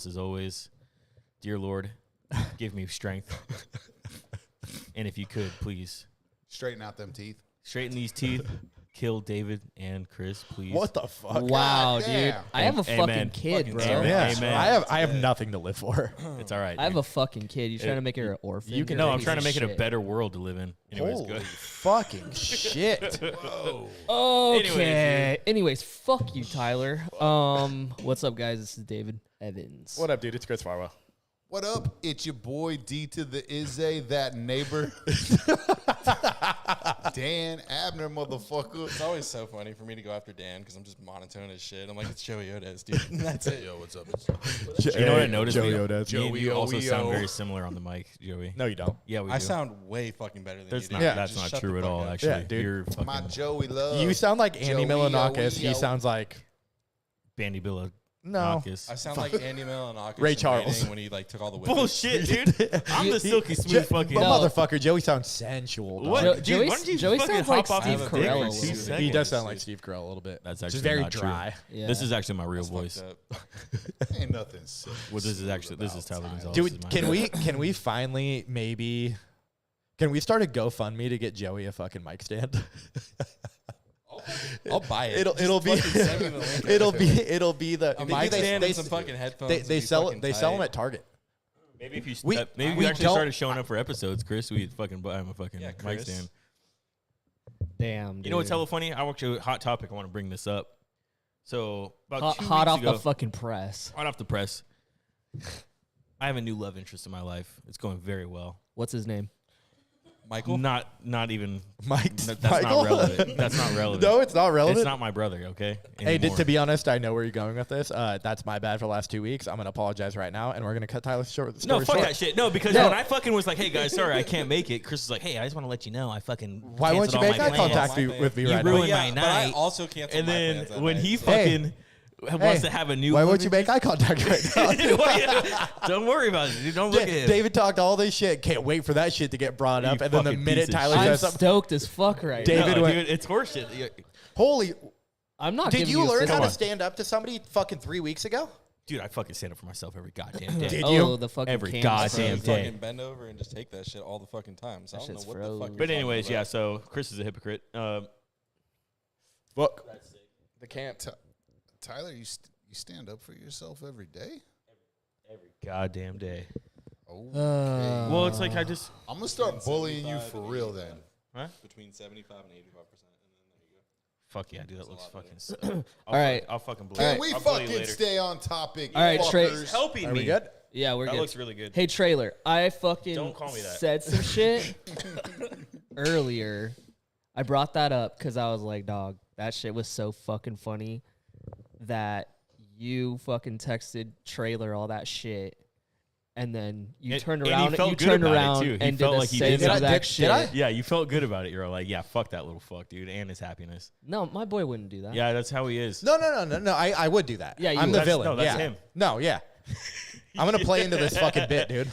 thoughts as always. Dear Lord, give me strength. And if you could, please. Straighten out them teeth. Straighten these teeth. Kill David and Chris, please. What the fuck? Wow, God dude. damn. I have a fucking Amen. kid, bro. Amen. Yeah, Amen. I have nothing to live for. It's all right. I have dude. a fucking kid. You trying to make her an orphan? you can- No, You're I'm piece trying to of make it a shit. better world to live in. Anyways, Holy good. fucking shit. Whoa. Okay. Anyways, fuck you, Tyler. What's up, guys? This is David Evans. What up, dude? It's Chris Farwell. What up? It's your boy D to the Izzy, that neighbor. Dan Abner, motherfucker. It's always so funny for me to go after Dan because I'm just monotone as shit. I'm like, it's Joey Odes, dude. And that's it. Yo, what's up? You know what I noticed? Joey Me Odes. and you Joey also sound O. very similar on the mic, Joey. No, you don't. Yeah, we I do. sound way fucking better than That's you not, do. Yeah. that's Just not shut true the at fuck all, up. actually. Yeah, dude. You're fucking My Joey love. You sound like Andy Joey Milonakis. He O. sounds like Bandy Billa. no. I sound like Andy Milonakis Ray in Charles. Rating when he like took all the whippets. Bullshit, dude. I'm the silky smooth fucking. But No. motherfucker, Joey sounds sensual. Dog. What? Jo- Dude, Joey- why don't you Joey fucking sounds hop like off Steve the Carell dick a for little 2 bit. seconds? He does sound like Steve Carell a little bit. That's Just actually very not true. dry. Yeah. This is actually my real That's voice. fucked up. Ain't nothing sick. Well, this is Tyler Gonzalez. Dude, can we finally maybe start a GoFundMe to get Joey a fucking mic stand? I'll buy it. It'll be Just fucking send me the link. it'll be the A mic stand they, and some fucking headphones. they would be sell fucking them tight. at Target. Maybe if you We- maybe we you actually don't- started showing up for episodes, Chris, we'd fucking buy him a fucking Yeah, mic Chris. stand. Damn, dude. You know what's hella funny? I actually hot topic. I want to bring this up. So about hot, 2 hot weeks off ago, the fucking press. hot off the press. I have a new love interest in my life. It's going very well. What's his name? Michael? Not even. Mike, That's Michael? not relevant. That's not relevant. No, it's not relevant. It's not my brother. Okay. Hey, Anymore. to be honest, I know where you're going with this. That's my bad for the last 2 weeks. I'm gonna apologize right now, and we're gonna cut Tyler's short. No, story fuck short. that shit. No, because No. when I fucking was like, "Hey guys, sorry, I can't make it," Chris was like, "Hey, I just want to let you know, I fucking Why won't you canceled all make my eye plans." contact with me You right ruined now? my But I night. also canceled And my then plans that when night, he so- fucking wants to have a new, Why won't you make eye contact right now? Don't worry about it, dude. Don't look at him. David talked all this shit. Can't wait for that shit to get brought up. You And then the fucking minute piece of Tyler shit. I'm says something, stoked as fuck right now. David no, went- dude, it's horseshit. holy! I'm not Did giving you a learn fist how to bump. stand up to somebody fucking 3 weeks ago? Dude, I fucking stand up for myself every goddamn day. Did Oh, you? the fucking Every camera's goddamn frozen. day. fucking bend over and just take that shit all the fucking time. So That I don't shit's know what the fuck. frozen. you're But talking anyways, yeah. about. So Chris is a hypocrite. Look, the can't. Tyler, you stand up for yourself every day? Every goddamn day. Oh, Well, it's like I just. I'm gonna start bullying you for real then. Huh? Between 75 and 85%. And then there you go. Fuck yeah, dude. That looks fucking. All right. I'll fucking blow. Can you. we I'll blow you fucking later. stay on topic? All right, Trey. fuckers? Helping Are me. we good? Yeah, we're That good. looks really good. Hey, Trailer, I fucking Don't call me that. said some shit earlier. I brought that up because I was like, dog, that shit was so fucking funny that you fucking texted Trailer all that shit. And then you turned and he around, felt you good turned about it, around too. He and did felt the like he same did something. exact Did shit. I? Yeah, you felt good about it. You're like, yeah, fuck that little fuck, dude, and his happiness. No, my boy wouldn't do that. Yeah, that's how he is. No. I would do that. Yeah, you I'm would. the villain. No, that's yeah. him. No, yeah. I'm gonna play into this fucking bit, dude.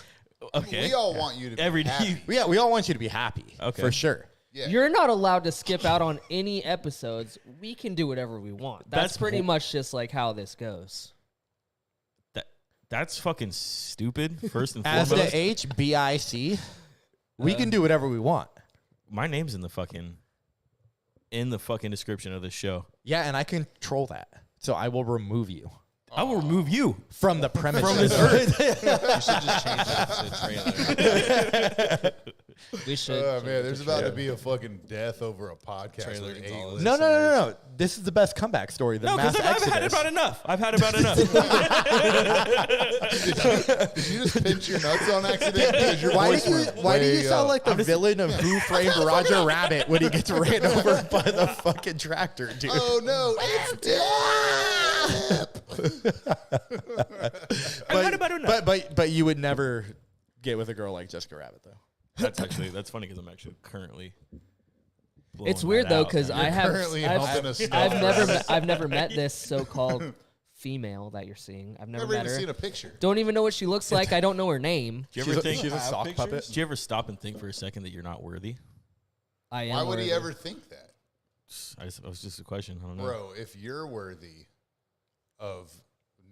Okay. We all want you to be Every happy. day. Yeah, we all want you to be happy. Okay. For sure. Yeah. You're not allowed to skip out on any episodes. We can do whatever we want. That's That's pretty bull- much just like how this goes. That's fucking stupid. First and As foremost, the HBIC, we can do whatever we want. my name's in the fucking description of this show. Yeah, and I control that. So I will remove you I will remove you. from the premises. From this earth. You should just change that to trailer. We should. Oh man, there's about to be a fucking death over a podcast. Trailer with Gonzalez. eight No. This is the best comeback story. The No, mass because I've exodus. had about enough. I've had about enough. Did you just pinch your nuts on accident? 'Cause your Why voice do you went way sound up. like the villain of Who Framed Roger Rabbit when he gets ran over by the fucking tractor, dude? Oh no, it's I've had about enough. But you would never get with a girl like Jessica Rabbit, though. That's funny because I'm actually currently. It's blowing weird that though out, because man. I have currently helping us stop I've never met this so-called female that you're seeing. I've never Never met even her. seen a picture. Don't even know what she looks like. I don't know her name. Do you ever think? she's a Have sock pictures? puppet? Do you ever stop and think for a second that you're not worthy? I am. Why would he worthy. ever think that, It was just a question. I don't know. bro? If you're worthy of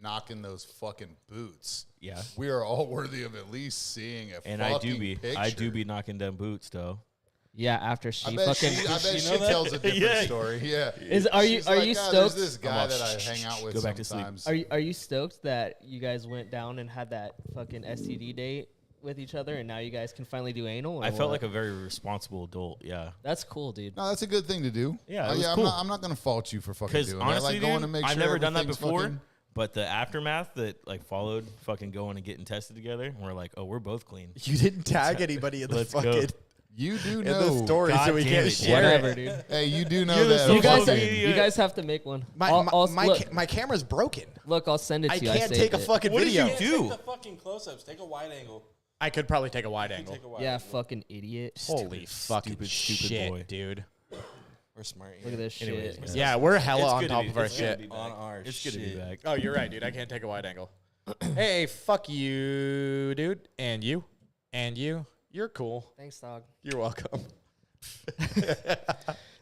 knocking those fucking boots. Yeah. We are all worthy of at least seeing a And fucking picture. I do be knocking them boots though. Yeah, after she I bet fucking. she know that? tells a different Yeah. story. Yeah. Are you She's like, you "God, stoked? There's this guy that I hang out with Go back to sleep. sometimes. Are you stoked that you guys went down and had that fucking STD date with each other, and now you guys can finally do anal? Or I felt what? like a very responsible adult. Yeah. That's cool, dude. No, that's a good thing to do. Yeah, it was cool. I'm not gonna fault you for fucking Because doing honestly, that. Like, going dude, to make I've sure never done that everything's before. fucking- But the aftermath that like followed fucking going and getting tested together, and we're like, oh, we're both clean. You didn't tag anybody in the Let's go. fucking You do in know. the story, God so we damn can't it, share Whatever, it. dude. Hey, you do know You're the that. social You guys, media. you guys have to make one. My Look, my camera's broken. look, I'll send it to I you. can't saved take a it. fucking What did video. you do? Take the fucking close-ups. Take a wide angle. I could probably take a wide angle. Take a wide Yeah, angle. fucking idiot. Holy fucking stupid shit, boy. dude. We're smart. Look at this Anyways, shit. man. Yeah, we're hella It's on good to top be- of our it's good to shit. be back. On our It's good to be shit. back. Oh, you're right, dude. I can't take a wide angle. Hey, fuck you, dude. And you. And you. You're cool. Thanks, dog. You're welcome.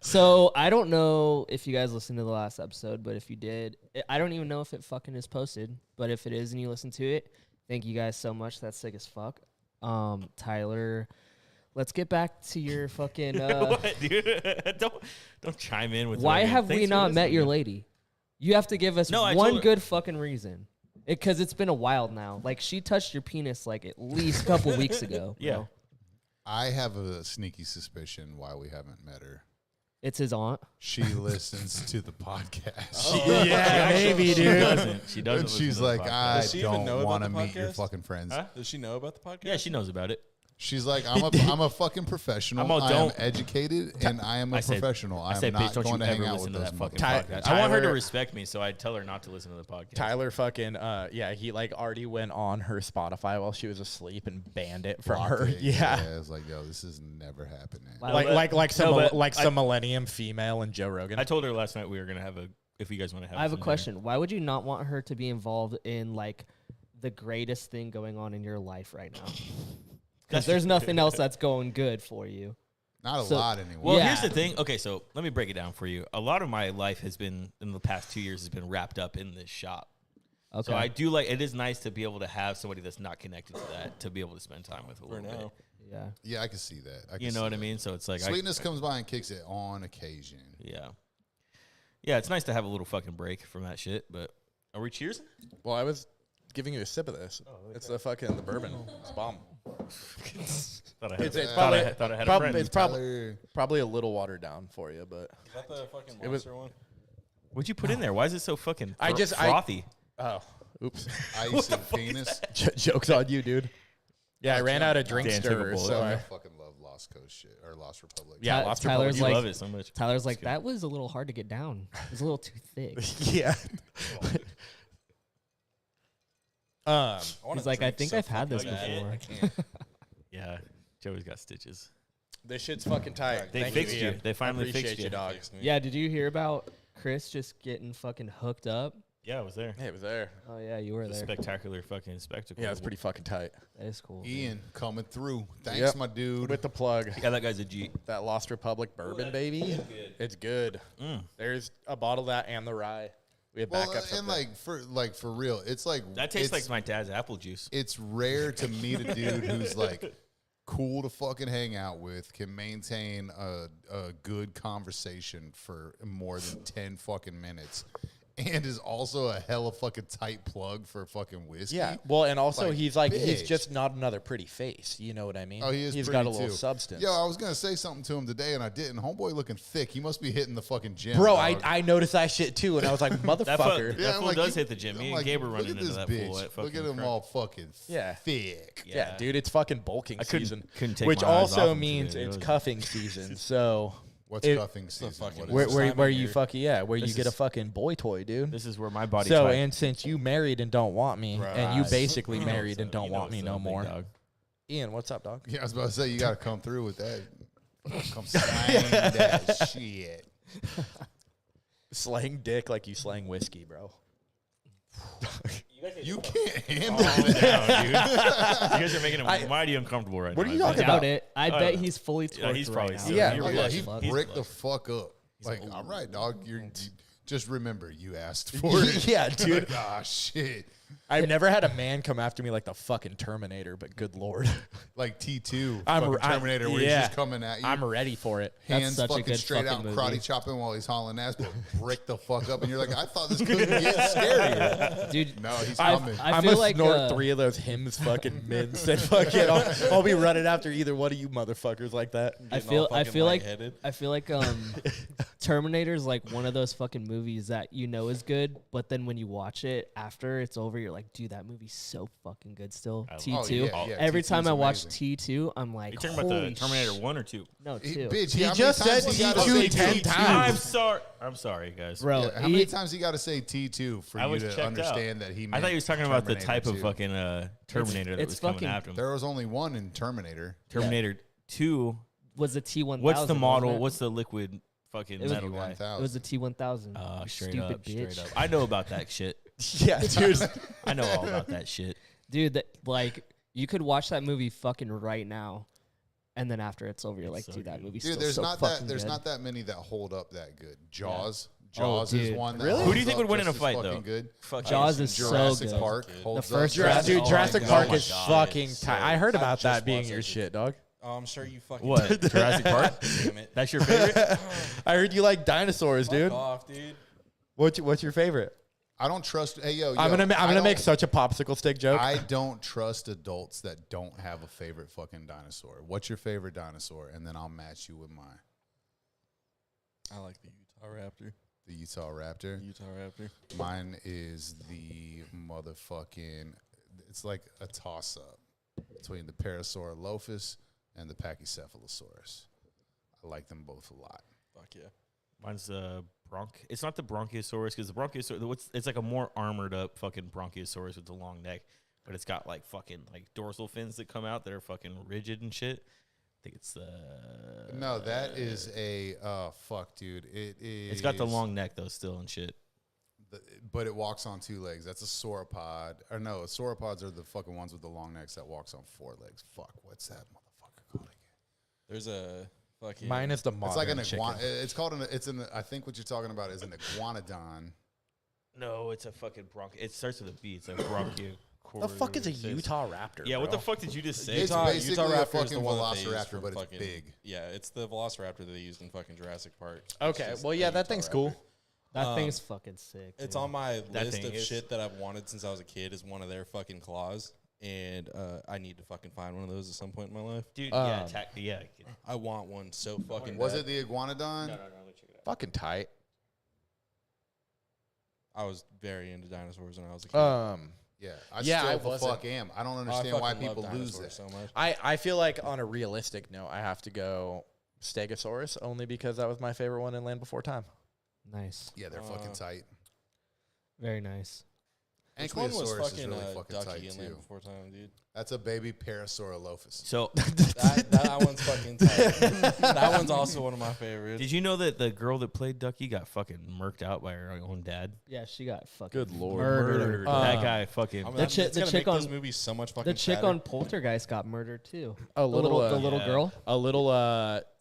So I don't know if you guys listened to the last episode, but if you did, I don't even know if it fucking is posted. But if it is and you listen to it, thank you guys so much. That's sick as fuck. Tyler, let's get back to your fucking. What, dude? don't chime in with. Why fucking, have we "Thanks for not met listening." your lady? You have to give us No, I one told her- good fucking reason. Because it's been a while now. Like, she touched your penis like at least a couple weeks ago. Yeah. bro. I have a sneaky suspicion why we haven't met her. It's his aunt. She listens to the podcast. Yeah, maybe, She dude. doesn't. She doesn't. And listen she's to the like, podcast. I Does she even know don't about want to the meet your podcast? fucking friends. Huh? Does she know about the podcast? Yeah, she knows about it. She's like, I'm a fucking professional. I'm all, I am don't- educated, and I am a I said- professional. I I said, am bitch, not don't going you to hang ever out listen with to those that fucking motherfuckers. podcast. I want her to Tyler- respect me, so I tell her not to listen to the podcast. Tyler fucking yeah, he like already went on her Spotify while she was asleep and banned it from Blocked her. it. Yeah. It's like, yo, this is never happening. Wow. Like some No, but like I- some millennium female and Joe Rogan. I told her last night we were gonna have a. If you guys want to have. I have a some dinner. question. Why would you not want her to be involved in, like, the greatest thing going on in your life right now? Because there's nothing else that's going good for you. Not a So- lot anymore. Well, Yeah. here's the thing. Okay, so let me break it down for you. A lot of my life has been in the past 2 years has been wrapped up in this shop. Okay. So I do like. It is nice to be able to have somebody that's not connected to that to be able to spend time with a For little now. bit. yeah. Yeah, I can see that. I can You know see what I that. mean? So it's like Sweetness comes by and kicks it on occasion. Yeah. Yeah, it's nice to have a little fucking break from that shit. But are we cheersing? well, I was giving you a sip of this. It's the bourbon. It's bomb. Thought I had, It's thought I probably- had, thought I had prob- a friend. it's Tyler, probably a little watered down for you, but Is that the fucking It was- monster one? What'd you put in there? Why is it so fucking I just- I- frothy? oh, oops. ice and penis. Joke's on you, dude. Yeah, I ran out of drink Dan took a stirrers, bullet. so I I, fucking love Lost Coast shit or Lost Republic. yeah, Ty- Lost Tyler's you Republic. love it so much. Tyler's like, Just that was a little hard to get down. It was a little too thick. Yeah. I wanna He's like, I drink think so I've had this fucking bad. before. I can't. Yeah, Joey's got stitches. This shit's fucking tight. They Thank fixed you. Ian. They finally Appreciate fixed you, you. dog. Fixed me. Yeah, did you hear about Chris just getting fucking hooked up? Yeah, I was there. Hey, it was there. Oh, yeah, you were It was a there. spectacular fucking spectacle. Yeah, it's pretty fucking tight. That is cool. dude. Ian coming through. Thanks, Yep. my dude. With the plug, Yeah, that guy's a G. that Lost Republic bourbon, baby. It's good. Mm. There's a bottle of that and the rye. We have well, backups. and up there. like for real, it's like That tastes it's- like my dad's apple juice. It's rare to meet a dude who's like cool to fucking hang out with, can maintain a good conversation for more than 10 fucking minutes, and is also a hella fucking tight plug for fucking whiskey. Yeah. Well, and also Like, he's bitch. just not another pretty face. You know what I mean? Oh, he is. He's pretty got a little too. substance. Yo, I was gonna say something to him today, and I didn't. Homeboy looking thick. He must be hitting the fucking gym, Bro, dog. I noticed that shit too, and I was like, That fool, motherfucker. that I'm fool like, does you- hit the gym. I'm Me and like, Gabe were look running at into this that bitch. fool at Look fucking at him Crown. all fucking Yeah. thick. Yeah, dude, it's fucking bulking I couldn't- season, couldn't take which my eyes off also him means today. It it's was- cuffing season. So What's It- cuffing season? fucking What is where this? where, time where of you year. fucking where This you get a is- fucking boy toy, dude. This is where my body So type. and since you married and don't want me, and you Right. basically You know married what's and up. don't You know want me what's no up, big more. dog. Ian, what's up, dog? Yeah, I was about to say you got to come through with that. Come slang that shit. Slang dick like you slang whiskey, bro. You can't handle Calm it. down, dude. You guys are making him mighty uncomfortable right now. What are you I talking doubt about? it. I Oh, bet yeah. he's fully Yeah, torqued he's right probably now. still- Yeah. you're Oh, yeah, blushing. he fuck. He's bricked the blushing. fuck up. Like, all right, dog. Just remember, you asked for it. Yeah, dude. Ah, shit. I've never had a man come after me like the fucking Terminator, but good lord. Like T2, I'm- fucking I- Terminator, where he's yeah. just coming at you. I'm ready for it. That's Hands such a fucking good straight fucking out, movie. karate chopping while he's hauling ass, but break the fuck up. And you're like, I thought this couldn't get scarier. Dude, No, he's I coming. I'm feel gonna like snort 3 of those hymns fucking mints and fucking I'll be running after either one of you motherfuckers like that. I Getting all feel fucking like lightheaded. I feel like Terminator's like one of those fucking movies that you know is good, but then when you watch it after it's over, you're like, dude, that movie's so fucking good still. I love- T2. Oh, yeah, Every T2's time I watch amazing. T2, I'm like, You're talking about the holy Terminator sh- 1 or 2? No, He, 2. bitch, He how many just times said he gotta T2 say 10 T2? times. I'm sorry, guys. Bro, Yeah, how many times you got to say T2 for I you was to checked out. understand that he I meant thought he was talking about the Terminator type of 2? fucking Terminator that it's was coming fucking- after him. There was only one in Terminator. Terminator 2. was a T1000. What's the model? wasn't it? What's the liquid fucking It was metal guy? It was a T1000. You Straight stupid up, bitch. straight up. I know about that shit. Yeah, dude. I know all about that shit. Dude, that like you could watch that movie fucking right now, and then after it's over, you're like, so dude, that good. movie's Dude, still there's so not fucking that there's good. not that many that hold up that good. Jaws. Oh, Jaws is dude. one that Really? holds Who do you think up would win in a just as fight, fucking though? Good. Fuck Jaws yeah. is so Jurassic good. Park Good. holds The first up. Jurassic- Dude, Oh Jurassic my Park God. is Oh my God. fucking So- tight. I heard I've about just that being watched your that shit, dog. Oh, I'm sure you fucking What? did. Jurassic Park? Damn it. That's your favorite? I heard you like dinosaurs, dude. Fuck off, dude. What's your favorite? I don't trust. Hey, yo, I'm gonna I make don't- such a popsicle stick joke. I don't trust adults that don't have a favorite fucking dinosaur. What's your favorite dinosaur? And then I'll match you with mine. I like the Utah Raptor. The Utah Raptor. Utah Raptor. Mine is the motherfucking. It's like a toss up between the Parasaurolophus and the Pachycephalosaurus. I like them both a lot. Fuck yeah. Mine's It's not the Bronchiosaurus because the Bronchiosaurus. It's like a more armored up fucking Bronchiosaurus with the long neck, but it's got like fucking like dorsal fins that come out that are fucking rigid and shit. I think it's the. No, that is a fuck, dude. It is. It's got the long neck though, still and shit. But it walks on 2 legs. That's a sauropod. Or no, sauropods are the fucking ones with the long necks that walks on 4 legs. Fuck, what's that motherfucker called again? There's a fucking. Mine is the modern It's like an chicken. iguana. It's called an. It's an. I think what you're talking about is an iguanodon. No, it's a fucking bronchio. It starts with a B. It's a bronchio. The fuck is a Utah Raptor? Yeah, what bro? the fuck did you just say? It's Utah basically a Raptor is fucking the one that they use velociraptor, from but it's fucking- big. Yeah, it's the Velociraptor that they used in fucking Jurassic Park. It's Okay, just well, the yeah, that Utah thing's Raptor. cool. That thing's fucking sick. It's dude. on my That list thing of is- shit that I've wanted since I was a kid. Is one of their fucking claws, and I need to fucking find one of those at some point in my life. Dude, Um, yeah. I want one so fucking. Was bad. it the iguanodon? No, let me check it out. Fucking tight. I was very into dinosaurs when I was a kid. Yeah, Yeah, I still the wasn't. fuck am. I don't I understand why fucking love people lose dinosaurs that. so much. I feel like on a realistic note, I have to go Stegosaurus only because that was my favorite one in Land Before Time. nice. Yeah, they're fucking tight. Very nice. Which one was Ankylosaurus is fucking really fucking Ducky tight in Land too. Before Time, dude? That's a baby Parasaurolophus. So, That one's fucking tight. That one's also one of my favorites. did you know that the girl that played Ducky got fucking murked out by her own dad? Yeah, she got fucking Good lord. murdered. That guy fucking. I mean, The chick- it's the gonna chick make those on- movies so much fucking The chick sadder. on Poltergeist got murdered too. A The little, the little yeah. girl. A little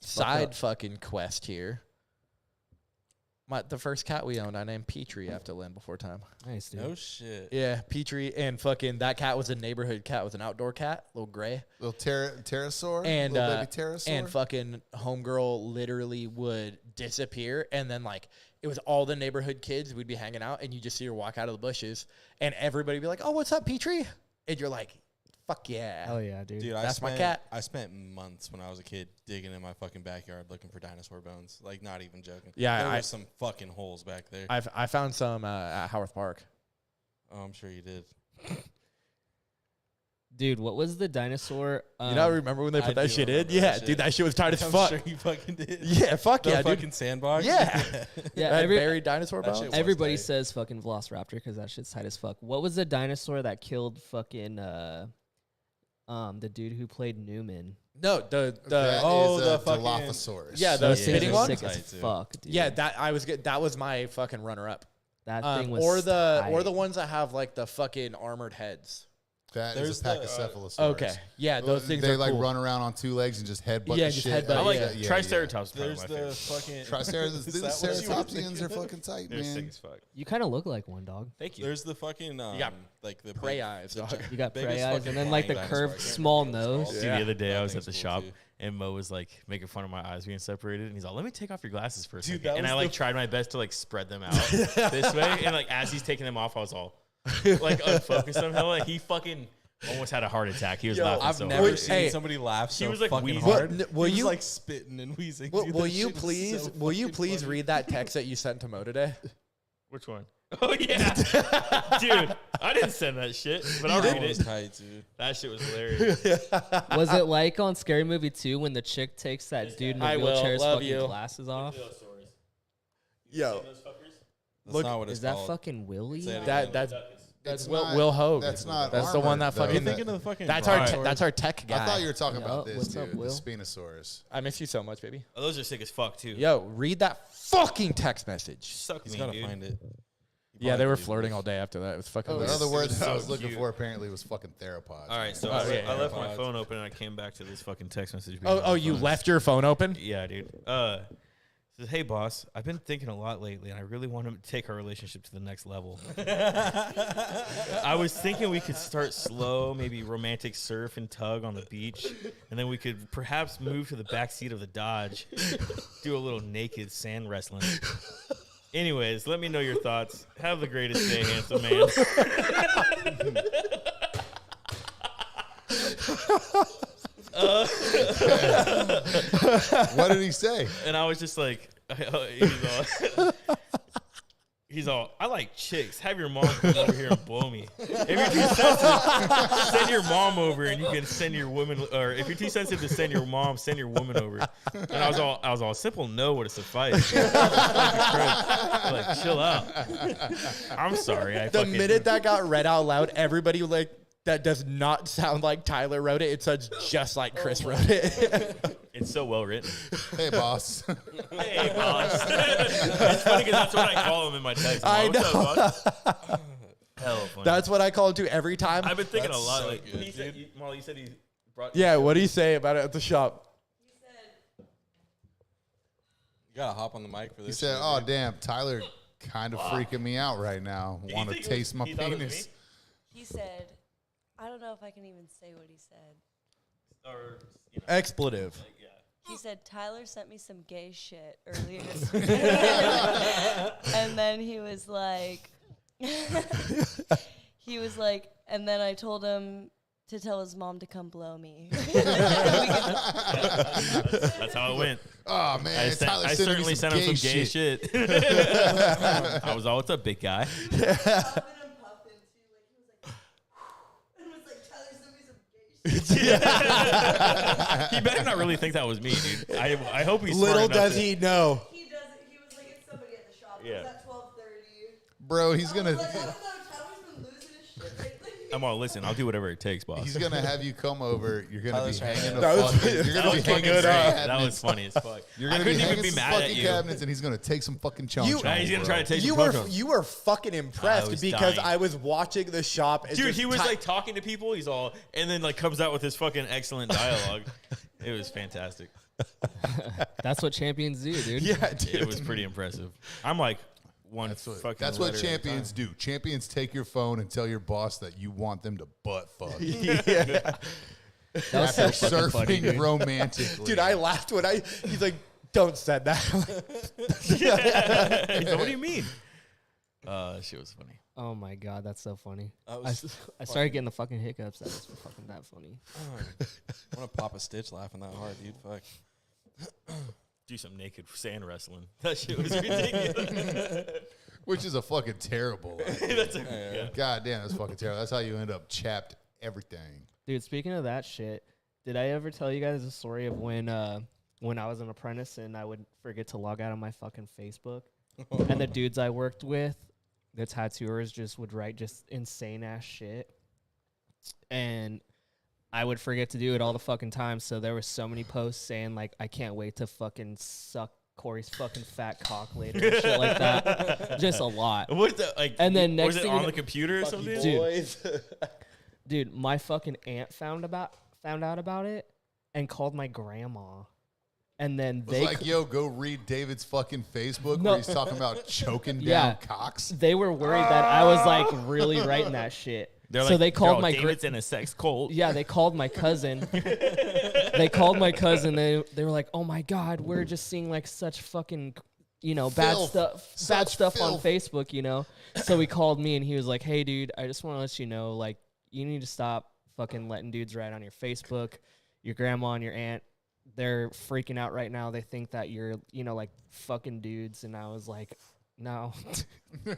side up. fucking quest here. The first cat we owned, I named Petrie after Land Before Time. Nice, dude. No shit. Yeah, Petrie, and fucking that cat was a neighborhood cat, was an outdoor cat, little gray. Little pterosaur, And little baby pterosaur. and fucking homegirl literally would disappear, and then like it was all the neighborhood kids. We'd be hanging out, and you just see her walk out of the bushes, and everybody be like, "Oh, what's up, Petrie?" And you're like, "Fuck yeah!" Hell yeah, dude. Dude, That's my cat. I spent months when I was a kid digging in my fucking backyard looking for dinosaur bones. Like, not even joking. Yeah, there I- was some fucking holes back there. I found some at Haworth Park. Oh, I'm sure you did. Dude, what was the dinosaur? You know, remember when they I put that do shit in? remember Yeah, that shit. dude, that shit was tight as I'm fuck. sure you fucking did. Yeah, fuck The yeah, fucking dude. sandbox. Yeah. yeah, That every, buried dinosaur that bones. shit was everybody tight. says fucking Velociraptor because that shit's tight as fuck. What was the dinosaur that killed fucking the dude who played Newman? No, the That oh, is the a fucking- Dilophosaurus. Yeah, the Those things spitting are one? sick Tight, as too. fuck, dude. yeah, that was my fucking runner up. that thing was or the tight. ones that have like the fucking armored heads. That There's is a the, Pachycephalosaurus. Okay. Yeah, those things they are like cool. run around on two legs and just headbutt Yeah, the just shit. headbutt, I like yeah. Triceratops. There's Probably my the favorite. fucking Triceratops. Is The that what you were ceratopsians are thinking? fucking tight, They're sick man. as fuck. You kind of look like one, dog. Thank you. There's the fucking got like the prey big- eyes, the dog. gi- You got biggest prey eyes, fucking and then like the flying curved dinosaur. I can't small remember what it's nose. called. Dude, the other day That I was thing's at the cool, shop too. and Mo was like making fun of my eyes being separated, and he's all, "Let me take off your glasses for a Dude, second." that And was I like the- tried my best to like spread them out this way, and like as he's taking them off, I was all like unfocused on him. Like he fucking almost had a heart attack. He was laughing I've so never hard. seen Hey, somebody laugh so he was, like, fucking wheezing. hard. What- will he was you- like spitting and wheezing. Will, Dude, will that you shit was please? so Will you fucking please funny. read that text that you sent to Mo today? Which one? Oh yeah, dude, I didn't send that shit, but I'll That read one was it. tight, dude. That shit was hilarious. Was it like on Scary Movie 2 when the chick takes that dude in the I will, wheelchair's love fucking you. glasses off? Yo, That's Look, not what it's Is that called. fucking Willie? Say it that again. that's It's Will, not- Will Hogue. That's not. That's the one that armored, fucking- though. You're thinking of the fucking. That's our dinosaur. that's our tech guy. I thought you were talking Yeah, about this, what's up, dude. Will? The Spinosaurus. I miss you so much, baby. Oh, those are sick as fuck too. Yo, read that fucking text message. Suck He's me, gotta dude. find it. He Yeah, probably they were did. flirting all day after that. It was fucking. Oh, The weird. other word was that I so was looking cute. for apparently was fucking theropods. All right, so Oh, I, yeah, I left my AirPods. phone open and I came back to this fucking text message. being Oh, on my you phone. left your phone open? Yeah, dude. Says, "Hey, boss, I've been thinking a lot lately, and I really want to take our relationship to the next level. I was thinking we could start slow, maybe romantic surf and tug on the beach, and then we could perhaps move to the back seat of the Dodge, do a little naked sand wrestling. Anyways, let me know your thoughts. Have the greatest day, handsome man." What did he say? And I was just like, he's all, "I like chicks. Have your mom come over here and blow me. If you're too sensitive, send your mom over, and you can send your woman. Or if you're too sensitive to send your mom, send your woman over." And I was all, simple no would have sufficed. Like, chill out. I'm sorry. The minute that got read out loud, everybody like that does not sound like Tyler wrote it. It sounds just like Chris wrote it. it's so well written. Hey, boss. Hey, boss. It's funny because that's what I call him in my text. I What's know. up, boss? Hell funny. That's what I call him too every time. I've been thinking That's a lot. so Like, good, he said, Molly, you said he brought. Yeah, what do you say about it at the shop? You gotta hop on the mic for this. He said, shit, "Oh dude. damn, Tyler, kind of freaking me out right now. Did he Want to think it was- taste my he thought it was penis?" me? He said, I don't know if I can even say what he said. Or, you know, Expletive. like, yeah. He said, Tyler sent me some gay shit earlier. And then he was like, and then I told him to tell his mom to come blow me. That's how it went. Oh man, I Tyler certainly sent him some gay shit. I was all, "What's up, big guy?" He better not really think that was me, dude. I hope he's smart Little enough does to- he know. He doesn't. He was like, it's somebody at the shop. Yeah. It was at 12:30. Bro, he's gonna I don't know. Tyler's been losing his shit lately. I'm all, "Listen, I'll do whatever it takes, boss." he's gonna have you come over. You're gonna Tyler's be hanging the That was- fucking. You're That gonna be was fucking hanging great. some That was cabinets. funny as fuck. You're I gonna be couldn't even hanging be some mad at fucking you. cabinets, and he's gonna take some fucking chunk. You- Nah, he's gonna try to take You some were photos. you were fucking impressed was because dying. I was watching the shop. And Dude, just he was Ty- like talking to people. He's all, and then like comes out with his fucking excellent dialogue. It was fantastic. That's what champions do, dude. yeah, dude. It was pretty impressive. I'm like one That's what, fucking. that's what letter at a champions time. do. Champions take your phone and tell your boss that you want them to butt fuck. That was After so fucking funny, surfing dude. romantically. Dude, I laughed when he's like, "Don't said that." He's like, "What do you mean?" Shit was funny. Oh my god, that's so funny. That I, was s- I started getting the fucking hiccups. That was fucking that funny. I want to pop a stitch laughing that hard, dude. Fuck. Do some naked sand wrestling. That shit was ridiculous. Which is a fucking terrible idea. That's a, yeah. God damn, that's fucking terrible. That's how you end up chapped everything. Dude, speaking of that shit, did I ever tell you guys the story of when I was an apprentice and I would forget to log out of my fucking Facebook? And the dudes I worked with, the tattooers, just would write just insane ass shit. And I would forget to do it all the fucking time. So there were so many posts saying like, "I can't wait to fucking suck Corey's fucking fat cock later," and shit like that. Just a lot. What the, like? And then was next it thing on you the know- computer or something? Dude. Boys. Dude, my fucking aunt found out about it and called my grandma. And then Was they like, yo, go read David's fucking Facebook No. where he's talking about choking down Yeah. cocks. they were worried that I was like really writing that shit. They're So like, they called "Girl, my David's in a sex cult. Yeah, they called my cousin. They called my cousin. They were like, "Oh my god, we're just seeing like such fucking, bad Filth. stuff, Such bad stuff on filth. Facebook, So he called me and he was like, "Hey, dude, I just want to let you know, like, you need to stop fucking letting dudes write on your Facebook. Your grandma and your aunt, they're freaking out right now. They think that you're, like fucking dudes." And I was like, "No,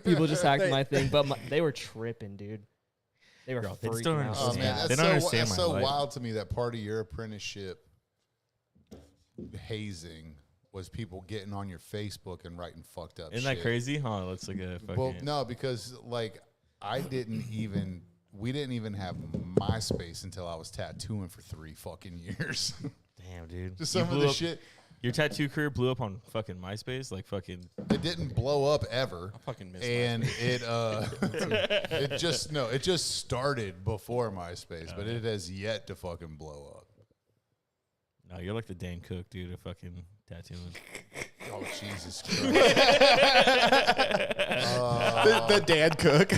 people just hacked my thing." But they were tripping, dude. They were Bro, they just freaking don't out. Oh understand. man, They that's don't so, understand that's my so life. wild to me that part of your apprenticeship hazing was people getting on your Facebook and writing fucked up Isn't shit. that crazy? Huh? That's like a fucking. Well, no, because like we didn't even have MySpace until I was tattooing for 3 fucking years. Damn, dude. Just You some of blew the up- shit. Your tattoo career blew up on fucking MySpace, like fucking. It didn't blow up ever. I fucking miss And MySpace. it just started before MySpace, but it has yet to fucking blow up. No, you're like the Dan Cook, dude, of fucking tattooing. Oh Jesus Christ! The Dan Cook.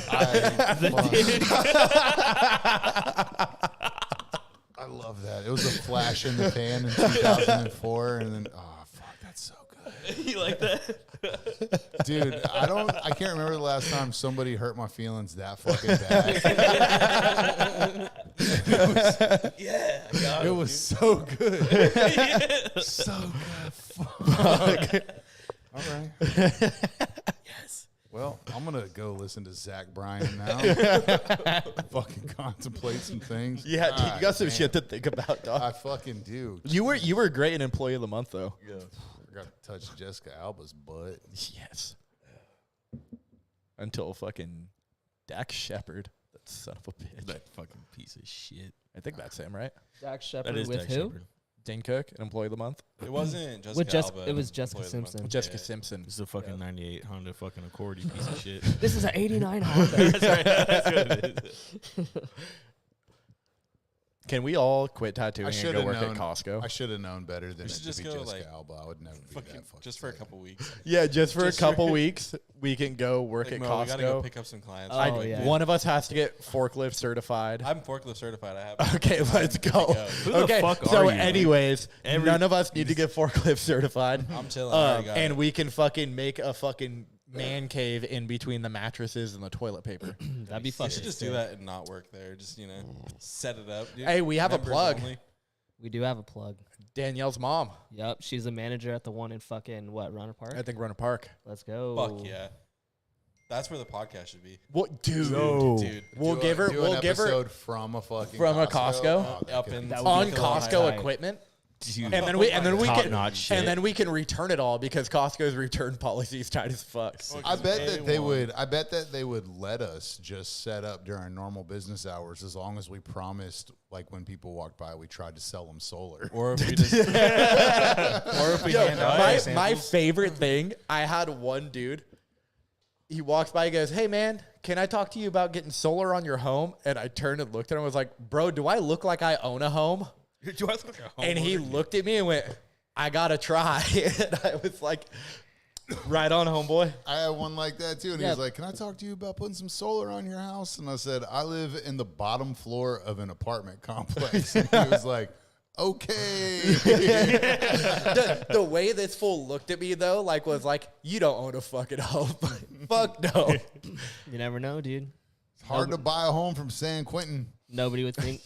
I love that. It was a flash in the pan in 2004, and then fuck, that's so good, You like that? dude. I can't remember the last time somebody hurt my feelings that fucking bad. It was so good, so good. Fuck. All right. Yes. Well, I'm gonna go listen to Zach Bryan now. Fucking contemplate some things. Yeah, dude, you got some God shit to think about, damn. dog. I fucking do. You were great in Employee of the Month, though. Yeah. I got to touch Jessica Alba's butt. Yes. Until fucking Dax Shepard, that son of a bitch. That fucking piece of shit. I think that's him, right? Dak That Shepard is with Dak who? Shepard. Dane Cook, an Employee of the Month. It wasn't Jessica With Jessica, Alba, it was Employee Jessica of the Month. Simpson. Jessica Yeah. Simpson. This is a fucking 98 Honda fucking Accord, you piece of shit. This is an '89 Honda. That's right. That's what it is. Can we all quit tattooing I and should go have work known. at Costco? I should have known better than We it should to just be go, Jessica like, Alba. I would never be Fucking, that fucking just for a sad. couple weeks. Yeah, just for Just a couple weeks, we can go work Like, at Mo, we gotta go Costco. pick up some clients. Oh, real quick. yeah. One of us has to get forklift certified. I'm forklift certified. I have. Okay, let's go. Who the Okay, fuck so are you? anyways, Every- none of us need to get forklift certified. I'm chilling. I already got And it. we can fucking make a fucking man cave in between the mattresses and the toilet paper. That'd be You fucking should just do that and not work there. Just set it up. Dude. Hey, we have a Members plug. only. We do have a plug. Danielle's mom, Yep, she's a manager at the one in fucking Runner Park. I think, run a park. Let's go. Fuck yeah. That's where the podcast should be. What, dude? Dude. We'll Do give her. do We'll an give her episode from a fucking from a Costco. Costco? Oh, Up okay. in That would on be Costco tight. equipment, Dude, and then we can top-notch shit. and then we can return it all because Costco's return policy is tight as fuck. I bet that they A1. would. I bet that they would let us just set up during normal business hours as long as we promised, like when people walked by, we tried to sell them solar. Or if we just, or if we Yo, hand out my samples. favorite thing, I had one dude. He walks by, he goes, "Hey man, can I talk to you about getting solar on your home?" And I turned and looked at him and was like, "Bro, do I look like I own a home?" Do I look like a And he homeowner? looked at me and went, "I gotta try." And I was like, "Right on, homeboy." I had one like that too, and he Yeah. was like, "Can I talk to you about putting some solar on your house?" And I said, "I live in the bottom floor of an apartment complex." And he was like, "Okay." The way this fool looked at me though, like was like, "You don't own a fucking home." Fuck no. You never know, dude. It's hard to buy a home from San Quentin. Nobody would think.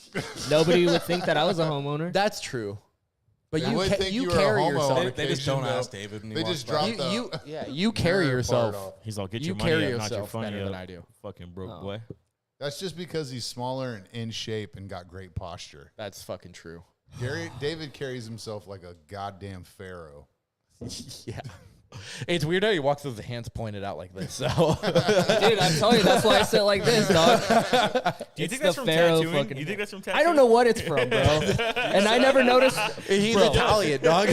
Nobody would think that I was a homeowner. That's true. But You you would think you you were a carry homeowner. yourself. They just don't Occasion, ask though. David when he They walks just by. drop You, the you carry mirror part yourself. off. He's all, get You your money carry up, not your yourself funny better than up, I do. fucking broke Oh. boy. That's just because he's smaller and in shape and got great posture. That's fucking true. David carries himself like a goddamn pharaoh. Yeah. It's weird how he walks with his hands pointed out like this. So Dude, I'm telling you, that's why I sit like this, dog. Do you It's think the that's from Pharaoh tattooing? fucking- You think that's from tattooing? I don't know what it's from, bro. And I never noticed. he's Bro. Italian, dog.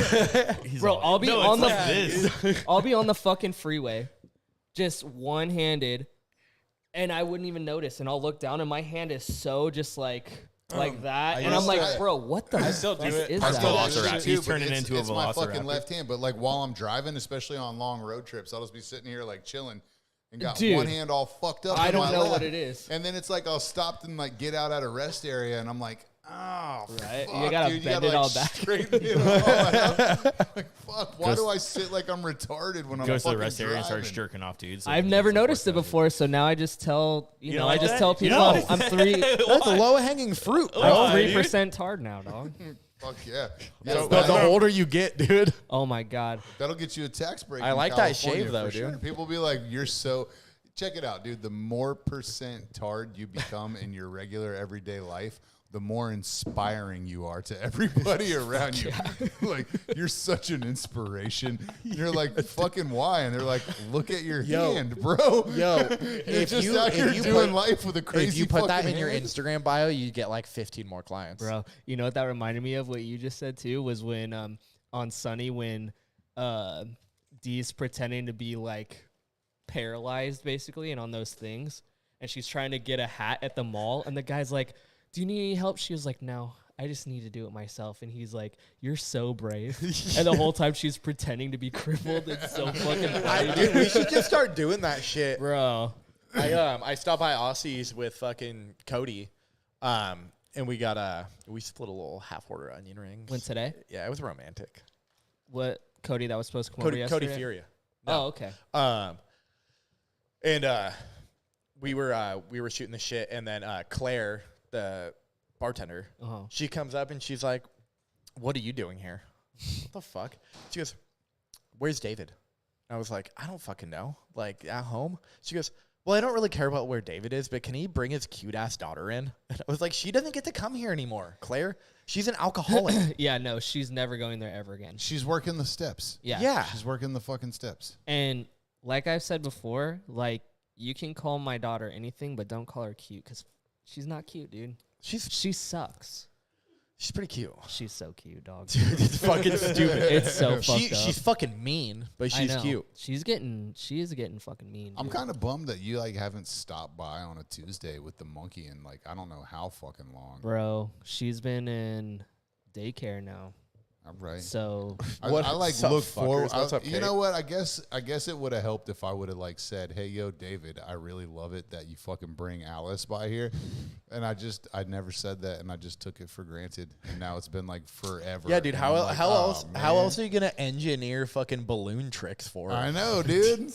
He's Bro, all, I'll be no, on it's the like this. I'll be on the fucking freeway, just one-handed, and I wouldn't even notice. And I'll look down, and my hand is so just like that. I And I'm used like, to- bro, what the I still do fuck it. is That's that? Velociraptor. He's But turning it's- into a it's my fucking Velociraptor. left hand. But like while I'm driving, especially on long road trips, I'll just be sitting here like chilling and got Dude, one hand all fucked up. I in don't my know lap. what it is. And then it's like I'll stop and like get out at a rest area, and I'm like, oh, Right? fuck, You gotta dude, bend it all back. straighten it all out. Like, fuck, why Goes- do I sit like I'm retarded when I'm Goes to the fucking rest area and starts driving? jerking off, dude. So I've he never gets the noticed it workout, before, so now I just tell You you know don't I like just that? tell You people don't? I'm three That's low hanging fruit, bro. Why, I'm dude? 3% tard now, dog. Fuck yeah. So- The older you get, dude. Oh my god. That'll get you a tax break. I in like that California shave, though, for sure. dude. People be like, "You're so." Check it out, dude. The more percent tard you become in your regular everyday life, the more inspiring you are to everybody around you. Like, you're such an inspiration. You're like, fucking why? And they're like, look at your Yo. hand, bro. Yo, you're if just you- out if here you doing put- life with a crazy. If you put that fucking in your hand. Instagram bio, you get like 15 more clients. Bro, you know what that reminded me of? What you just said too was when on Sunny when Dee's pretending to be like paralyzed basically and on those things, and she's trying to get a hat at the mall, and the guy's like, "Do you need any help?" She was like, "No, I just need to do it myself." And he's like, "You're so brave." And the whole time she's pretending to be crippled. It's so fucking funny, Dude, we should just start doing that shit. bro. I stopped by Aussie's with fucking Cody, and we got we split a little half order onion rings. When today? Yeah, it was romantic. What Cody that was supposed to come over Cody yesterday? Furia. Oh, okay. And we were shooting the shit, and then Claire, the bartender, Uh-huh. she comes up and she's like, "What are you doing here?" What the fuck? She goes, "Where's David?" And I was like, "I don't fucking know. Like, at home?" She goes, "Well, I don't really care about where David is, but can he bring his cute ass daughter in?" And I was like, "She doesn't get to come here anymore, Claire. She's an alcoholic." Yeah, no, she's never going there ever again. She's working the steps. Yeah. Yeah. She's working the fucking steps. And like I've said before, like you can call my daughter anything, but don't call her cute because she's not cute, dude. She sucks. She's pretty cute. She's so cute, dog. Dude, it's fucking stupid. It's so fucked up. She's fucking mean, but I she's know. cute. She is getting fucking mean. I'm dude. kind of bummed that you like haven't stopped by on a Tuesday with the monkey in like I don't know how fucking long. Bro, she's been in daycare now. All right. So I What- like sup, look fuckers? forward. What's up, You Kate? know what? I guess it would have helped if I would have like said, "Hey, yo, David, I really love it that you fucking bring Alice by here," and I never said that, and I just took it for granted, and now it's been like forever. Yeah, dude. and How I'm like, how "Oh, else how man." else are you gonna engineer fucking balloon tricks for her? I know, dude.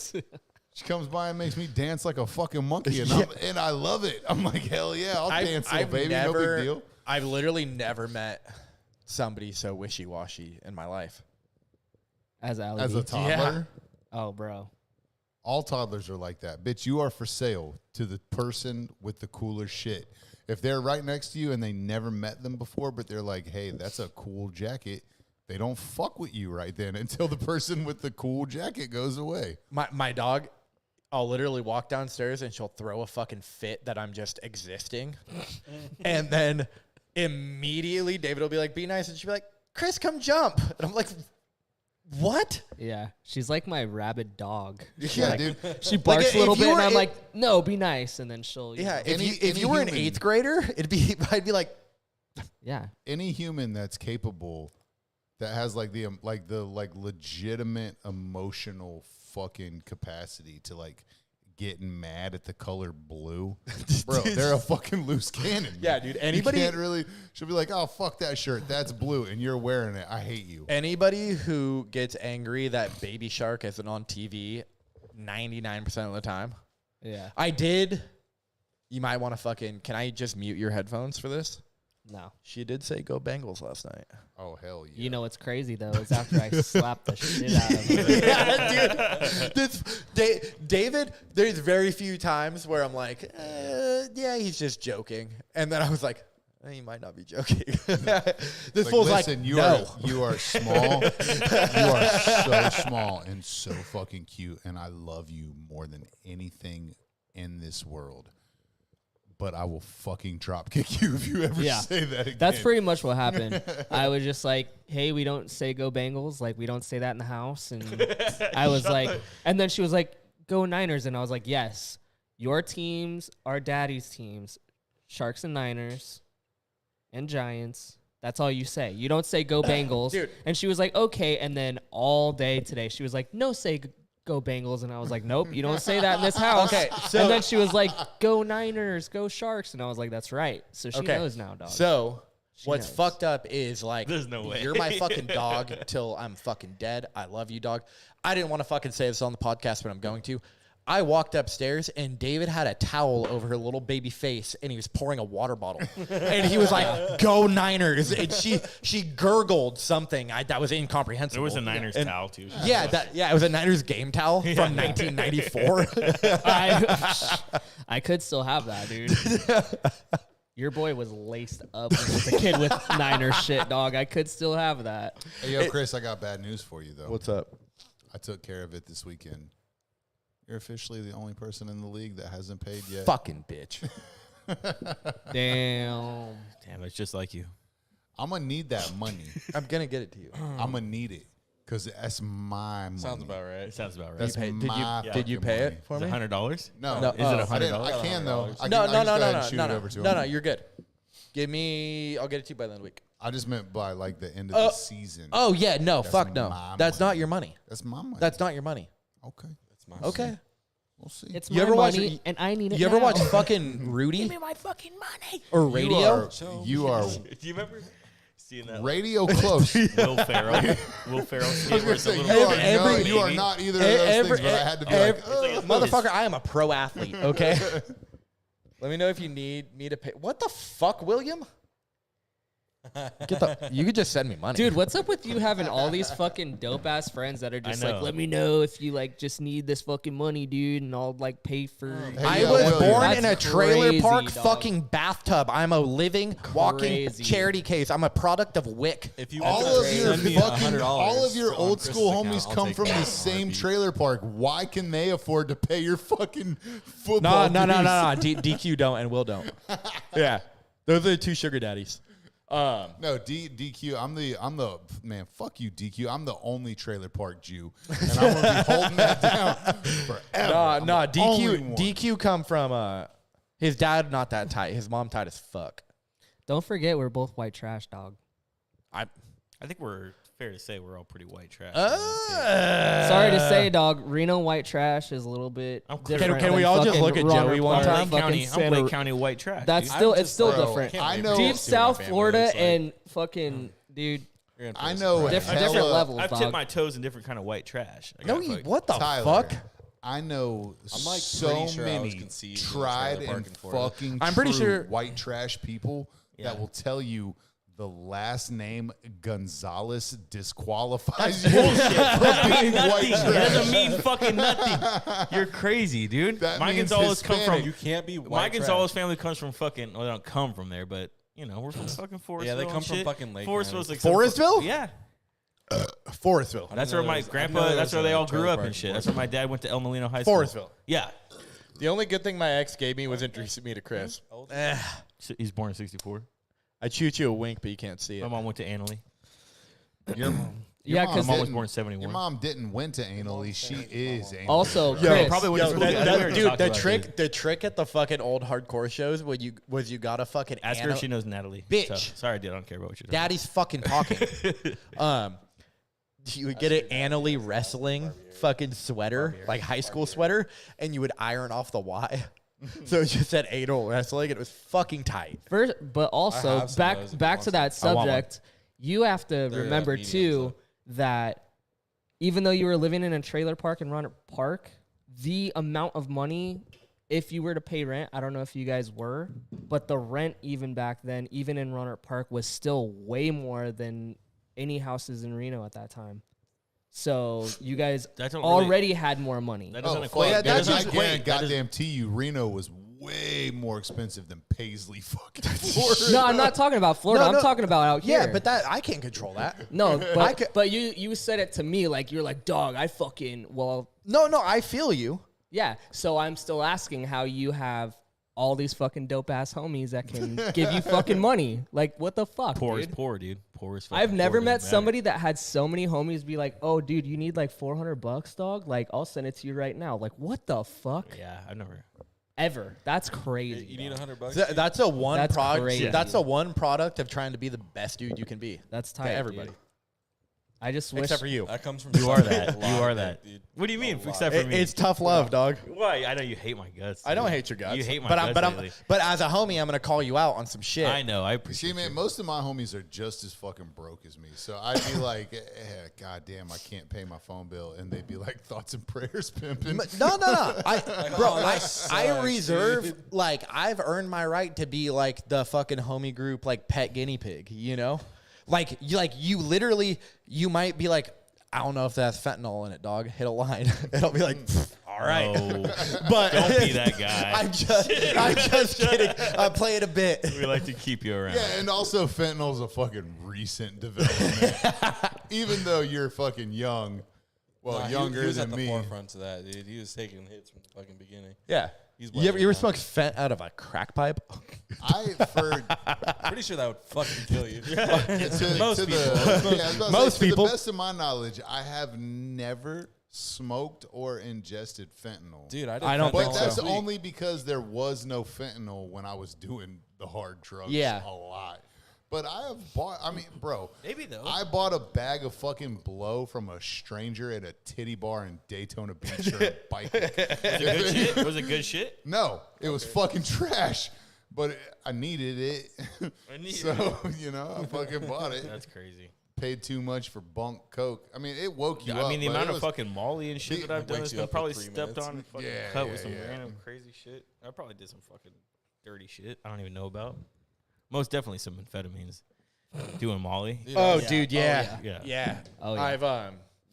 She comes by and makes me dance like a fucking monkey, and and I love it. I'm like, hell yeah, I'll dance, little baby, no big deal. I've literally never met somebody so wishy washy in my life. as Ali. As a toddler. Oh, bro. All toddlers are like that. Bitch, you are for sale to the person with the cooler shit. If they're right next to you and they never met them before, but they're like, hey, that's a cool jacket, they don't fuck with you right then until the person with the cool jacket goes away. My dog, I'll literally walk downstairs and she'll throw a fucking fit that I'm just existing. And then immediately David will be like, be nice. And she'll be like, Chris, come jump. And I'm like, what? Yeah, she's like my rabid dog. Yeah, Like, dude. She barks a little if you bit, and were I'm in- like, no, be nice, and then she'll. Yeah, know, if you were an human- 8th grader, I'd be like, yeah. Any human that's capable, that has like the legitimate emotional fucking capacity to like getting mad at the color blue, bro, they're a fucking loose cannon. Yeah, dude, You anybody- can't really. She'll be like, oh fuck that shirt, that's blue, and you're wearing it. I hate you. anybody who gets angry that Baby Shark isn't on TV 99% of the time. Yeah. I did. You might want to fucking. Can I just mute your headphones for this? No. She did say go Bengals last night. Oh hell yeah. You know what's crazy though is after I slapped the shit out of her. Yeah, dude. David, there's very few times where I'm like, yeah, he's just joking. And then I was like, he might not be joking. This fool's listen, like, you no. you are small. You are so small and so fucking cute, and I love you more than anything in this world. But I will fucking drop kick you if you ever Yeah. say that again. That's pretty much what happened. I was just like, hey, we don't say go Bengals. Like, we don't say that in the house. And I was like, and then she was like, go Niners. And I was like, yes. your teams are daddy's teams, Sharks and Niners and Giants. That's all you say. You don't say go Bengals. Dude. And she was like, okay. And then all day today, she was like, no, say go Bengals. And I was like, nope, you don't say that in this house. Okay, so- and then she was like, go Niners, go Sharks. And I was like, that's right. So she Okay. knows now, dog. So She what's knows. fucked up is like, There's no way. you're my fucking dog till I'm fucking dead. I love you, dog. I didn't want to fucking say this on the podcast, but I'm going to. I walked upstairs and David had a towel over her little baby face and he was pouring a water bottle. And he was like, go Niners. And she gurgled something that was incomprehensible. There was a Niners And- towel too. Yeah, it was a Niners game towel from 1994. I could still have that, dude. Your boy was laced up as a kid with Niner shit, dog. I could still have that. Hey, yo, Chris, I got bad news for you, though. What's up? I took care of it this weekend. You're officially the only person in the league that hasn't paid yet. Fucking bitch. Damn. Damn, it's just like you. I'm going to need that money. I'm going to get it to you. I'm going to need it because that's my money. Sounds about right. It sounds about right. That's Did you- my Did you fucking pay money. it for Is it me? $100? No. No, Is it oh. I $100? can, though. I No, can, no, I just no, go ahead no, and no, shoot no, it no, over to no, him. no. You're good. Give me. I'll get it to you by the end of the week. I just meant by like the end of the season. Oh yeah, no, That's fuck no. my That's money. not your money. That's my money. That's not your money. okay. That's my Okay. We'll see. It's You my ever watch- money, and I need it You ever now. watch fucking Rudy? Give me my fucking money. Or radio? You are Do you remember seeing that? radio close. Will Ferrell. Will Ferrell. I was gonna say, you Every- are not either of those things, but I had to be like, motherfucker, I am a pro athlete, okay? Let me know if you need me to pay. What the fuck, William? You could just send me money. Dude, what's up with you having all these fucking dope ass friends that are just know. like, let me know if you like just need this fucking money, dude, and I'll like pay for. I yeah, was William. born That's in a trailer crazy, park dog. fucking bathtub. I'm a living, walking Crazy. charity case. I'm a product of WIC. If you all want to of your send me fucking, $100 all of your on old Chris's school account, homies I'll come take from that the in a same heartbeat. trailer park. Why can they afford to pay your fucking football? No. dues? DQ don't and Will don't. Yeah, those are the two sugar daddies. No, DQ. I'm the man. Fuck you, DQ. I'm the only trailer park Jew, and I'm gonna be holding that down forever. I'm No, the only one. DQ come from his dad not that tight. His mom tight as fuck. Don't forget, we're both white trash, dog. I think we're fair to say we're all pretty white trash. Sorry to say, dog. Reno white trash is a little bit. I'm clear. different Can we than all just fucking look at Roanoke Joey one Park, time? I'm fucking County, Santa- Blake County white trash. That's dude. still I'm it's just still like- different. can't I believe know- we're Deep just doing my South family. Florida It's like, and fucking dude, you're gonna I feel know sorry. different hella- levels, I've dog. tipped my toes in different kind of white trash. I No, got, you, like, what the Tyler, fuck? I know I'm, like, so pretty sure I was many conceived in a tried trailer park and in Florida. fucking I'm pretty true sure- white trash people Yeah. that will tell you the last name Gonzalez disqualifies you Bullshit. from being Nothing. white It trash. doesn't mean fucking nothing. You're crazy, dude. That My means Gonzalez come Hispanic. from. You can't be white My trash. Gonzalez family comes from fucking. Well, they don't come from there, but you know we're from fucking Forestville. Yeah, they come and from shit. fucking Lake Forestville's County. like some Forestville? Yeah, Forestville. that's know where my there was- I grandpa. know there That's was where they a all grew trailer up park and in shit. That's where my dad went to El Molino High School. Forestville. Yeah, The only good thing my ex gave me was introducing me to Chris. he's born in '64. I'd shoot you a wink, but you can't see My it. mom went to Annalee. Your Yeah, mom 'cause My mom was didn't- born in '71. Your mom didn't went to Annalee. She is Annalee. Also, bro. Chris, probably went to school. That- I think we already dude, talked the about trick at the fucking old hardcore shows was you gotta fucking Ask her if she knows Natalie. Bitch. So, sorry, dude. I don't care about what you're doing. Daddy's fucking talking. You would get an Annalee wrestling fucking sweater, like high school sweater, and you would iron off the Y. So it just said anal wrestling. It was fucking tight. First, but also have some of those if you back want to some. that I want one. subject, you have to They're, remember medium, too so. that even though you were living in a trailer park in Roanoke Park, the amount of money, if you were to pay rent, I don't know if you guys were, but the rent even back then, even in Roanoke Park, was still way more than any houses in Reno at that time. So you guys That don't really- already had more money. That Oh, doesn't fuck. equate. yeah, that that's doesn't just- equate. I That doesn't- goddamn to you, Reno was way more expensive than Paisley fucking Florida. No, I'm not talking about Florida. No, no. I'm talking about out here. Yeah, but that I can't control that. No, I could- but you said it to me like you're like, dog, I fucking No, I feel you. yeah. So I'm still asking how you have all these fucking dope ass homies that can give you fucking money. Like what the fuck, Poor is dude? poor, dude. Poor is fucking I've never poor, met doesn't somebody that had so many homies be like, oh, dude, you need like $400, dog. Like I'll send it to you right now. Like what the fuck? matter. Yeah, I've never. ever. That's crazy. You need $100. That's a one That's product. crazy. That's a one product of trying to be the best dude you can be. That's To tight, everybody. dude. I just wish. Except for you. That comes from You are such a that. lot You are of that. dude. What do you mean? A lot. Except for me. It's tough love, dog. Why? I know you hate my guts. I don't dude. hate your guts. You hate my but guts lately. but as a homie, I'm gonna call you out on some shit. I know. I You appreciate see, man, you. most of my homies are just as fucking broke as me. So I'd be like, God damn, I can't pay my phone bill. And they'd be like, thoughts and prayers, pimping. No. Bro, I sucks, reserve, dude. like, I've earned my right to be, like, the fucking homie group, like, pet guinea pig, you know? Like, you literally, you might be like, I don't know if that's fentanyl in it, dog. Hit a line. It'll be like, all right. No. But Don't be that guy. I'm just kidding. I'm playing a bit. We like to keep you around. Yeah, and also fentanyl's a fucking recent development. Even though you're fucking young, well, Nah, younger he was than at the me. forefront to that, dude. He was taking hits from the fucking beginning. Yeah. He's You ever legend now. smoked fent out of a crack pipe? I've heard Pretty sure that would fucking kill you. Most to people. Most to people. the best of my knowledge, I have never smoked or ingested fentanyl. Dude, I I don't But think that's so. only because there was no fentanyl when I was doing the hard drugs Yeah. a lot. But I have bought, I mean, bro, Maybe though. I bought a bag of fucking blow from a stranger at a titty bar in Daytona Beach during biking. Was it good shit? Was it good shit? No, it was fucking trash, but I needed it. I needed So, you know, I fucking bought it. That's crazy. Paid too much for bunk coke. I mean, it woke you up. I mean, the but amount it of was- fucking Molly and shit It that I've done wakes has you been up for probably 3 stepped minutes. on and fucking Yeah, cut yeah, with some yeah. random crazy shit. I probably did some fucking dirty shit I don't even know about. Most definitely some amphetamines. Doing Molly. Dude, Oh, I- dude, yeah. Yeah. Yeah. Oh, yeah. I've,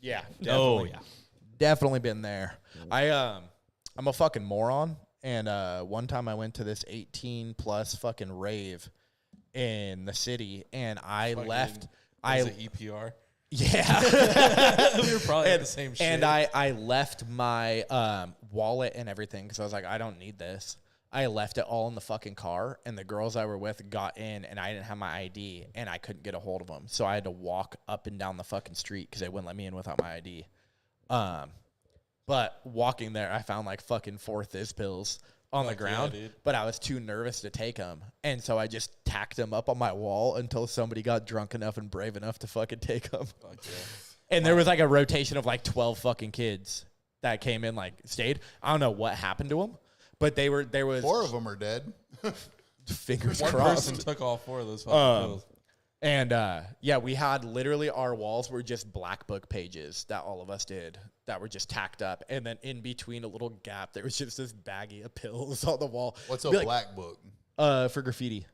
yeah. Oh Definitely. yeah. Definitely been there. I'm a fucking moron. And one time I went to this 18 plus fucking rave in the city, and I Fucking- left. Was it EPR? Yeah. We were probably at the same shit. And I left my wallet and everything because I was like, I don't need this. I left it all in the fucking car, and the girls I were with got in, and I didn't have my ID, and I couldn't get a hold of them. So I had to walk up and down the fucking street because they wouldn't let me in without my ID. But walking there, I found like fucking 4 Thiz pills on the Fuck yeah, ground, dude. but I was too nervous to take them. And so I just tacked them up on my wall until somebody got drunk enough and brave enough to fucking take them. Fuck yeah. And there was like a rotation of like 12 fucking kids that came in, like stayed. I don't know what happened to them, but there was 4 of them are dead. fingers One crossed. person took all 4 of those fucking pills. And yeah, we had literally our walls were just black book pages that all of us did that were just tacked up. And then in between a little gap, there was just this baggie of pills on the wall. What's a Be like, black book? for graffiti.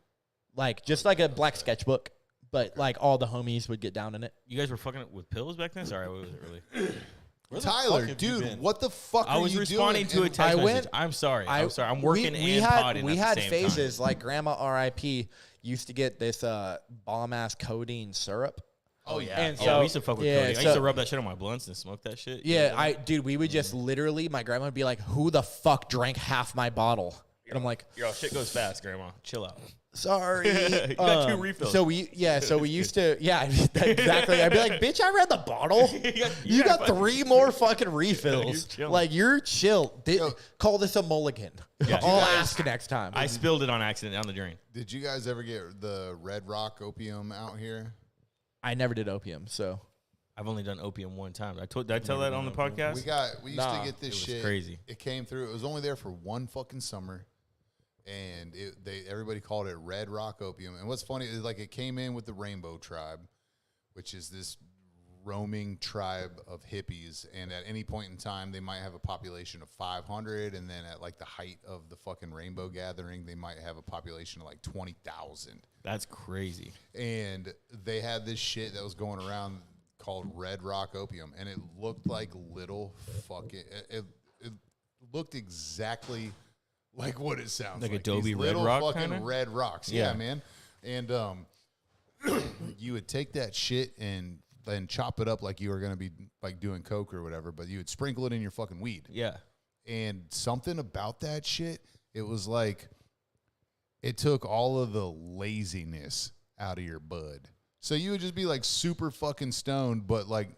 Like just like a black sketchbook, but like all the homies would get down in it. You guys were fucking with pills back then? Sorry, what was it really? Where the Tyler, fuck have you dude, been? what the fuck I are was you responding doing? to a And text I message. went- I'm sorry. I'm sorry. I'm working we and had, potting we at had the same phases time. like Grandma R.I.P. used to get this bomb ass codeine syrup. Oh, yeah. And Yeah, so we used to fuck with yeah, codeine. I so- used to rub that shit on my blunts and smoke that shit. Yeah, dude, we would just literally, my grandma would be like, "Who the fuck drank half my bottle?" And I'm like, Yo, shit goes fast, Grandma. Chill out. "Sorry." You got 2 refills. So we used to, yeah, exactly. I'd be like, "Bitch, I read the bottle. You got 3 more fucking refills. chilling. Like you're chill. Call this a mulligan. Yeah. I'll ask next time." I spilled it on accident down the drain. Did you guys ever get the Red Rock opium out here? I never did opium, so I've only done opium one time. Did I tell that on the podcast? We used Nah, to get this it was shit. crazy. It came through. It was only there for one fucking summer, and everybody called it Red Rock opium. And what's funny is like it came in with the Rainbow Tribe, which is this roaming tribe of hippies. And at any point in time, they might have a population of 500, and then at like the height of the fucking Rainbow Gathering, they might have a population of like 20,000. That's crazy. And they had this shit that was going around called Red Rock opium, and it looked like little fucking. It looked exactly like what it sounds Like like. Adobe These Red little Rock fucking kinda? red rocks. Yeah. Yeah, man. And you would take that shit and then chop it up like you were gonna be like doing coke or whatever, but you would sprinkle it in your fucking weed. Yeah. And something about that shit, it was like it took all of the laziness out of your bud. So you would just be like super fucking stoned, but like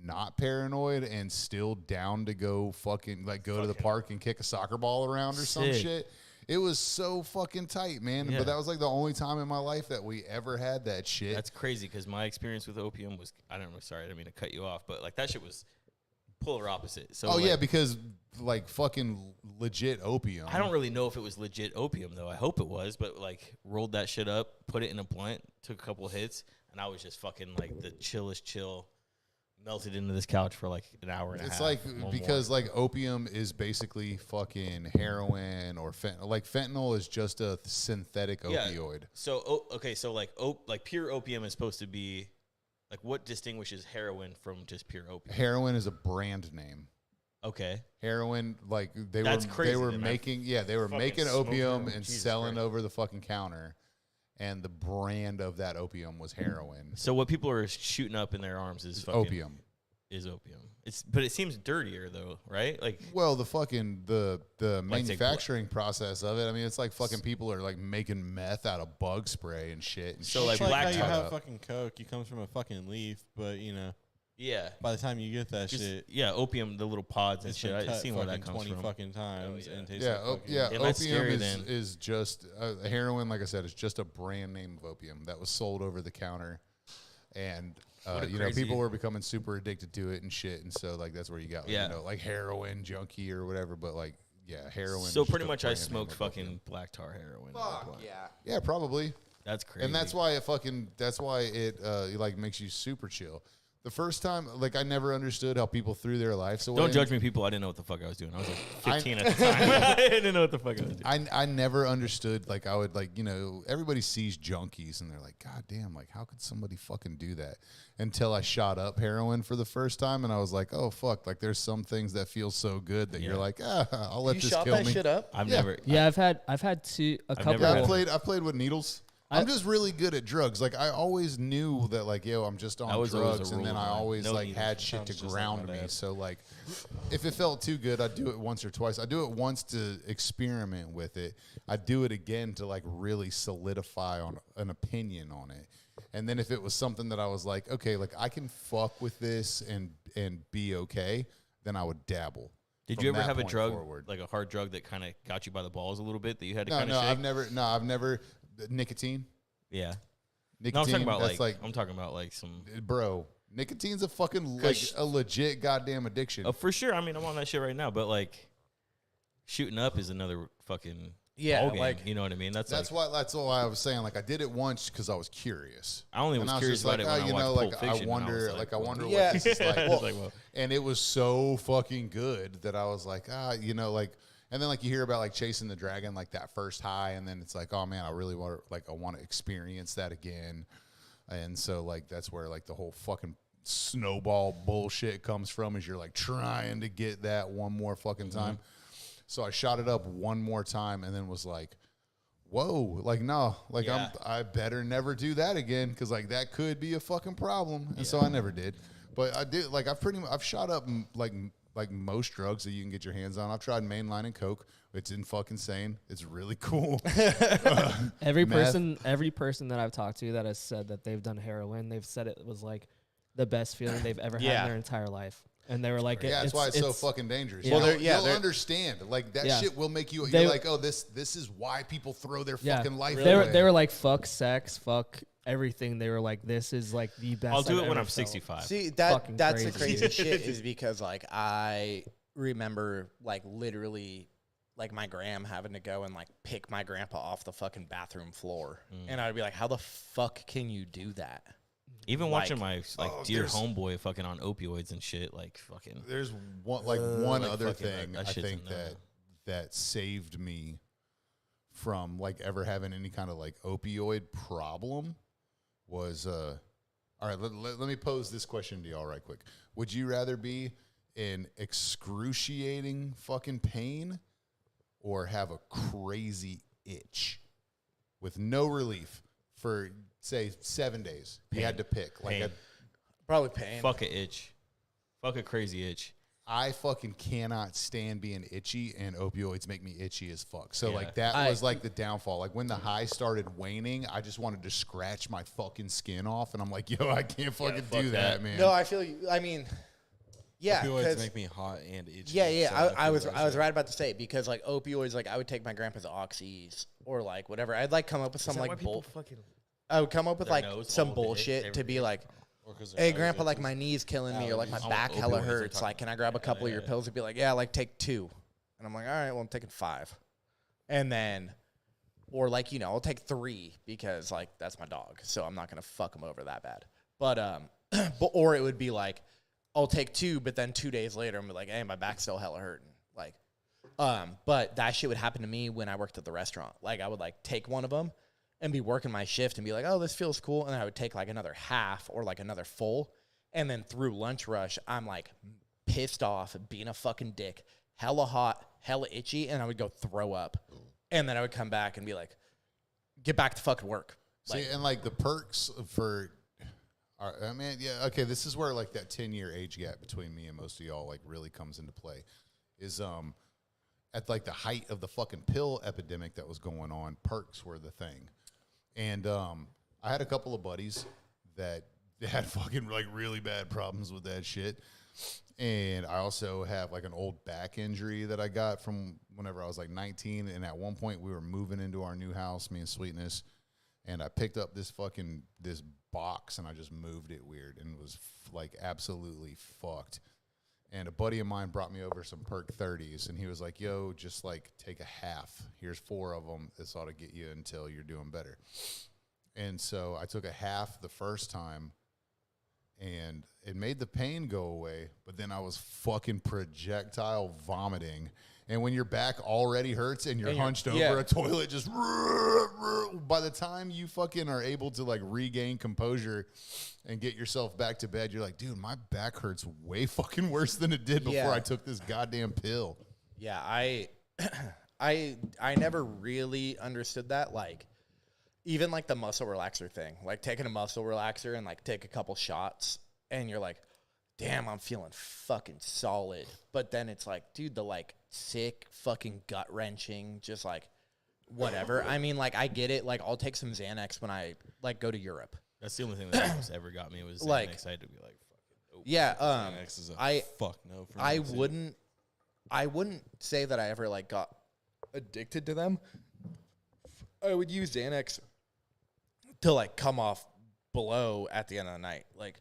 not paranoid and still down to go fucking like go to the park and kick a soccer ball around or some Sick. shit. It was so fucking tight, man. Yeah. But that was like the only time in my life that we ever had that shit. That's crazy because my experience with opium was, I don't know, sorry, I didn't mean to cut you off, but like that shit was polar opposite. So yeah, like, because like fucking legit opium. I don't really know if it was legit opium though. I hope it was, but like rolled that shit up, put it in a blunt, took a couple hits, and I was just fucking like the chillest chill, melted into this couch for like an hour and a half. It's like or because more. like opium is basically fucking heroin or fentanyl. Like fentanyl is just a synthetic Yeah. opioid. So okay, so like like pure opium is supposed to be like what distinguishes heroin from just pure opium? Heroin is a brand name. Okay. Heroin, like That's they crazy were then. making Fucking making smoke opium heroin. and Jesus selling Christ. over the fucking counter, and the brand of that opium was heroin. So what people are shooting up in their arms is fucking Opium. Is opium. But it seems dirtier though, right? Like Well, the fucking the Like, say, manufacturing process of it. I mean, it's like fucking people are like making meth out of bug spray and shit. And So, shit like, It's like black how you cut have up. fucking coke. You comes from a fucking leaf, but yeah. by the time you get that Just, shit, yeah, opium, the little pods and it's shit. been I've cut seen where that fucking comes 20 from. fucking times yeah. and tastes Yeah, like fucking yeah. Damn, that's Opium scary is, then. is just heroin. Like I said, is just a brand name of opium that was sold over the counter, and What a you know, crazy- people were becoming super addicted to it and shit. And so like that's where you got like, Yeah. you know, like heroin junkie or whatever. But like yeah, heroin. So is just pretty a much I brand name smoked of fucking opium. black tar heroin. Yeah, probably. That's crazy. And that's why it like makes you super chill. The first time, like, I never understood how people threw their lives away. Don't judge me, people. I didn't know what the fuck I was doing. I was like I- 15 at the time. I didn't know what the fuck I was doing. I never understood, like, I would, like, you know, everybody sees junkies and they're like, God damn, like, how could somebody fucking do that? Until I shot up heroin for the first time and I was like, oh, fuck, like, there's some things that feel so good that you're Yeah. like, I'll let You this shot kill that me. shit up? I've Yeah. never. Yeah, I've had a couple. never Yeah, had- I played with needles. I'm just really good at drugs. Like, I always knew that, like, yo, I'm just That on was always a drugs, and rule then of I mine. always, No like, needles. had shit Sounds to just like ground my me. dad. So, like, if it felt too good, I'd do it once or twice. I do it once to experiment with it. I'd do it again to, like, really solidify on an opinion on it. And then if it was something that I was like, okay, like, I can fuck with this and be okay, then I would dabble. Did from you ever that have a point drug, forward. like a hard drug that kind of got you by the balls a little bit that you had to No, kind of no, shake? I've never, nicotine. Yeah. Nicotine, No, I'm talking about that's like, I'm talking about like some. bro, nicotine's a fucking like 'Cause- a legit goddamn addiction. For sure. I mean, I'm on that shit right now, but like, shooting up is another fucking Yeah, ballgame, like- you know what I mean? That's why I was saying, like, I did it once because I was curious. I only And was I curious just about like, it when I you watched know, Pulp like, Fiction. I and wonder, was like, I wonder Yeah. what this is like. I was like, well, And it was so fucking good that I was like, you know, like, and then like you hear about like chasing the dragon, like that first high, and then it's like, oh man, I really want to, like, I want to experience that again. And so like that's where like the whole fucking snowball bullshit comes from, is you're like trying to get that one more fucking time. So I shot it up one more time and then was like, whoa, like, no, like, Yeah. I better never do that again, because like that could be a fucking problem. And so I never did. But I did, like, I've shot up like most drugs that you can get your hands on. I've tried mainline and coke. It's fucking insane. It's really cool. Every Meth. person that I've talked to that has said that they've done heroin, they've said it was like the best feeling they've ever had Yeah. in their entire life. And they were like, Yeah, that's why it's so fucking dangerous. Yeah. Well, Well, you'll they're- understand. Like, that Yeah. shit will make you. They- You're like, oh, this is why people throw their Yeah. fucking life They away. were like, fuck sex, fuck everything. They were like, this is like the best. I'll do I've it when ever I'm felt. 65. See, Fucking that's the crazy. crazy shit, is because like I remember like literally like my gram having to go and like pick my grandpa off the fucking bathroom floor, and I'd be like, how the fuck can you do that? Even like- watching my Oh, dear there's- homeboy fucking on opioids and shit, like fucking. There's one one like other fucking thing that I shit's think no. that saved me from like ever having any kind of like opioid problem was all right, let me pose this question to y'all right quick. Would you rather be in excruciating fucking pain or have a crazy itch with no relief for, say, 7 days? You had to pick. Like, Pain. Probably pain. Fuck a itch. Fuck a crazy itch. I fucking cannot stand being itchy, and opioids make me itchy as fuck. So, Yeah. like, that was, like, the downfall. Like, when the high started waning, I just wanted to scratch my fucking skin off, and I'm like, yo, I can't fucking fuck do that. that, man. No, I feel you. I mean, Yeah, Opioids 'cause- make me hot and itchy. Yeah. so I feel was that I was shit. right about to say because like opioids, like I would take my grandpa's oxys or like whatever. I'd like come up with some like I would come up with their like nose some all day, bullshit to every be day? like, Or 'cause their hey nose grandpa, like itches. my knee's killing me or like my Allergies. back Oh, hella opioids, I'm hurts. talking Like, can I grab a couple of your yeah. pills? It'd be like, yeah, like take 2. And I'm like, all right, well I'm taking 5. And then, or like, you know, I'll take 3 because like that's my dog. So I'm not going to fuck him over that bad. But, or it would be like, I'll take 2, but then 2 days later, I'm like, hey, my back's still hella hurting. Like, but that shit would happen to me when I worked at the restaurant. Like, I would like take one of them and be working my shift and be like, oh, this feels cool. And then I would take like another half or like another full. And then through lunch rush, I'm like pissed off, being a fucking dick, hella hot, hella itchy. And I would go throw up. And then I would come back and be like, get back to fucking work. See, and like the perks for, I mean, yeah, okay, this is where like that 10-year age gap between me and most of y'all like really comes into play. Is at like the height of the fucking pill epidemic that was going on, perks were the thing. And I had a couple of buddies that had fucking like really bad problems with that shit. And I also have like an old back injury that I got from whenever I was like 19. And at one point we were moving into our new house, me and Sweetness. And I picked up this box and I just moved it weird and was like absolutely fucked. And a buddy of mine brought me over some Perk 30s and he was like, yo, just like take a half. Here's 4 of them. This ought to get you until you're doing better. And so I took a half the first time and it made the pain go away, but then I was fucking projectile vomiting. And when your back already hurts and you're hunched over a toilet, just by the time you fucking are able to like regain composure and get yourself back to bed, you're like, dude, my back hurts way fucking worse than it did before I took this goddamn pill. Yeah, I never really understood that. Like, even like the muscle relaxer thing, like taking a muscle relaxer and like take a couple shots and you're like, damn, I'm feeling fucking solid. But then it's like, dude, the like sick fucking gut wrenching, just like whatever. I mean, like I get it. Like I'll take some Xanax when I like go to Europe. That's the only thing that almost ever got me was Like- Xanax. I had to be like, fucking, oh. Yeah, Xanax is a fuck no for me. I wouldn't say that I ever like got addicted to them. I would use Xanax to like come off below at the end of the night. Like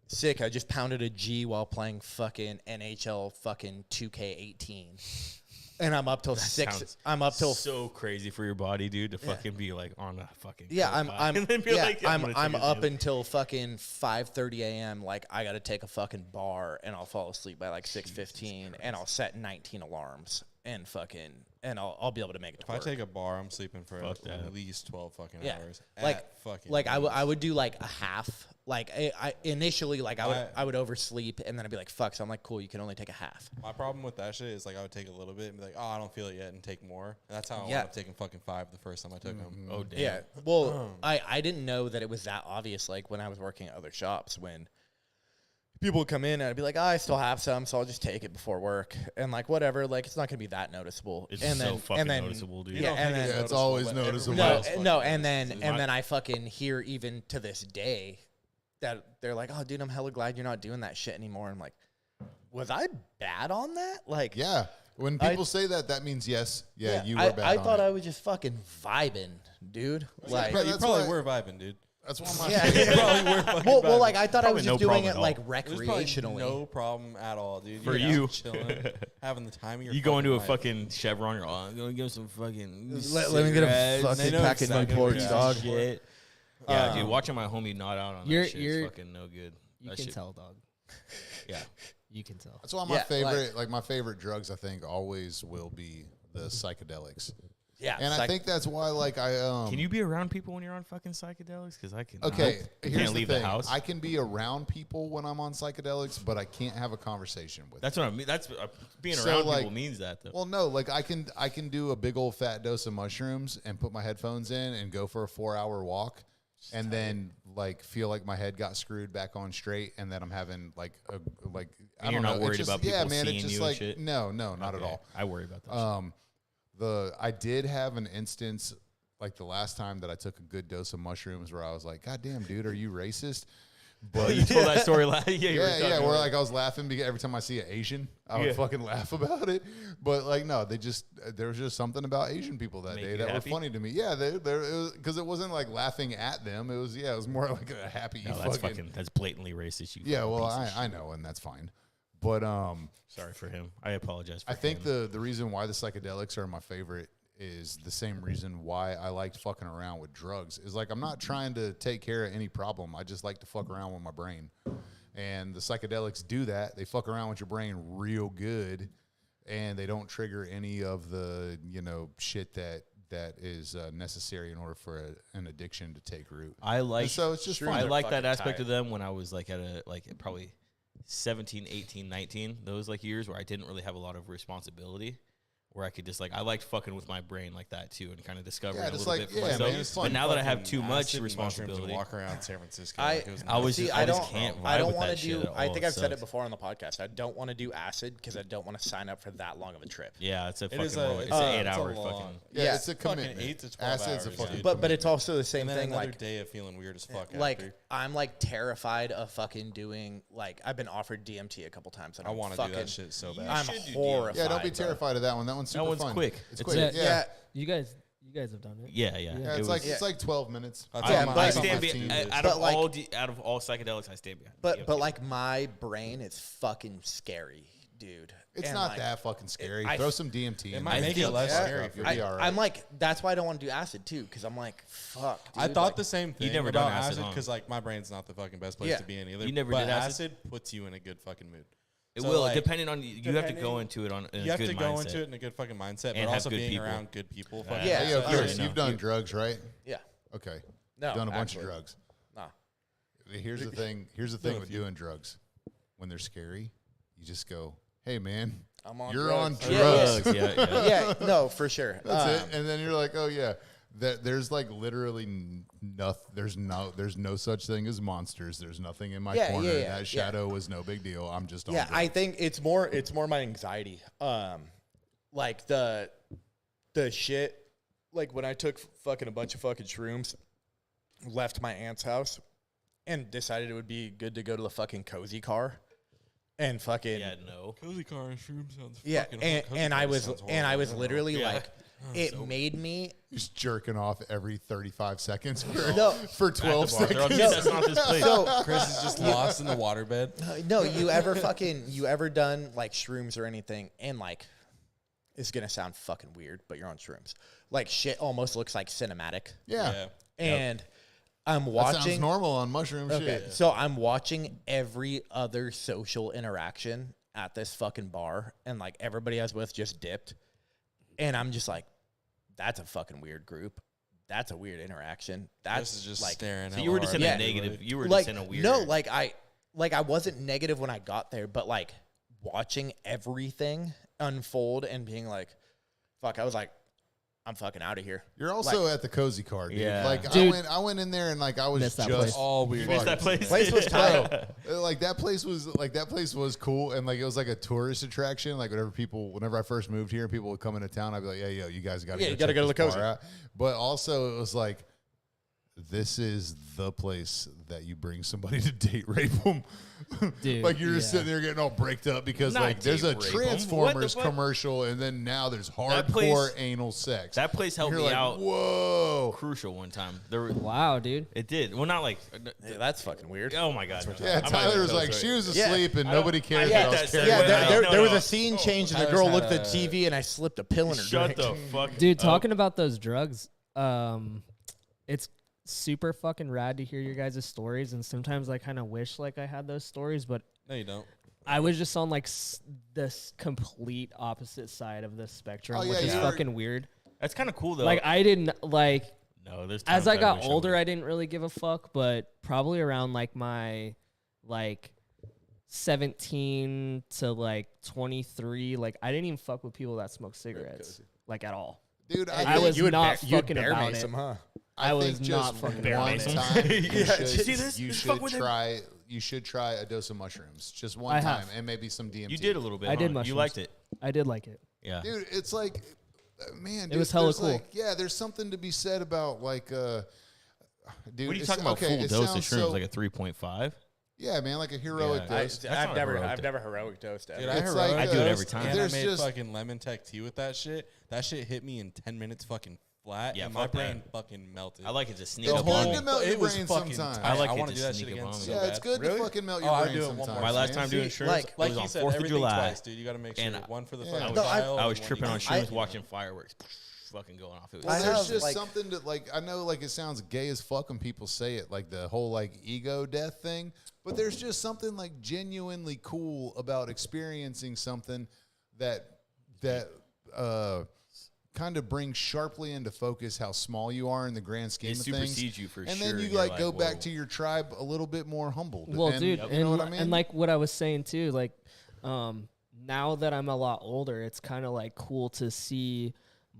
sick, I just pounded a G while playing fucking NHL fucking 2K18. And I'm up till 6. sounds I'm up till so crazy for your body, dude, to fucking be like on a fucking yeah, coke high and then be like, I'm gonna take a up Xanax. until fucking 5:30 a.m. Like I got to take a fucking bar and I'll fall asleep by like 6:15 and I'll set 19 alarms and fucking and I'll be able to make it to If I work. take a bar, I'm sleeping for Fuck that. at least 12 fucking Yeah. hours. Like- At fucking like I least. would do like a half. Like I initially like I would oversleep and then I'd be like fuck. So I'm like cool. You can only take a half. My problem with that shit is like I would take a little bit and be like, oh, I don't feel it yet, and take more. And that's how I Yeah. wound up taking fucking 5 the first time I took them. Oh damn. Yeah. Well, I didn't know that it was that obvious. Like when I was working at other shops, when people would come in and I'd be like, I still have some, so I'll just take it before work and like whatever. Like it's not gonna be that noticeable. It's and so then, fucking and then, noticeable, dude. You Yeah, don't and think then Yeah, it's noticeable, always but noticeable. everybody no, else fucking no, and notices. then I fucking hear even to this day that they're like, oh, dude, I'm hella glad you're not doing that shit anymore. I'm like, was I bad on that? Like, Yeah. When people say that, that means yes. Yeah, you were I, bad I on thought it. I was just fucking vibing, dude. Like, Bro, You that's probably why- were vibing, dude. That's why my yeah. Probably were fucking well, vibing. like I thought I was Probably no just doing problem it at like all. There's probably recreationally. no problem at all, dude. For You're you. out chilling, having the time of your You go into a life. fucking Chevron, you're like, oh, I'm gonna give him some fucking. Let me get a cigarettes, fucking they know pack of exactly Newports, what it dog. is, shit. Yeah, dude, watching my homie not out on You're- that shit you're- is fucking no good. You That can shit- tell, dog. Yeah. You can tell. That's why my Yeah, favorite, like my favorite drugs, I think, always will be the psychedelics. Yeah, And I think that's why, like, I Can you be around people when you're on fucking psychedelics? Because I can. Okay, You here's can't the leave thing. the house. I can be around people when I'm on psychedelics, but I can't have a conversation with them. That's what I mean. That's being So, around like- people means that though. Well, no, like I can do a big old fat dose of mushrooms and put my headphones in and go for a 4-hour walk, and then like feel like my head got screwed back on straight, and then I'm having like I And don't you're not know, worried it's about just, yeah, people man, seeing it's just you and like shit? no, not at Okay. all. I worry about that. Shit. I did have an instance like the last time that I took a good dose of mushrooms where I was like, God damn, dude, are you racist? But You told that story last. yeah, where like I was laughing because every time I see an Asian, I would Yeah. fucking laugh about it. But like, no, there was just something about Asian people that Make day you that happy? were funny to me. Yeah, because it wasn't like laughing at them. It was more like a happy. No, that's blatantly racist. You Yeah, fucking well, piece of I shit. know, and that's fine. But Sorry for him. I apologize. For I think him. the reason why the psychedelics are my favorite is the same reason why I liked fucking around with drugs. Is like I'm not trying to take care of any problem. I just like to fuck around with my brain. And the psychedelics do that. They fuck around with your brain real good, and they don't trigger any of the shit that is necessary in order for an addiction to take root. I like. And so it's just Shrooms fun. I are like that fucking aspect tight. of them when I was like at probably 17, 18, 19. Those like years where I didn't really have a lot of responsibility. Where I could just I liked fucking with my brain like that too, and kind of discovering Yeah, a just little like- bit for yeah, myself. man, it's fun. But now that I have Fucking too much acid and mushrooms responsibility, and walk around San Francisco. I like it was I was nuts. just- I just don't. can't I vibe don't with want that to shit do. at I all. think It I've said it sucks. before on the podcast. I don't want to do acid because I don't want to sign up for that long of a trip. yeah, it's a fucking is it's a- an it's a 8 hour long- fucking. Yeah, Yeah. it's a Fucking commitment. 8 to 12 Acid's a hours, fucking dude. But it's commitment. also the same and then thing. another Like day of feeling weird as fuck. like after. I'm like terrified of fucking doing like I've been offered DMT a couple times. And I I'm want to do fucking- that shit so bad. I'm should do DMT. horrified. Yeah, don't be bro. terrified of that one. That one's super one's fun. quick. It's It's quick. a- Yeah. You guys have done it. Yeah. Yeah, It it's was- it's like 12 minutes. That's Yeah, all my- but- I that's all stand my be- team out is. out But, of like- out of all psychedelics. I stand behind. But DMT. like my brain is fucking scary, dude. It's And, not like, that fucking scary. I- Throw some DMT It in might there. make it You'll less fuck scary up. for You'll you. be all right. I'm like, that's why I don't want to do acid too, because I'm like, fuck. Dude, I thought like, the same thing never about done acid, acid huh? because like my brain's not the fucking best place Yeah. to be in either. You never but did acid? puts you in a good fucking mood. it So, will like, depending on you have to go depending- into it on in You a have good to go mindset. into it in a good fucking mindset, And but have also good being people. around good people. Yeah. fucking Yeah, Hey, helps. yo, so- Chris, you you've know. done drugs, right? Yeah. Okay. No. Done a bunch actually. of drugs. Nah. Here's the thing. Here's the thing with doing drugs. When they're scary, you just go, "Hey, man, I'm on you're drugs. on Yeah, drugs." Drugs, yeah. Yeah, no, for sure. That's it. And then you're like, "Oh yeah." There's like literally nothing. There's no such thing as monsters. There's nothing in my Yeah, corner. yeah, yeah, That shadow was no big deal. I'm just on Yeah, drugs. I think it's more my anxiety. Like the shit. Like when I took fucking a bunch of fucking shrooms, left my aunt's house, and decided it would be good to go to the fucking cozy car, and fucking Yeah, no. Cozy car and shroom sounds yeah, fucking and I was literally Yeah. like, it made me Just jerking off every 35 seconds for, No. for 12 At the bar. seconds. They're all, That's not this place. so Chris is just lost in the waterbed. no. You ever done like shrooms or anything, and like it's gonna sound fucking weird, but you're on shrooms. Like shit almost looks like cinematic, Yeah. and I'm That watching. sounds normal on mushroom Okay, shit. so I'm watching every other social interaction at this fucking bar, and like everybody I was with just dipped, and I'm just like, that's a fucking weird group. That's a weird interaction. That's Chris is just like, staring. So you were just in Yeah. a negative. You were like just in a weird. no, like I wasn't negative when I got there, but like watching everything unfold and being like, fuck, I was like, I'm fucking out of here. You're also at the cozy car, dude. Yeah. Like Dude. I went in there and like I was Missed that just place. all weird. You missed that place. Place was tight. like that place was cool and like it was like a tourist attraction. Like whenever I first moved here, people would come into town. I'd be like, "Hey, yo, you guys got to Yeah, you gotta go to the cozy. But also it was like, this is the place that you bring somebody to date rape them. Dude, Like you're just yeah. sitting there getting all breaked up because Not like there's a date rape 'em. What the Transformers fuck? commercial and then now there's That hardcore place- anal sex. That place helped You're me like, out. whoa. Crucial one time. There were, Wow, dude. it did. Well, not like. Yeah, that's fucking weird. Oh my god. Yeah, I'm not Tyler even was like, close she to it. was Yeah. asleep and I don't- nobody cared I that hate I was that carrying Yeah, Well, it out. there was no. a scene change and the Tyler's girl had looked at a- the TV and I slipped a pill in her Shut drink. the fuck, Dude, up. talking about those drugs, it's super fucking rad to hear your guys' stories, and sometimes I kind of wish like I had those stories, but No, you don't. I was just on like this complete opposite side of the spectrum, Oh, yeah, which is you were- fucking weird. That's kind of cool though. Like I didn't like no, there's as times I got wish older, would. I didn't really give a fuck, but probably around like my like 17 to like 23, like I didn't even fuck with people that smoke cigarettes like at all. Dude, I think- was you would not you'd fucking bear about mace it. him, huh? I was think not just fucking one about it. time you Yeah, should, see this? you Just should fuck with it. you should try a dose of mushrooms just one I time have. and maybe some DMT. You did a little bit. I did huh? mushrooms. You liked it. I did like it. Yeah. Dude, it's like man, It was hella there's cool. like, yeah, there's something to be said about like dude, What are you it's- talking about? okay, Full it dose of sounds shrooms, so- like a 3.5. Yeah, man, like a heroic Yeah. dose. I've not a heroic never heroic dosed ever. Dude, It's like I do it every time. And I There's made just fucking lemon tech tea with that shit. That shit hit me in 10 minutes fucking flat. Yeah, and my fuck that. brain fucking melted. I like it to sneak It's up good on to me. melt your It was brain fucking sometimes. I like I it want to to do that sneak shit up again on me. so Yeah, bad. it's good Really? to fucking melt Oh, your I brain do it one more sometimes. My last man. time doing See, shrooms, like it Like was you on said, 4th of everything July. twice, dude. You got to make sure And one for the Yeah. fucking No, I- child. I was and one tripping you on eat. shrooms, watching fireworks fucking going off. It was Well, I there's have, just like- something that, like, I know, like, it sounds gay as fuck when people say it, like the whole, like, ego death thing, but there's just something, like, genuinely cool about experiencing something that kind of brings sharply into focus how small you are in the grand scheme it of things. supersedes you for And sure. then you, you're like, go whoa. back to your tribe a little bit more humbled. Well, And, dude, you know what I mean? and like what I was saying too, like now that I'm a lot older, it's kind of like cool to see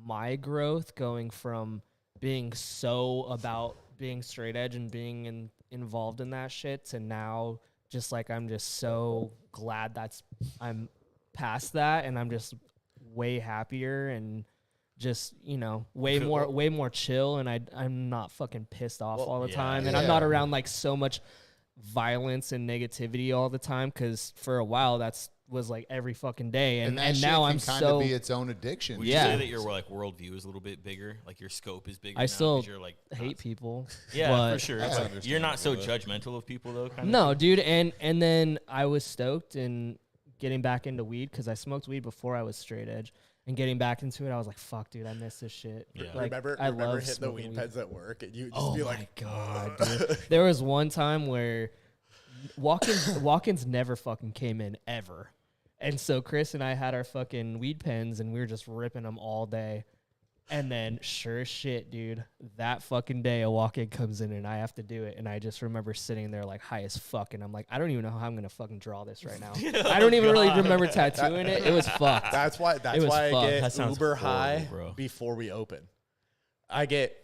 my growth going from being so about being straight edge and being involved in that shit to now just like I'm just so glad I'm past that and I'm just way happier and just, you know, way more chill and I'm not fucking pissed off all the yeah. time and I'm not around like so much violence and negativity all the time because for a while was like every fucking day and that shit now can I'm kind so of be its own addiction. Would Yeah. you say that your like worldview is a little bit bigger? Like your scope is bigger. I now still 'cause you're like hate not- people. Yeah, but for sure. That's But you're not so understandable, judgmental of people though. Kind No, of. dude, and then I was stoked in getting back into weed because I smoked weed before I was straight edge, and getting back into it, I was like, "Fuck, dude, I miss this shit." Yeah. Like, remember I remember love hitting the smoking weed pens at work and you just Oh be my like, god, dude. There was one time where walk-ins never fucking came in ever, and so Chris and I had our fucking weed pens and we were just ripping them all day. And then, sure as shit, dude, that fucking day a walk-in comes in and I have to do it. And I just remember sitting there like high as fuck. And I'm like, I don't even know how I'm going to fucking draw this right now. I don't even really remember tattooing it. It was fucked. That's why was I fucked. get That sounds uber horrible, high bro. before we open. I get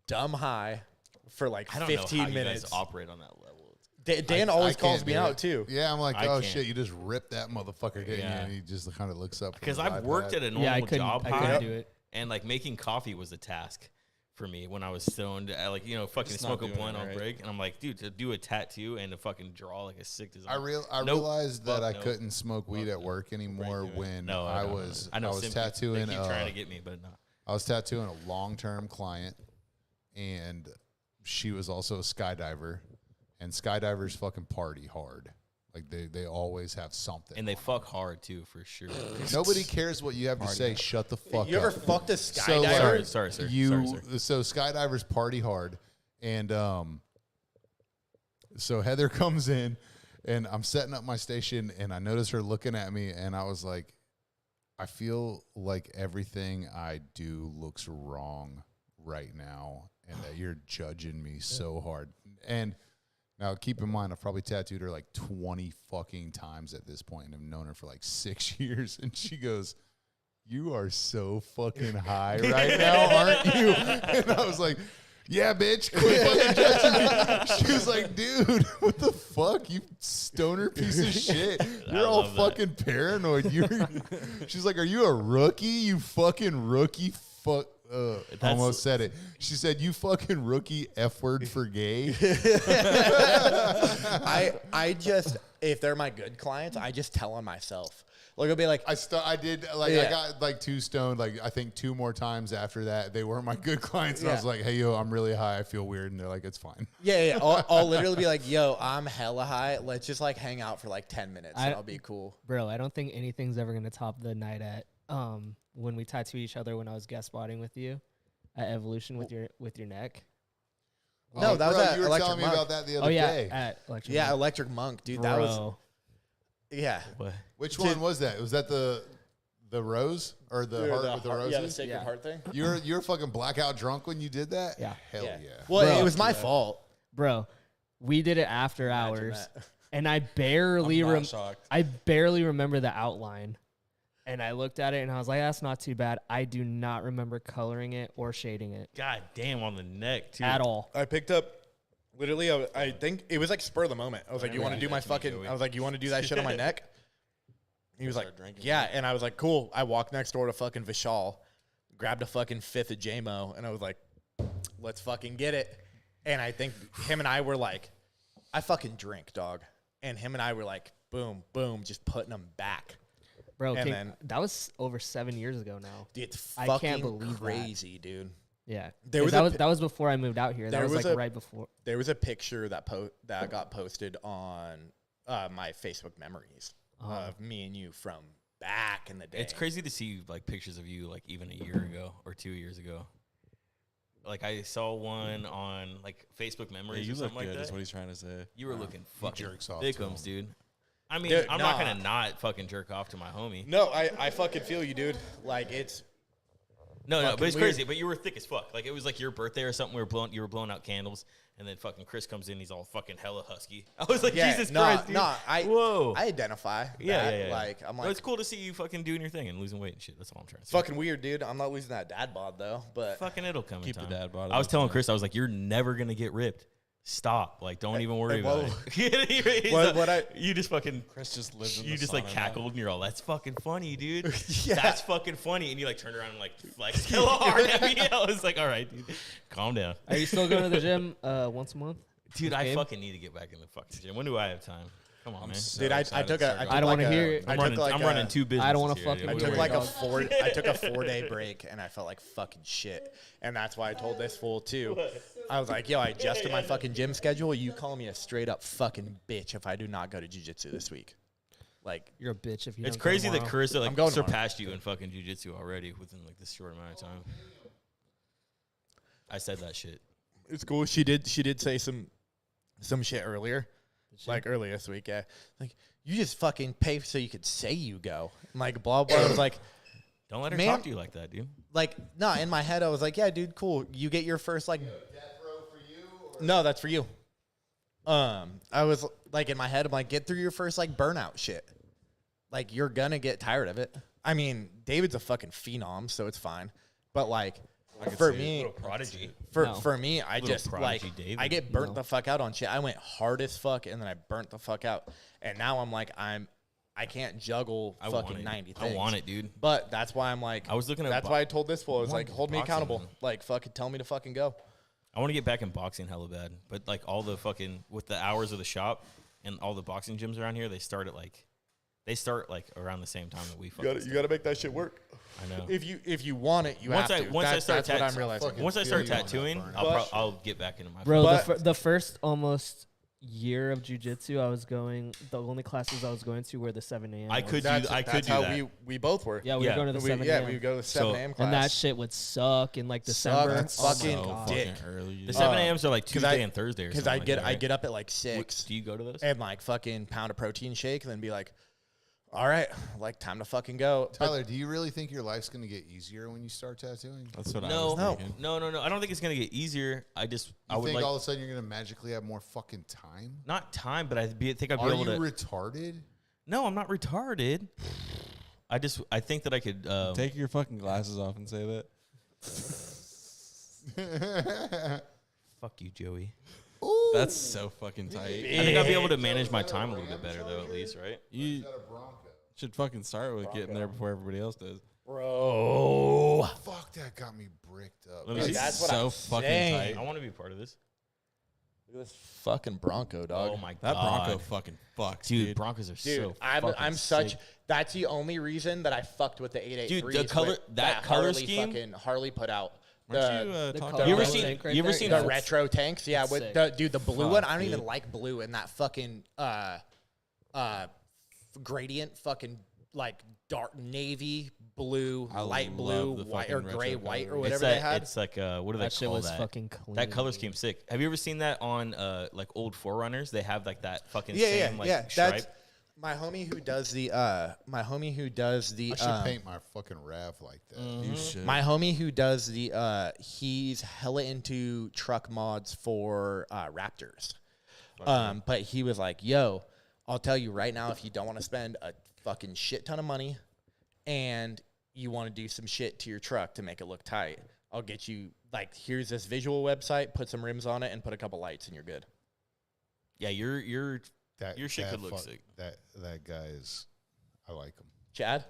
dumb high for like I don't 15 know how minutes. you guys operate on that level. Dan I always can't calls me do out it. too. Yeah, I'm like, I oh can't. shit, you just ripped that motherfucker, didn't Yeah. you? And he just kind of looks up. from Because his I've worked iPad. at a normal Yeah, I couldn't job high, do it. and like making coffee was a task for me when I was stoned. I like fucking Just not smoke a doing blunt it on right. break, and I'm like, dude, to do a tattoo and to fucking draw like a sick design. I Nope. realized that Fuck I no. couldn't smoke weed at work anymore when No, I know. was I know was Simply, tattooing. They keep trying to get me, but no. I was tattooing a long-term client, and she was also a skydiver, and skydivers fucking party hard. Like they always have something. And they fuck hard too, for sure. Nobody cares what you have to say. Shut the fuck You up. ever fucked a So, like, skydiver? sorry, sir. You Sorry, sir. so skydivers party hard, and so Heather comes in, and I'm setting up my station, and I notice her looking at me, and I was like, I feel like everything I do looks wrong right now, and that you're judging me so hard. And now keep in mind, I've probably tattooed her like 20 fucking times at this point, and I've known her for like 6 years, and she goes, "You are so fucking high right now, aren't you?" And I was like, "Yeah, bitch, quit fucking judging me." She was like, "Dude, what the fuck, you stoner piece of shit? You're all love that. fucking paranoid." She's like, "Are you a rookie? You fucking rookie? Fuck." Almost said it. She said, "You fucking rookie F word for gay." I just, if they're my good clients, I just tell on myself. Like I'll be like, I did I Yeah. got like too stoned. Like I think 2 more times after that, they weren't my good clients. And I Yeah. was like, "Hey yo, I'm really high. I feel weird." And they're like, "It's fine." yeah. I'll literally be like, yo, I'm hella high. Let's just like hang out for like 10 minutes and I- I'll be cool. Bro, I don't think anything's ever gonna top the night at when we tattooed each other when I was guest spotting with you at Evolution with your neck. No, that was bro, at you were Electric telling me Monk. about that the other Oh yeah, day. at Electric Yeah, Monk. Electric Monk, dude. Bro. That was, yeah. What? Which one was that? Was that the rose or the heart with the roses? Yeah, the Sacred Yeah. Heart thing. You're fucking blackout drunk when you did that? Yeah. Hell yeah. Well, Bro. it was my fault. Bro, we did it after Imagine hours, that. and I barely I'm not shocked. I barely remember the outline. And I looked at it and I was like, that's not too bad. I do not remember coloring it or shading it God damn, on the neck too. at all. I picked up, literally, I think it was like spur of the moment. I was like, you Whenever want to you do my do that to me, fucking, Joey. I was like, you want to do that shit on my neck? He was like, Start drinking. yeah. And I was like, cool. I walked next door to fucking Vishal, grabbed a fucking fifth of JMO, and I was like, let's fucking get it. And I think him and I were like, I fucking drink, dog. and him and I were like, boom, boom, just putting them back. Bro, And then- that was over 7 years ago now. Dude, it's I fucking can't believe that. crazy, dude. Yeah. There 'Cause was that a was pi- that was before I moved out here. That there was was like a- right before. There was a picture that got posted on my Facebook memories of me and you from back in the day. It's crazy to see like pictures of you like even a year ago or 2 years ago. Like I saw one on like Facebook Yeah, memories you or look something like good. that. Is what he's trying to say. You were looking fucking jerks off to thickums, dude. I mean, Dude, I'm not nah. gonna not fucking jerk off to my homie. No, I fucking feel you, dude. Like it's No, but fucking it's weird. crazy. But you were thick as fuck. Like it was like your birthday or something. You were blowing out candles, and then fucking Chris comes in. He's all fucking hella husky. I was like, Jesus Christ, dude. I identify. Yeah, that. yeah, yeah. Like I'm Well, like it's cool to see you fucking doing your thing and losing weight and shit. That's all I'm trying to say. fucking weird, dude. I'm not losing that dad bod though, but Fucking it'll come Keep in the time. dad bod. I was That's telling fine. Chris, I was like, you're never gonna get ripped. Stop. Like, don't even worry hey, about whoa. it. You just fucking. Chris just lives in You the just like sauna now. cackled and you're all, that's fucking funny, dude. Yeah. That's fucking funny. And you like turned around and like flexed hella hard at me. I was like, all right, dude, calm down. Are you still going to the gym once a month? Dude, I Game? fucking need to get back in the fucking gym. When do I have time? Come on, I'm man. so dude, I excited took to a. start I going. took I don't like wanna a- hear it. I I'm took running, like I'm a- running two businesses. I don't wanna here, fucking dude. I What do do took you like want? a 4-day break, and I felt like fucking shit. And that's why I told this fool too. I was like, yo, I adjusted my fucking gym schedule. You call me a straight up fucking bitch if I do not go to jiu-jitsu this week. Like, You're a bitch if you It's don't go crazy that tomorrow. Carissa like I'm going tomorrow. surpassed you in fucking jujitsu already within like this short amount of time. I said that shit. it's cool. She did say some shit earlier. Like earlier this week, yeah. Like, you just fucking pay so you could say you go. I'm like, blah, blah. I was like, Don't let her Man. talk to you like that, dude. nah, in my head, I was like, yeah, dude, cool. You get your first, like, no, that's for you. I was like, in my head, I'm like, get through your first, like, burnout shit. Like, you're gonna get tired of it. I mean, David's a fucking phenom, so it's fine. But, like, for see it. me, Little prodigy. No. for me, I Little just like prodigy David. I get burnt No. the fuck out on shit. I went hard as fuck, and then I burnt the fuck out, and now I'm like I can't juggle I want fucking it. 90 things. I want it, dude. But that's why I'm like, I was looking at that's why I told this fool, I was want like, hold me boxing, accountable, man. like fucking tell me to fucking go. I want to get back in boxing hella bad, but like all the fucking with the hours of the shop and all the boxing gyms around here, they start around the same time that we fucking. You gotta make that shit work. I know. if you want it, you Once have I to. once I start that's what I'm tat- realizing. fucking once I feel start you on that tattooing, burnout. I'll get back into my. Bro, But- the first almost year of jujitsu, I was going. The only classes I was going to were the 7 a.m. I could That's, do. I could that's do how that. we both were. Yeah, we were Yeah. going to the 7 a.m. we go to the 7 So- a.m. class. and that shit would suck in like December. That's Oh my fucking God. dick. The 7 a.m.s are like 'cause Tuesday I- and Thursday or Because something. I get like that, right? I get up at like 6 Do you go to those? and like fucking pound a protein shake and then be like, all right, like time to fucking go. But Tyler, do you really think your life's gonna get easier when you start tattooing? That's what I No, was thinking. no. I don't think it's gonna get easier. I You would think like all of a sudden you're gonna magically have more fucking time? not time, but think I'd be Are able you to. retarded? No, I'm not retarded. I think that I could. Take your fucking glasses off and say that. Fuck you, Joey. That's so fucking tight. I think I'll be able to manage my time a little bit better, though. At least, right? You should fucking start with getting there before everybody else does. bro, Fuck, that got me bricked up. Let me see. that's what so I'm fucking saying. tight. I want to be part of this. look at this fucking Bronco, dog. Oh my That god, Bronco fucking fucks, dude, dude. Broncos are Dude, so. I'm fucking such. sick. That's the only reason that I fucked with the 883. Dude, the color- that color Harley scheme- fucking Harley put out. Weren't you the talked color You ever about red seen? tank right You ever there? seen the Yeah. retro tanks, yeah. That's With sick. the dude, the blue Fuck, one, I don't dude. even like blue. And that fucking gradient, fucking like dark navy blue, I light love blue, the white or fucking gray, retro white or color. whatever It's they that. had. It's like what do they That shit call was that? fucking clean. That color scheme's sick. Have you ever seen that on like old Forerunners? They have like that fucking yeah, same like yeah. stripe. That's my homie who does the. My homie who does the. I should paint my fucking Rav like that. You should. My homie who does the. He's hella into truck mods for Raptors. But he was like, "Yo, I'll tell you right now, if you don't want to spend a fucking shit ton of money, and you want to do some shit to your truck to make it look tight, I'll get you like here's this visual website, put some rims on it, and put a couple lights, and you're good." Yeah, your That Your shit that could look sick. That guy is. I like him. Chad,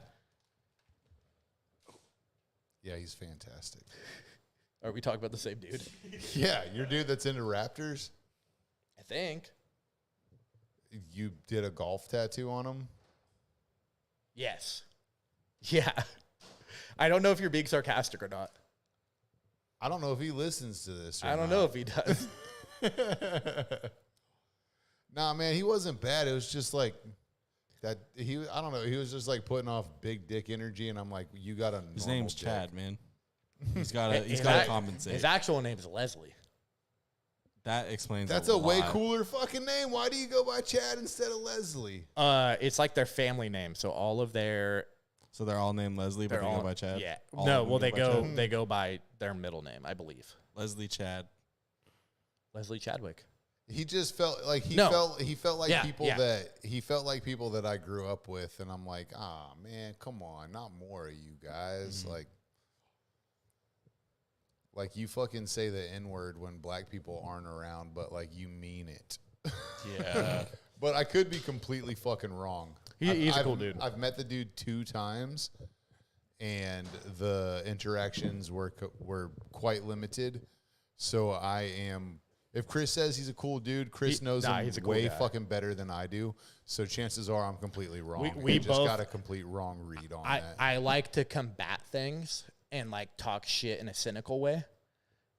Yeah, he's fantastic. are we talking about the same dude? Yeah, your dude that's into Raptors. I think. you did a golf tattoo on him? Yes. Yeah. I don't know if you're being sarcastic or not. I don't know if he listens to this. Or I don't not. know if he does. Nah, man, he wasn't bad. It was just like that. I don't know. He was just like putting off big dick energy, and I'm like, you got a. His normal name's dick. Chad, man. He's got to His compensate. His actual name is Leslie. That explains. That's a way cooler fucking name. Why do you go by Chad instead of Leslie? It's like their family name, so all of their So they're all named Leslie, but they're they all go by Chad. Yeah. All No, of them well by Chad? they go by their middle name, I believe. Leslie Chad. Leslie Chadwick. He just felt like he No. felt like Yeah, people yeah. that I grew up with, and I'm like, man, come on, not more of you guys. Like you fucking say the N-word when black people aren't around, but like you mean it. Yeah. But I could be completely fucking wrong. He's a cool dude. I've met the dude 2 times, and the interactions were quite limited. So I am. If Chris says he's a cool dude, Chris knows him he's a cool way guy. fucking better than I do. So chances are I'm completely wrong. We I just both- got a complete wrong read on that. I like to combat things and like talk shit in a cynical way.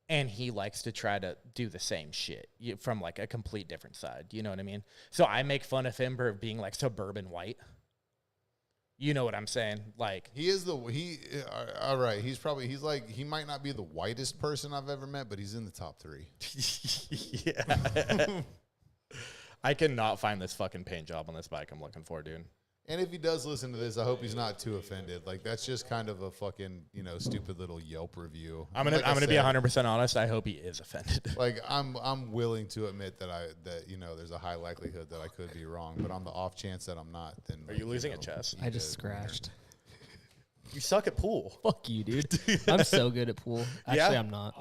And he likes to try to do the same shit from like a complete different side. You know what I mean? So I make fun of him for being like suburban white. You know what I'm saying? Like He is all right. He's like, he might not be the whitest person I've ever met, but he's in the top 3. yeah. I cannot find this fucking paint job on this bike I'm looking for, dude. And if he does listen to this, I hope he's not too offended. Like that's just kind of a fucking, stupid little Yelp review. I'm Like I gonna be said, 100% honest. I hope he is offended. Like I'm willing to admit that there's a high likelihood that I could be wrong, but on the off chance that I'm not, then Are you losing a chest? I just scratched. You suck at pool. Fuck you, dude. I'm so good at pool. Actually, Yeah? I'm not.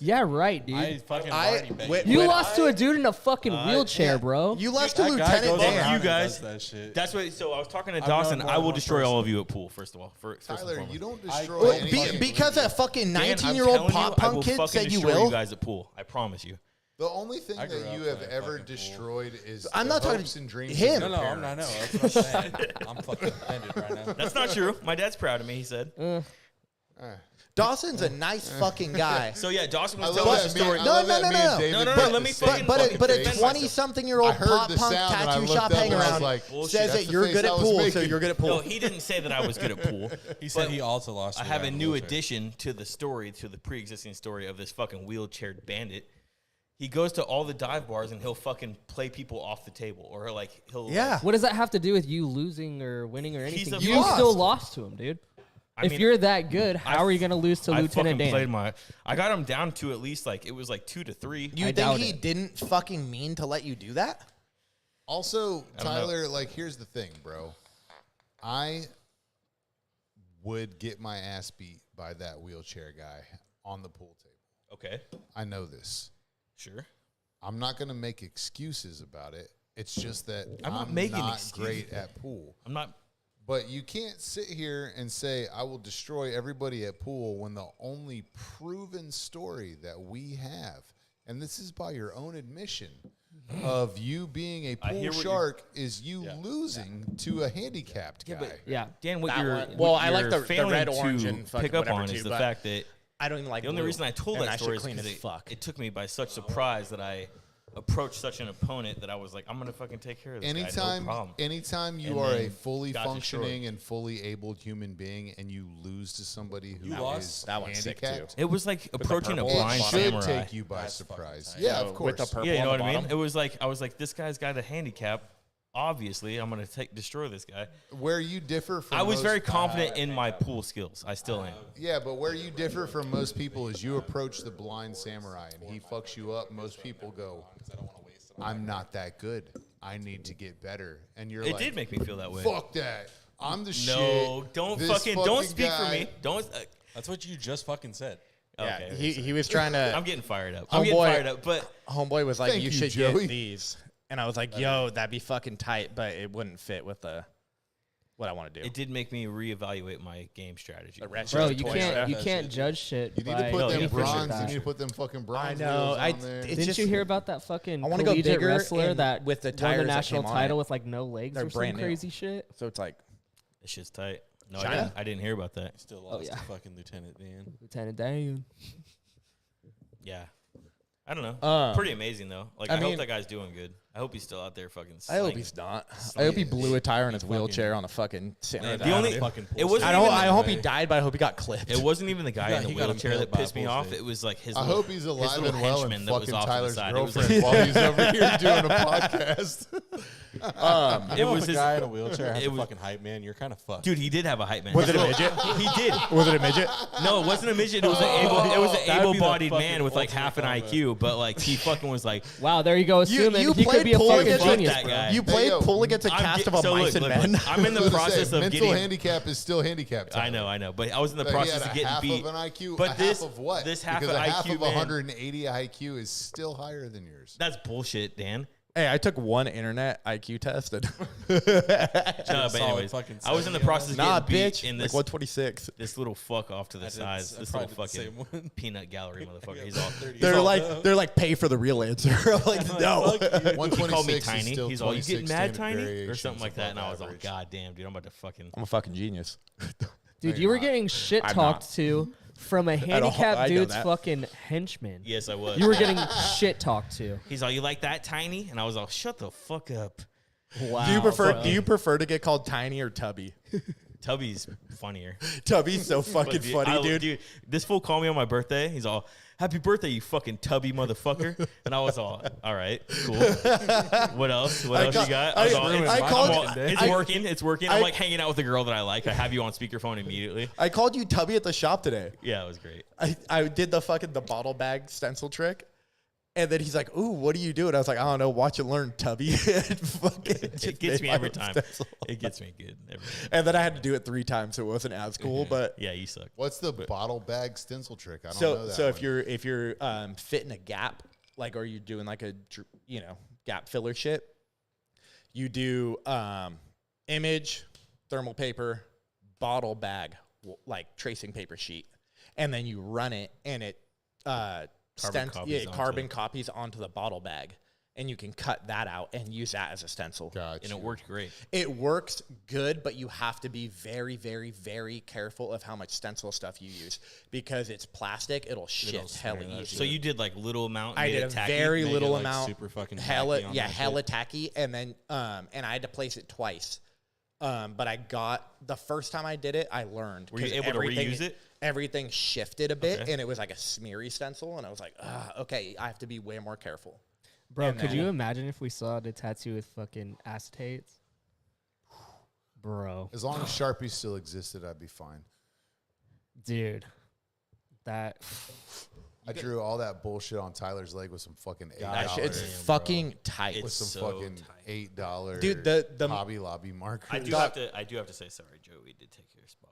Yeah, right, dude. I fucking already bet wait, you when lost to a dude in a fucking wheelchair, bro. You lost to That guy Lieutenant goes Dan. around You and guys- does that shit. That's what. So I was talking to I've Dawson. known I more will than one destroy all person. of you at pool. First of all, first and Tyler, foremost. you don't I- destroy well, anything. Because a fucking Dan, I'm 19-year-old telling pop you, I will punk kid fucking said you destroy will. you guys at pool. I promise you. The only thing I grew that you up have playing ever fucking pool. destroyed is I'm the not talking hopes and dreams him. of No, your I'm not. No, parents. that's what I'm saying. I'm fucking offended right now. That's not true. My dad's proud of me. He said. Dawson's a nice fucking guy. So yeah, Dawson I was love telling us that the me- story. I No, love no, that no, me and no. David No, no, did no, the let me same fucking But fucking a defend myself. 20-something-year-old I heard pop the punk sound and I tattoo looked shop up and hanging I was around like, bullshit. says That's that the you're face good I at was pool, so making. you're good at pool. No, he didn't say that I was good at pool. He said But he also lost. I to have guy a in new wheelchair. addition to the story, to the pre-existing story of this fucking wheelchaired bandit. He goes to all the dive bars and he'll fucking play people off the table, or like he'll. Yeah. What does that have to do with you losing or winning or He's anything? a You fuck. still lost to him, dude. I If mean, you're that good, how are you going to lose to I Lieutenant fucking played Dan? my. I got him down to at least like it was like 2-3. You I think doubt he it. didn't fucking mean to let you do that? Also, I don't know. Tyler, like, here's the thing, bro. I would get my ass beat by that wheelchair guy on the pool table. Okay, I know this. sure. I'm not going to make excuses about it. It's just that I'm I'm not making not excuses. great at pool. I'm not. But you can't sit here and say, I will destroy everybody at pool when the only proven story that we have, and this is by your own admission, of you being a I pool hear what shark is you losing to a handicapped guy. but- Yeah. Dan, what That you're one- well, what I like you're the failing red, to orange, and fucking pick up whatever on too, is the but fact that I don't even like the only blue, reason I told and that shit story is clean because as fuck. it took me by such surprise that I approached such an opponent that I was like, I'm gonna fucking take care of this guy, no problem. Anytime you And are a then fully got functioning destroyed. and fully abled human being and you lose to somebody who You is lost? That one's sick, too. handicapped, It was like approaching a purple blind it should samurai. take you by That's surprise. fucking Yeah, tight. of course. With the purple Yeah, you know on what the I mean? bottom. It was like I was like, this guy's got a handicap. Obviously, I'm gonna destroy this guy. Where you differ from I was most- very confident in my pool skills. I still am. Yeah, but where you differ from most people is you approach the blind samurai and he fucks you up. Most people go, I'm not that good. I need to get better. And you're It like, did make me feel that way. fuck that. I'm the shit. No, don't This don't speak guy- for me. Don't. That's what you just fucking said. Yeah, Okay, he was trying I'm to. getting fired up. I'm getting Homeboy- fired up. But Homeboy was like, Thank "You you, should Joey." get these," and I was like, "Yo, that'd be fucking tight," but it wouldn't fit with the. what I want to do. It did make me reevaluate my game strategy. The rest Bro, of the you toys, can't you yeah. can't judge shit. You need by to put them anything like bronze. that. You need to put them fucking bronze. I know. wheels on there. It's Didn't just- you hear about that fucking I wanna go collegiate bigger wrestler and that with the won tires the that national came on title it. with like no legs They're or some brand new. crazy shit? So it's like, This shit's tight. No, China? I didn't hear about that. Still lost yeah. to fucking Lieutenant Dan. Lieutenant Dan. Yeah. I don't know. Um, Pretty amazing though. Like I I mean- hope that guy's doing good. I hope he's still out there fucking. I hope slinging. he's not. I hope he blew a tire in his wheelchair on the fucking. Man, The the only fucking it wasn't. I even I the- hope he died, but I hope he got clipped. It wasn't even the guy in the He got wheelchair impaled that by pissed me off. bullshit. It was like his. I little- hope he's his alive little and well henchman and that was fucking off to the Tyler's side. It was girlfriend like- while he's over here doing a podcast. It was a his guy in a wheelchair has it a was- fucking hype man. You're kind of fucked. Dude, he did have a hype man. Was it a His midget? little- He did. Was it a midget? No, it wasn't a midget. It was an able. It was an That'd be the able-bodied fucking man with like ultimate half an combo. IQ, but like he fucking was like. Wow, there you go. Assuming you he could played be a pool fucking against genius, that bro. guy. You played yo, pool against a I'm cast get- of a so mice look, and look, men. look, I'm in the I was gonna process say, of mental getting. handicap is still handicapped. I know, but I was in the But he process had of a getting half beat. of an IQ. But a this- half of what? this half because of a half IQ of man- 180 IQ is still higher than yours. That's bullshit, Dan. Hey, I took one internet IQ test. And No, but solid anyways, fucking I was in the 70 process of nah, getting beat bitch. in Like this 126. this little fuck off to the sides. This little fucking peanut gallery motherfucker. He's all. They're like pay for the real answer. I'm like, no. 126 He called me is tiny. still He's all, you getting 26 mad standard tiny or variations something like that, and I above was all, average. God damn, dude, I'm about to fucking. I'm a fucking genius. Dude, you were getting shit I'm talked not. to from a all, handicapped I know dude's that. fucking henchman. Yes, I was. You were getting shit talked to. He's all, you like that tiny? And I was all, shut the fuck up. Wow. Do you prefer to get called tiny or tubby? Tubby's funnier. Tubby's so fucking But funny, dude. This fool called me on my birthday. He's all, happy birthday, you fucking tubby motherfucker. And I was all right, cool. What else? What else you got? I was all, it's working. It's working. I'm like hanging out with a girl that I like. I have you on speakerphone immediately. I called you Tubby at the shop today. Yeah, it was great. I did the bottle bag stencil trick. And then he's like, ooh, what do you do? And I was like, I don't know, watch and learn, Tubby. It gets me every time. It gets me good every time. And then I had to do it 3 times, so it wasn't as cool. But Yeah, you suck. What's the bottle bag stencil trick? I don't know that. so if one. you're fitting a gap, like, or you're doing like a gap filler shit, you do image, thermal paper, bottle bag, like tracing paper sheet, and then you run it, and it carbon copies onto the bottle bag, and you can cut that out and use that as a stencil. Gotcha. And it worked great. It works good, but you have to be very, very, very careful of how much stencil stuff you use because it's plastic. It'll shit hella easy. So you did like little amount. I made did it a tacky? very Made it, little like, amount, super fucking hella tacky on that hella shit. tacky, and then and I had to place it twice. But I got the first time I did it, I learned. Were you 'cause able to everything- reuse it? Everything shifted a bit, Okay. and it was like a smeary stencil, and I was like, okay, I have to be way more careful. Bro, And could then- you imagine if we saw the tattoo with fucking acetates? Bro, As long as Sharpie still existed, I'd be fine. dude, that I drew all that bullshit on Tyler's leg with some fucking $8. Gosh, it's Damn, fucking tight. It's with some so fucking tight. $8 Dude, the Hobby Lobby marker. I do have to say sorry, Joey did take your spot.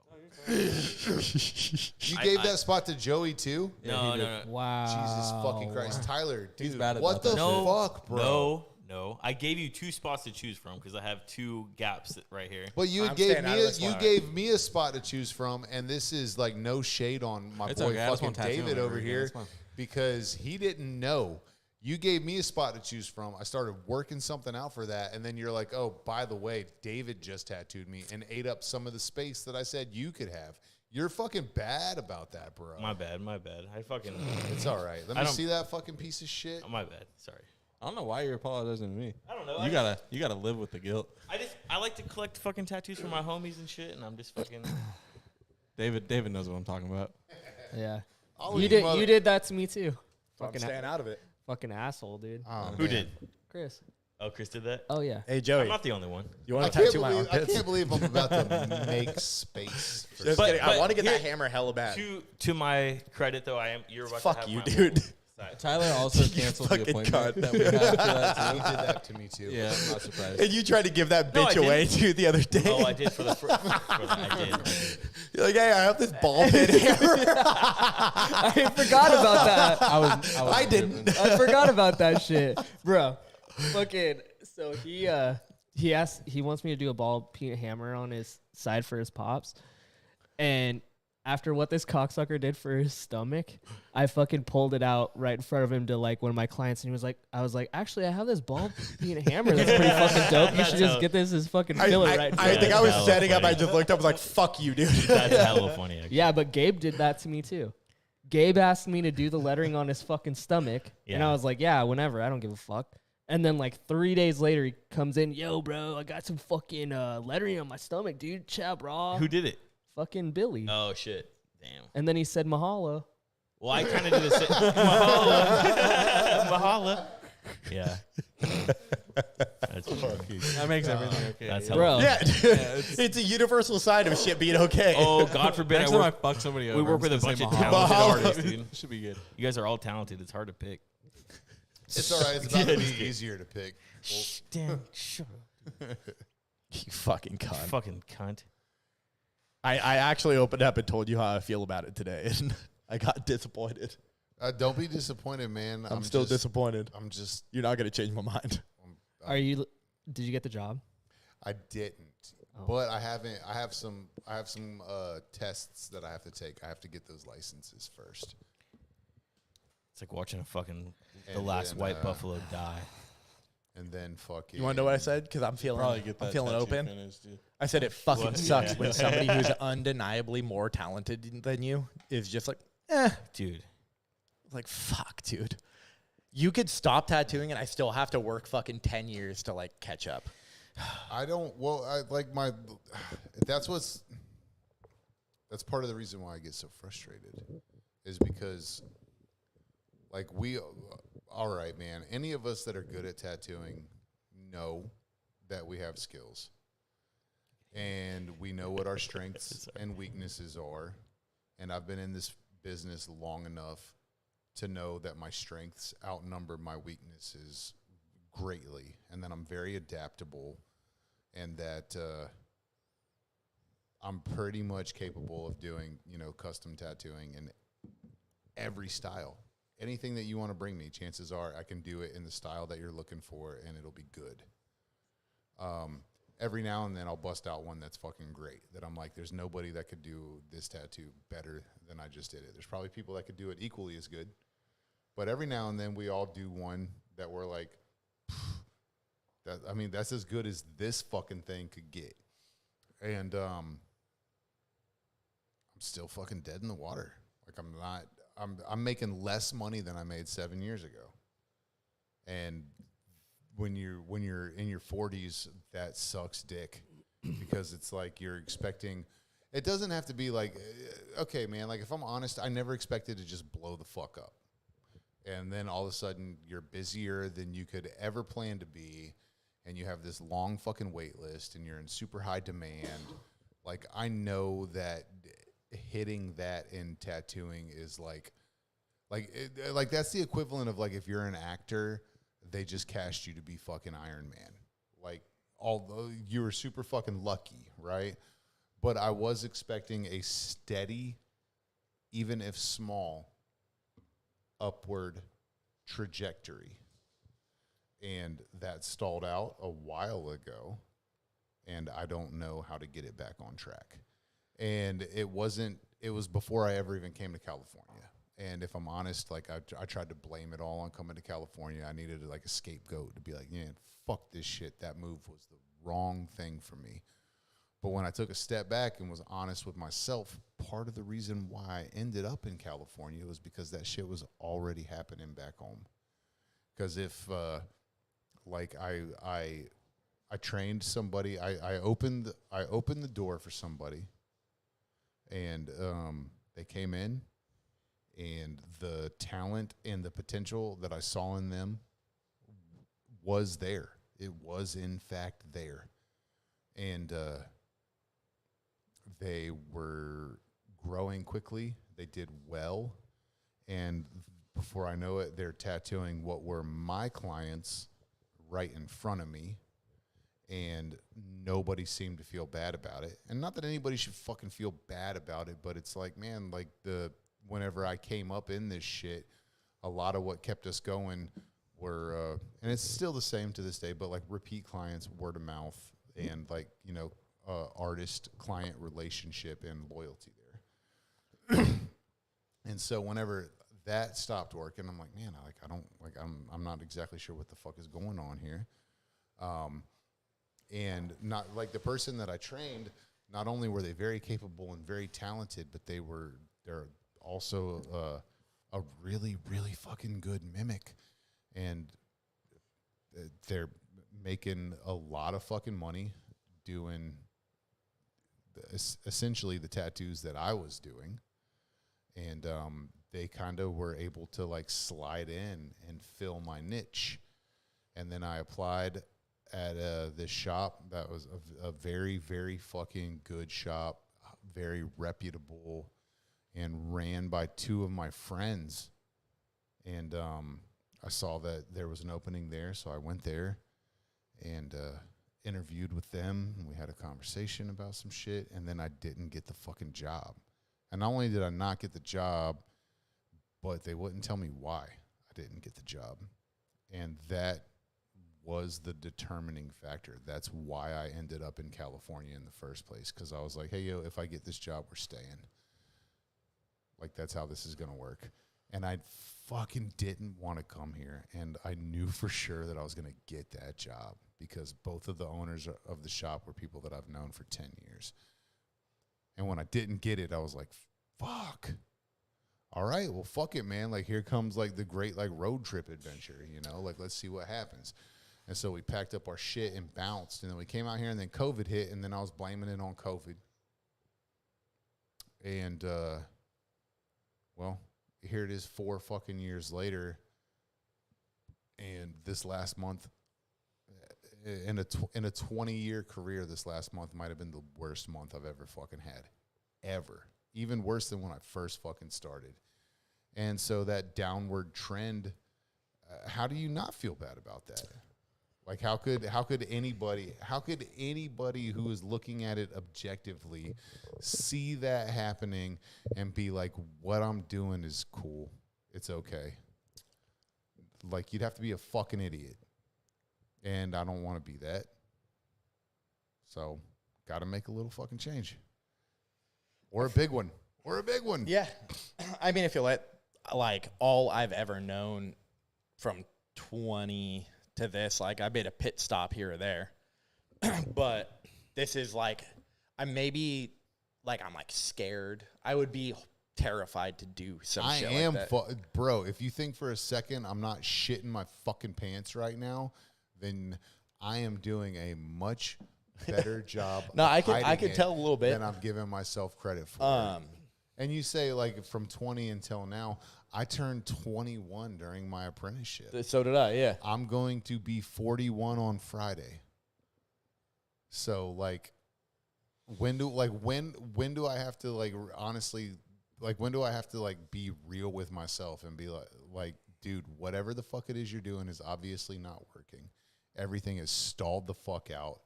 You gave that spot to Joey too? No. wow. Jesus fucking Christ, Tyler, dude, He's bad what about the that shit. fuck, bro? No. I gave you 2 spots to choose from because I have 2 gaps right here. But you I'm gave staying out me of this you one. gave me a spot to choose from, and this is like no shade on my It's boy okay, I just fucking want tattoo David on over every here again, it's fine. because he didn't know. You gave me a spot to choose from. I started working something out for that, and then you're like, "Oh, by the way, David just tattooed me and ate up some of the space that I said you could have." You're fucking bad about that, bro. My bad. I fucking. It's all right. Let I me don't- see that fucking piece of shit. My bad. Sorry. I don't know why you're apologizing to me. I don't know. You gotta live with the guilt. I like to collect fucking tattoos for my homies and shit, and I'm just fucking. David knows what I'm talking about. Yeah, I'll you eat did. mother- You did that to me too. I'm Fucking, staying out of it. fucking asshole, dude. Oh, Who man. did? Chris. Oh, Chris did that. Oh yeah. Hey I'm Joey, not the only one. you I want to can't, tattoo my believe, I armpits? can't believe I'm about to make space. For Just But- kidding. I want to get here- that hammer hella bad. To my credit, though, you're about to Fuck have you, my dude. side. Tyler also canceled the fucking appointment cunt. that we had for that He too. did that to me too. Yeah, I'm not surprised. And you tried to give that No, I bitch away didn't. too the other day. Oh, I did for the first. I did. You're like, hey, I have this ball pit hammer. I forgot about that. I didn't. I forgot about that shit, bro. Fucking. So he he wants me to do a ball peen hammer on his side for his pops. And after what this cocksucker did for his stomach, I fucking pulled it out right in front of him to like one of my clients, and he was like, I was like, actually, I have this ball peen hammer that's pretty fucking dope. You should just get this as fucking fill it right. I think I was Hella setting up. funny. I just looked up. I was like, "Fuck you, dude." That's hella funny. Actually. Yeah, but Gabe did that to me too. Gabe asked me to do the lettering on his fucking stomach, and Yeah. I was like, yeah, whenever. I don't give a fuck. And then like 3 days later, he comes in, yo, bro, I got some fucking lettering on my stomach, dude. Ciao, bro. Who did it? Fucking Billy. Oh shit! Damn. And then he said mahalo. Well, I kind of do the same. Mahala. Mahala. Yeah. That's funny. That makes everything okay. That's Bro. Yeah, dude. It's a universal sign of shit being okay. Oh, God forbid. Next I time I work, fuck somebody over, we work I'm with a just bunch gonna of say talented Mahalo. artists, dude. Should be good. You guys are all talented. It's hard to pick. It's all right. It's about to be easier to pick. Damn. Shut up. You fucking cunt. Fucking cunt. I actually opened up and told you how I feel about it today, and I got disappointed. Don't be disappointed, man. I'm still just, disappointed. I'm just. You're not gonna change my mind. Did you get the job? I didn't, but I haven't. I have some tests that I have to take. I have to get those licenses first. It's like watching a fucking the And last then, white buffalo die. And then fucking. You want to know what I said? Because I'm feeling I'm feeling open. Finished, dude. I said it fucking What? sucks Yeah. when somebody who's undeniably more talented than you is just like, Dude. like fuck, dude. You could stop tattooing and I still have to work fucking 10 years to like catch up. I don't. Well, I like my. That's part of the reason why I get so frustrated, is because, like all right, man. Any of us that are good at tattooing know that we have skills, and we know what our strengths and weaknesses are. And I've been in this business long enough to know that my strengths outnumber my weaknesses greatly, and that I'm very adaptable, and that I'm pretty much capable of doing, custom tattooing in every style. Anything that you want to bring me, chances are I can do it in the style that you're looking for, and it'll be good. Every now and then I'll bust out one that's fucking great, that I'm like, there's nobody that could do this tattoo better than I just did it. There's probably people that could do it equally as good. But every now and then we all do one that we're like, that's as good as this fucking thing could get. And I'm still fucking dead in the water. Like I'm making less money than I made 7 years ago. And when you're in your 40s, that sucks dick, because it's like you're expecting. It doesn't have to be like, okay, man, like if I'm honest, I never expected to just blow the fuck up. And then all of a sudden you're busier than you could ever plan to be, and you have this long fucking wait list, and you're in super high demand. Like, I know that hitting that in tattooing is like that's the equivalent of like if you're an actor, they just cast you to be fucking Iron Man. Like, although you were super fucking lucky, right? But I was expecting a steady, even if small, upward trajectory. And that stalled out a while ago, and I don't know how to get it back on track. And it was before I ever even came to California. And if I'm honest, like I tried to blame it all on coming to California. I needed like a scapegoat to be like, yeah, fuck this shit. That move was the wrong thing for me. But when I took a step back and was honest with myself, part of the reason why I ended up in California was because that shit was already happening back home. Because if like I trained somebody, I opened the door for somebody, and they came in, and the talent and the potential that I saw in them was there. It was in fact there. And they were growing quickly. They did well. And before I know it, they're tattooing what were my clients right in front of me. And nobody seemed to feel bad about it. And not that anybody should fucking feel bad about it, but it's like, man, like whenever I came up in this shit, a lot of what kept us going were, and it's still the same to this day, but like repeat clients, word of mouth, and like, you know, artist client relationship and loyalty there. And so whenever that stopped working, I'm like, man, I'm not exactly sure what the fuck is going on here. And not like the person that I trained, not only were they very capable and very talented, but they're also a really, really fucking good mimic. And they're making a lot of fucking money doing essentially the tattoos that I was doing. And they kind of were able to like slide in and fill my niche. And then I applied at this shop that was a very, very fucking good shop, very reputable, and ran by two of my friends. And I saw that there was an opening there, so I went there and interviewed with them. And we had a conversation about some shit, and then I didn't get the fucking job. And not only did I not get the job, but they wouldn't tell me why I didn't get the job. And that was the determining factor. That's why I ended up in California in the first place, because I was like, hey, yo, if I get this job, we're staying. Like, that's how this is going to work. And I fucking didn't want to come here. And I knew for sure that I was going to get that job because both of the owners of the shop were people that I've known for 10 years. And when I didn't get it, I was like, fuck. All right, well, fuck it, man. Like, here comes, like, the great, like, road trip adventure, you know? Like, let's see what happens. And so we packed up our shit and bounced. And then we came out here, and then COVID hit, and then I was blaming it on COVID. And, well, here it is 4 fucking years later. And this last month, in a 20-year career, this last month might have been the worst month I've ever fucking had. Ever. Even worse than when I first fucking started. And so that downward trend, how do you not feel bad about that? Like, how could anybody who is looking at it objectively see that happening and be like, what I'm doing is cool. It's okay. Like, you'd have to be a fucking idiot. And I don't want to be that. So, got to make a little fucking change. Or a big one. Or a big one. Yeah. I mean, if you let, like, all I've ever known from 20 to this, like, I made a pit stop here or there. But this is, like, I'm scared. I would be terrified to do some shit like that. Bro, if you think for a second I'm not shitting my fucking pants right now, then I am doing a much better job. No, I could tell a little bit than I'm giving myself credit for. And you say, like, from 20 until now, I turned 21 during my apprenticeship. So did I, yeah. I'm going to be 41 on Friday. So, like, when do I have to, like, honestly, like, when do I have to, like, be real with myself and be like, dude, whatever the fuck it is you're doing is obviously not working. Everything is stalled the fuck out.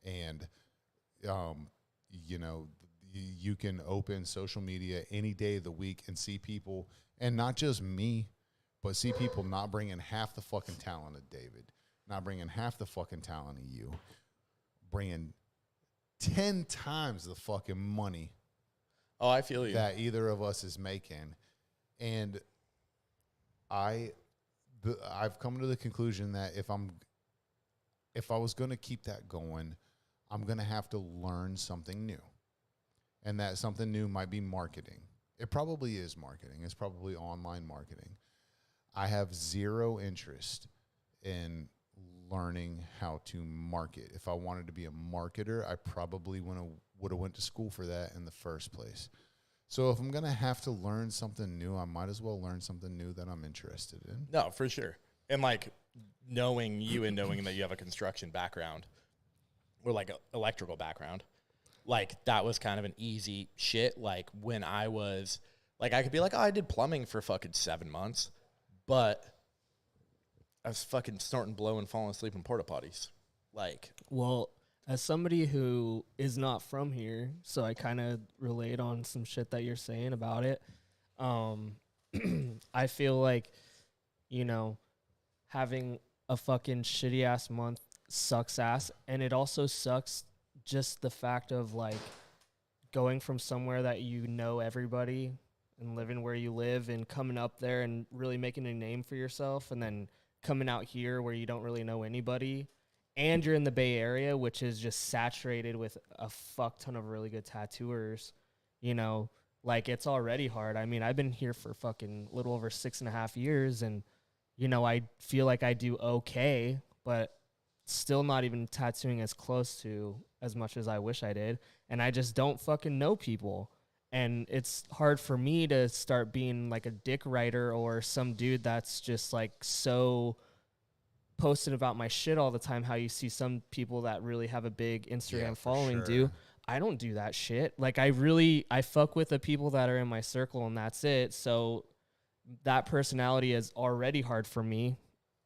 And, you know, you can open social media any day of the week and see people, and not just me, but see people not bringing half the fucking talent of David, not bringing half the fucking talent of you, bringing 10 times the fucking money. Oh, I feel you. That either of us is making. And I've come to the conclusion that if I was going to keep that going, I'm going to have to learn something new. And that something new might be marketing. It probably is marketing. It's probably online marketing. I have zero interest in learning how to market. If I wanted to be a marketer, I probably would have went to school for that in the first place. So if I'm going to have to learn something new, I might as well learn something new that I'm interested in. No, for sure. And, like, knowing you and knowing that you have a construction background or, like, an electrical background, like, that was kind of an easy shit. Like, when I was, like, I could be like, oh, I did plumbing for fucking 7 months, but I was fucking snorting blow and falling asleep in porta potties. Like, Well, as somebody who is not from here, so I kind of relate on some shit that you're saying about it. I feel like, you know, having a fucking shitty ass month sucks ass. And it also sucks just the fact of like going from somewhere that you know everybody and living where you live and coming up there and really making a name for yourself, and then coming out here where you don't really know anybody, and you're in the Bay Area, which is just saturated with a fuck ton of really good tattooers, you know, like it's already hard. I mean, I've been here for fucking little over 6.5 years, and you know, I feel like I do okay, but still not even tattooing as close to as much as I wish I did. And I just don't fucking know people. And it's hard for me to start being like a dick writer or some dude that's just like so posting about my shit all the time. How you see some people that really have a big Instagram following do. I don't do that shit. Like I fuck with the people that are in my circle and that's it. So that personality is already hard for me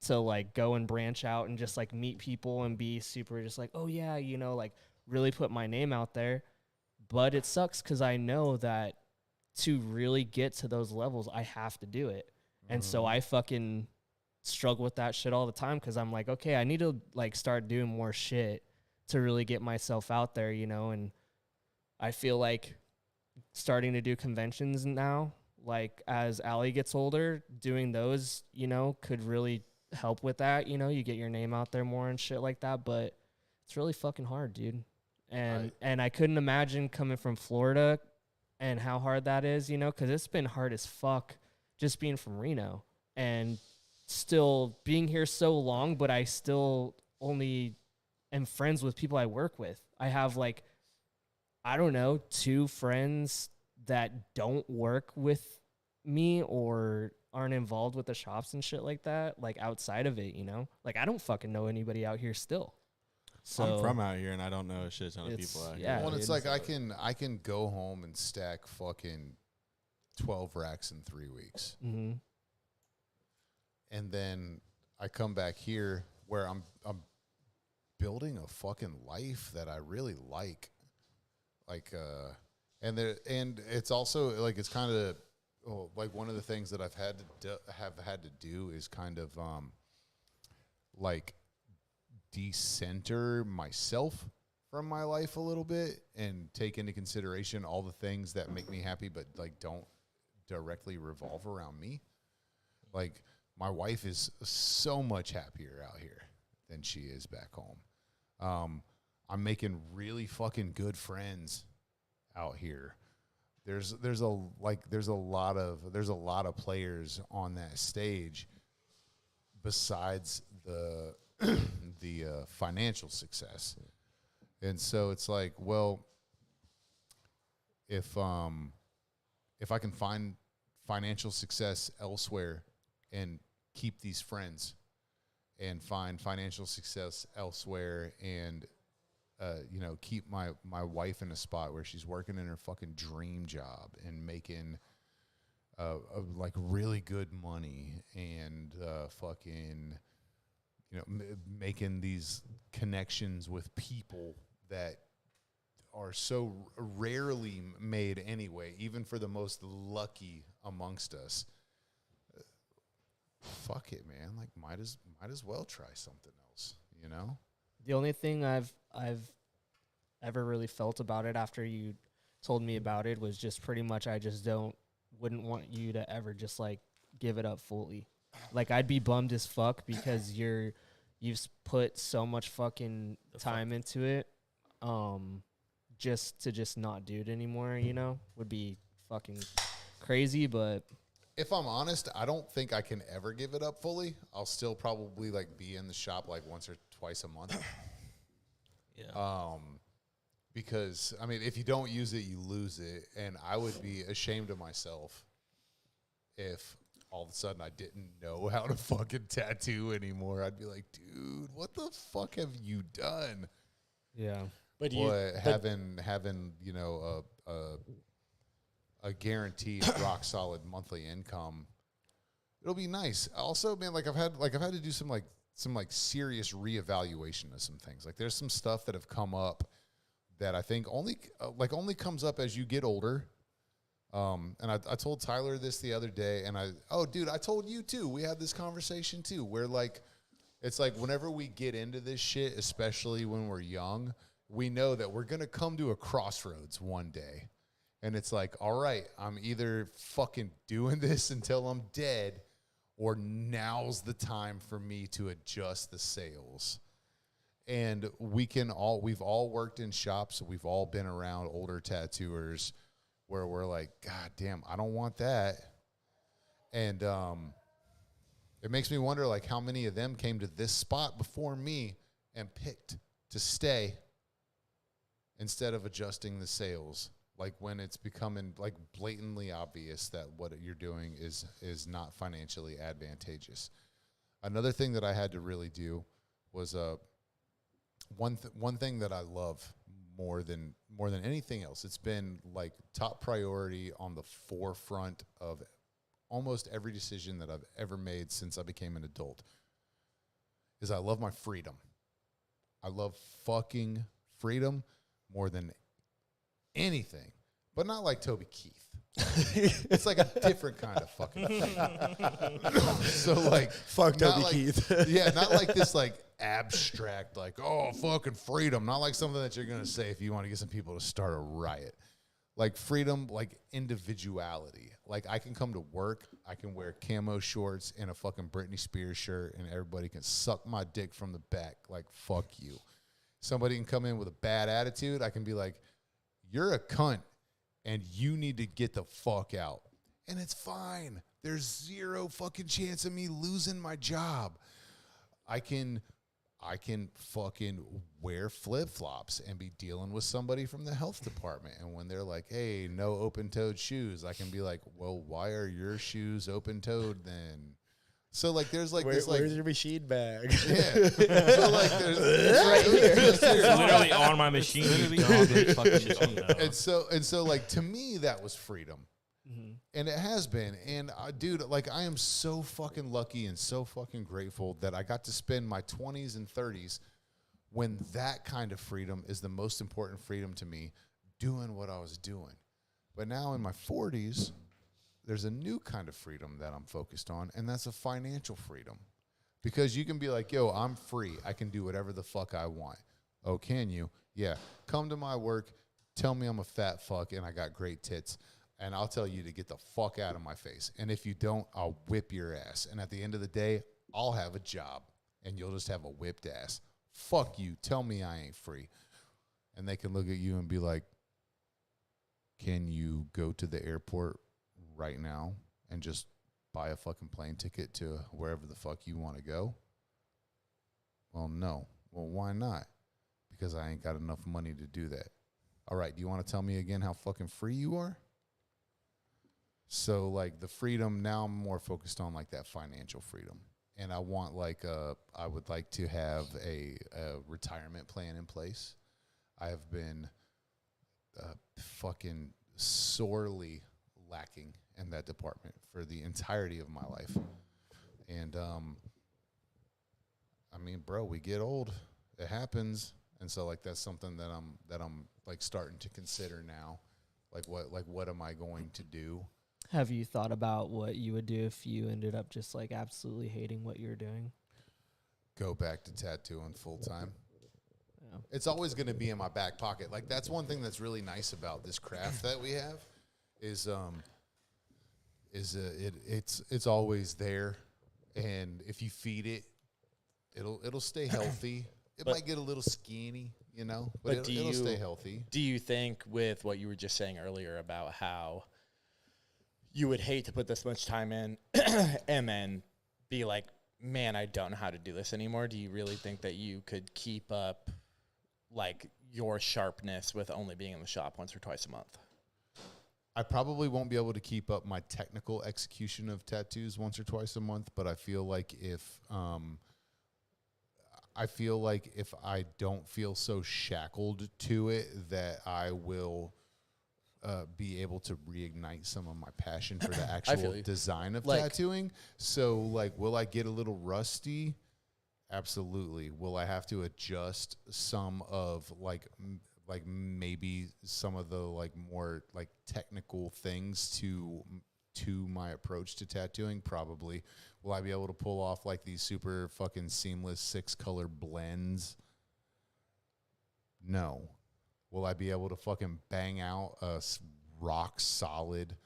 to like go and branch out and just like meet people and be super just like, oh yeah, you know, like really put my name out there. But it sucks because I know that to really get to those levels, I have to do it. And so I fucking struggle with that shit all the time because I'm like, okay, I need to like start doing more shit to really get myself out there, you know? And I feel like starting to do conventions now, like as Allie gets older, doing those, you know, could really help with that. You know, you get your name out there more and shit like that, but it's really fucking hard, dude. And I couldn't imagine coming from Florida and how hard that is, you know, because it's been hard as fuck just being from Reno and still being here so long, but I still only am friends with people I work with. I have like, I don't know, 2 friends that don't work with me or aren't involved with the shops and shit like that, like outside of it, you know? Like I don't fucking know anybody out here still. So I'm from out here, and I don't know a shit ton of people out yeah, here. Well, it's like I can go home and stack fucking 12 racks in 3 weeks, mm-hmm. and then I come back here where I'm building a fucking life that I really like, and it's also like it's kind of like one of the things that I've had to do is kind of like decenter myself from my life a little bit and take into consideration all the things that make me happy but like don't directly revolve around me. Like my wife is so much happier out here than she is back home. I'm making really fucking good friends out here. There's a lot of players on that stage besides the the financial success. And so it's like, well, if I can find financial success elsewhere and keep these friends and find financial success elsewhere and you know, keep my wife in a spot where she's working in her fucking dream job and making like really good money and fucking, you know, making these connections with people that are so rarely made anyway, even for the most lucky amongst us. Fuck it, man. Like, might as well try something else, you know? The only thing I've ever really felt about it after you told me about it was just pretty much I just wouldn't want you to ever just like give it up fully. Like I'd be bummed as fuck because you've put so much fucking time into it. Just to not do it anymore, you know, would be fucking crazy. But if I'm honest, I don't think I can ever give it up fully. I'll still probably like be in the shop like once or twice a month. Yeah. Because I mean, if you don't use it, you lose it, and I would be ashamed of myself if all of a sudden I didn't know how to fucking tattoo anymore. I'd be like, dude, what the fuck have you done? yeah, But having you know a guaranteed rock solid monthly income, it'll be nice. Also, man, like I've had to do some serious reevaluation of some things. Like there's some stuff that have come up that I think only comes up as you get older. And I told Tyler this the other day, and dude, I told you too. We had this conversation too, where like, it's like whenever we get into this shit, especially when we're young, we know that we're going to come to a crossroads one day. And it's like, all right, I'm either fucking doing this until I'm dead, or now's the time for me to adjust the sails. And we've all worked in shops. We've all been around older tattooers where we're like, God damn, I don't want that. And it makes me wonder, like, how many of them came to this spot before me and picked to stay instead of adjusting the sails. Like when it's becoming like blatantly obvious that what you're doing is not financially advantageous. Another thing that I had to really do was one thing that I love more than anything else. It's been like top priority on the forefront of almost every decision that I've ever made since I became an adult. Is I love my freedom. I love fucking freedom more than anything, but not like Toby Keith. It's like a different kind of fucking freedom. So like, Fuck Toby like, Keith. Yeah, not like this like abstract, like, oh, fucking freedom. Not like something that you're going to say if you want to get some people to start a riot. Like freedom, like individuality. Like I can come to work, I can wear camo shorts and a fucking Britney Spears shirt, and everybody can suck my dick from the back. Like, fuck you. Somebody can come in with a bad attitude. I can be like, you're a cunt, and you need to get the fuck out. And it's fine. There's zero fucking chance of me losing my job. I can fucking wear flip-flops and be dealing with somebody from the health department. And when they're like, hey, no open-toed shoes, I can be like, well, why are your shoes open-toed then? So, like, there's, like, this, like... Where's your machine bag? Yeah. So, like, it's right here. It's literally on my machine. And so, like, to me, that was freedom. Mm-hmm. And it has been. And, dude, like, I am so fucking lucky and so fucking grateful that I got to spend my 20s and 30s when that kind of freedom is the most important freedom to me, doing what I was doing. But now in my 40s, there's a new kind of freedom that I'm focused on, and that's a financial freedom. Because you can be like, yo, I'm free. I can do whatever the fuck I want. Oh, can you? Yeah. Come to my work, tell me I'm a fat fuck and I got great tits, and I'll tell you to get the fuck out of my face. And if you don't, I'll whip your ass. And at the end of the day, I'll have a job, and you'll just have a whipped ass. Fuck you. Tell me I ain't free. And they can look at you and be like, can you go to the airport right now and just buy a fucking plane ticket to wherever the fuck you want to go? Well, no. Well, why not? Because I ain't got enough money to do that. All right, do you want to tell me again how fucking free you are? So, like, the freedom, now I'm more focused on, like, that financial freedom. And I want, like, I would like to have a retirement plan in place. I have been fucking sorely lacking in that department for the entirety of my life. And, I mean, bro, we get old. It happens. And so, like, that's something that I'm like starting to consider now. Like, what am I going to do? Have you thought about what you would do if you ended up just like absolutely hating what you're doing? Go back to tattooing full time. Yeah. It's always going to be in my back pocket. Like, that's one thing that's really nice about this craft that we have is it's always there, and if you feed it, it'll stay healthy. It might get a little skinny, you know, but it'll stay healthy. Do you think, with what you were just saying earlier about how you would hate to put this much time in and then be like, man, I don't know how to do this anymore, do you really think that you could keep up, like, your sharpness with only being in the shop once or twice a month? I probably won't be able to keep up my technical execution of tattoos once or twice a month, but I feel like if I don't feel so shackled to it, that I will be able to reignite some of my passion for the actual design of tattooing. So, like, will I get a little rusty? Absolutely. Will I have to adjust some of like like maybe some of the like more like technical things to my approach to tattooing? Probably. Will I be able to pull off like these super fucking seamless 6-color blends? No. Will I be able to fucking bang out a rock solid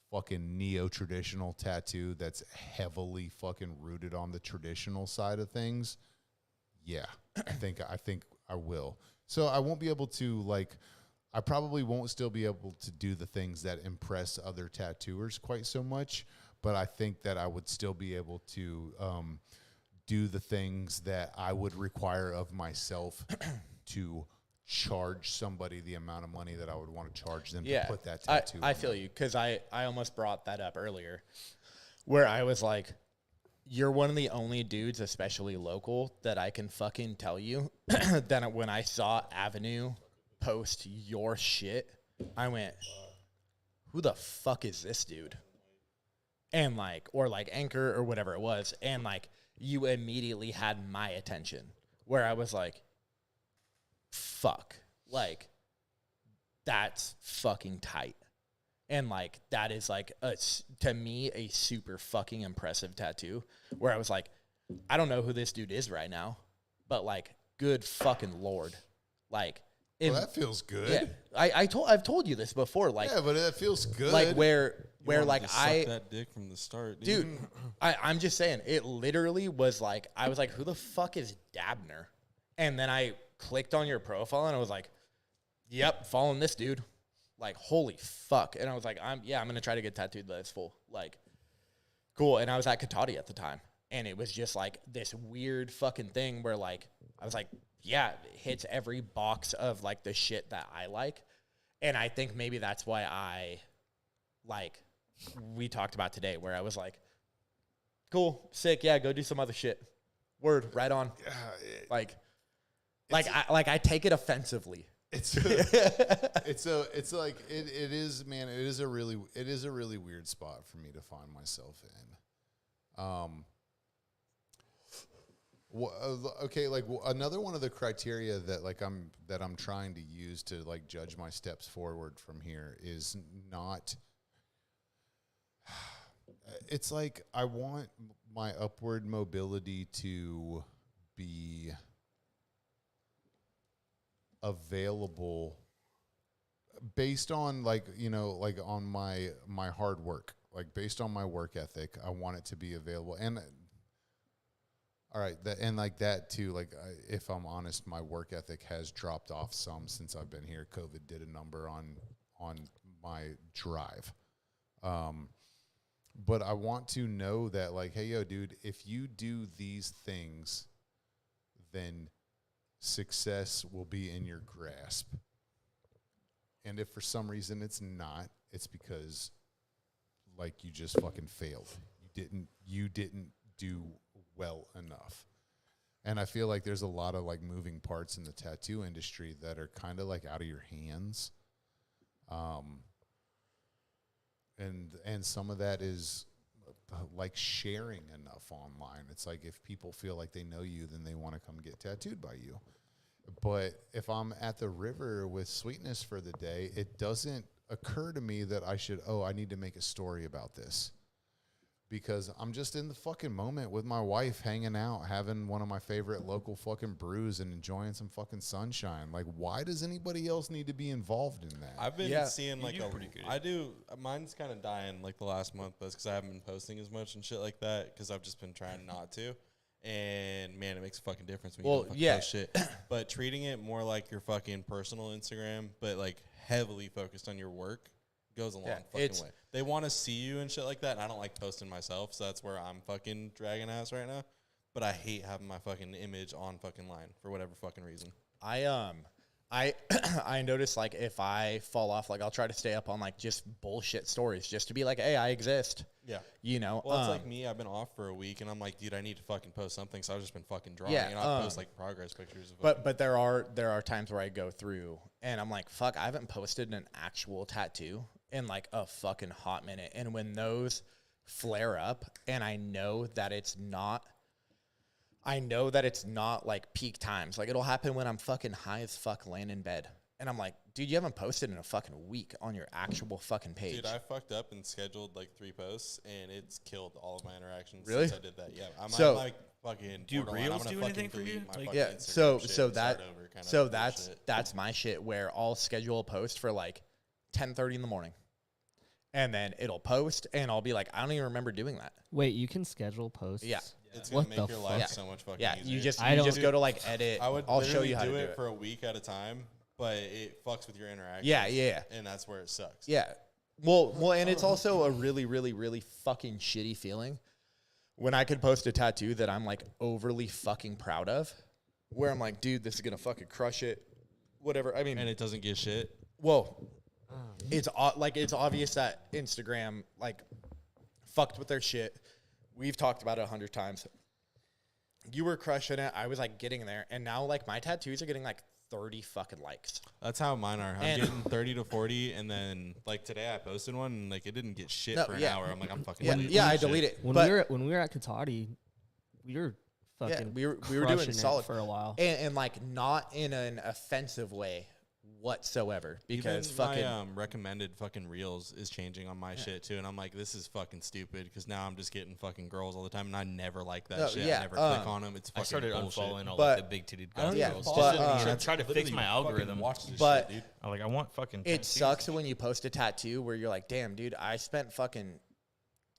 fucking neo-traditional tattoo that's heavily fucking rooted on the traditional side of things? Yeah, I think I will. So I won't be able to like, I probably won't still be able to do the things that impress other tattooers quite so much, but I think that I would still be able to do the things that I would require of myself to charge somebody the amount of money that I would want to charge them to put that tattoo I on feel them. you, because I almost brought that up earlier where I was like, you're one of the only dudes, especially local, that I can fucking tell you that when I saw Avenue post your shit, I went, who the fuck is this dude? And like, or like Anchor or whatever it was. And like, you immediately had my attention where I was like, fuck, like, that's fucking tight. And like, that is like, to me, a super fucking impressive tattoo where I was like, I don't know who this dude is right now, but like, good fucking Lord. Like, Well, that feels good. yeah, I've told you this before. Like, Yeah, but that feels good. like where wanted like to suck that dick from the start, dude, I'm just saying, it literally was like, I was like, who the fuck is Dabner? And then I clicked on your profile and I was like, yep, following this dude. Like, holy fuck. And I was like, I'm going to try to get tattooed by this fool. Like, cool. And I was at Katati at the time. And it was just like this weird fucking thing where like, I was like, yeah, it hits every box of like the shit that I like. And I think maybe that's why I like, we talked about today where I was like, cool, sick. Yeah, go do some other shit. Word, right on. I take it offensively. It is, man. It is a really weird spot for me to find myself in. Okay, like another one of the criteria that like I'm trying to use to like judge my steps forward from here is not. It's like I want my upward mobility to be available based on like, you know, like on my hard work, like based on my work ethic. I want it to be available. And all right, and like that too, like if I'm honest, my work ethic has dropped off some since I've been here. COVID did a number on my drive. But I want to know that like, hey, yo, dude, if you do these things, then success will be in your grasp. And if for some reason it's not, it's because like you just fucking failed. You didn't do well enough. And I feel like there's a lot of like moving parts in the tattoo industry that are kind of like out of your hands. And some of that is like sharing enough online. It's like if people feel like they know you, then they want to come get tattooed by you. But if I'm at the river with Sweetness for the day, it doesn't occur to me that I need to make a story about this. Because I'm just in the fucking moment with my wife, hanging out, having one of my favorite local fucking brews and enjoying some fucking sunshine. Like, why does anybody else need to be involved in that? I've been seeing like do pretty good. I do. Mine's kind of dying like the last month, but it's because I haven't been posting as much and shit like that because I've just been trying not to. And man, it makes a fucking difference when you don't fucking post shit. But treating it more like your fucking personal Instagram, but like heavily focused on your work, goes a long fucking way. They want to see you and shit like that, and I don't like posting myself, so that's where I'm fucking dragging ass right now. But I hate having my fucking image on fucking line for whatever fucking reason. I notice like if I fall off, like I'll try to stay up on like just bullshit stories just to be like, hey, I exist. Yeah. You know? Well, it's like me. I've been off for a week, and I'm like, dude, I need to fucking post something. So I've just been fucking drawing, and I post like progress pictures. But there are times where I go through, and I'm like, fuck, I haven't posted an actual tattoo in like a fucking hot minute. And when those flare up, and I know that it's not like peak times. Like it'll happen when I'm fucking high as fuck laying in bed. And I'm like, dude, you haven't posted in a fucking week on your actual fucking page. Dude, I fucked up and scheduled like 3 posts, and it's killed all of my interactions Really? since I did that. Yeah, I'm like fucking. Do borderline. Reels I'm gonna do anything fucking for you? delete my Like- fucking Yeah, Instagram so shit so and start that over kinda so that's bullshit. that's my shit where I'll schedule a post for like 10:30 in the morning, and then it'll post, and I'll be like, I don't even remember doing that. Wait, you can schedule posts? Yeah. It's gonna What make the your life fuck? so much fucking Yeah, easier. you just I don't- go to like edit. I would I'll show you how do to do it it. for a week at a time, but it fucks with your interactions. Yeah. And that's where it sucks. Yeah. Well, and it's also a really, really, really fucking shitty feeling when I could post a tattoo that I'm like overly fucking proud of, where I'm like, dude, this is gonna fucking crush it, whatever. I mean, And it doesn't get shit. well, it's it's obvious that Instagram like fucked with their shit. We've talked about it 100 times. You were crushing it. I was like getting there, and now like my tattoos are getting like 30 fucking likes. That's how mine are. I'm And- getting 30 to 40, and then like today I posted one, and like it didn't get shit No, for an yeah. hour. I'm like, I'm fucking. Yeah, deleting yeah, this I shit. delete it. When But we were at Katati, we were fucking we were doing crushing it solid for a while. and like not in an offensive way whatsoever, because Even fucking my recommended fucking reels is changing on my shit too, and I'm like, this is fucking stupid because now I'm just getting fucking girls all the time, and I never like that No, shit. yeah, I never click on them. It's fucking I started bullshit. unfollowing all But- like, the big titted I don't guys. Yeah, even Just but, to um, try to fix my algorithm. Watch this But- shit, dude. I'm like, I want fucking. it tattoos. sucks when you post a tattoo where you're like, damn, dude, I spent fucking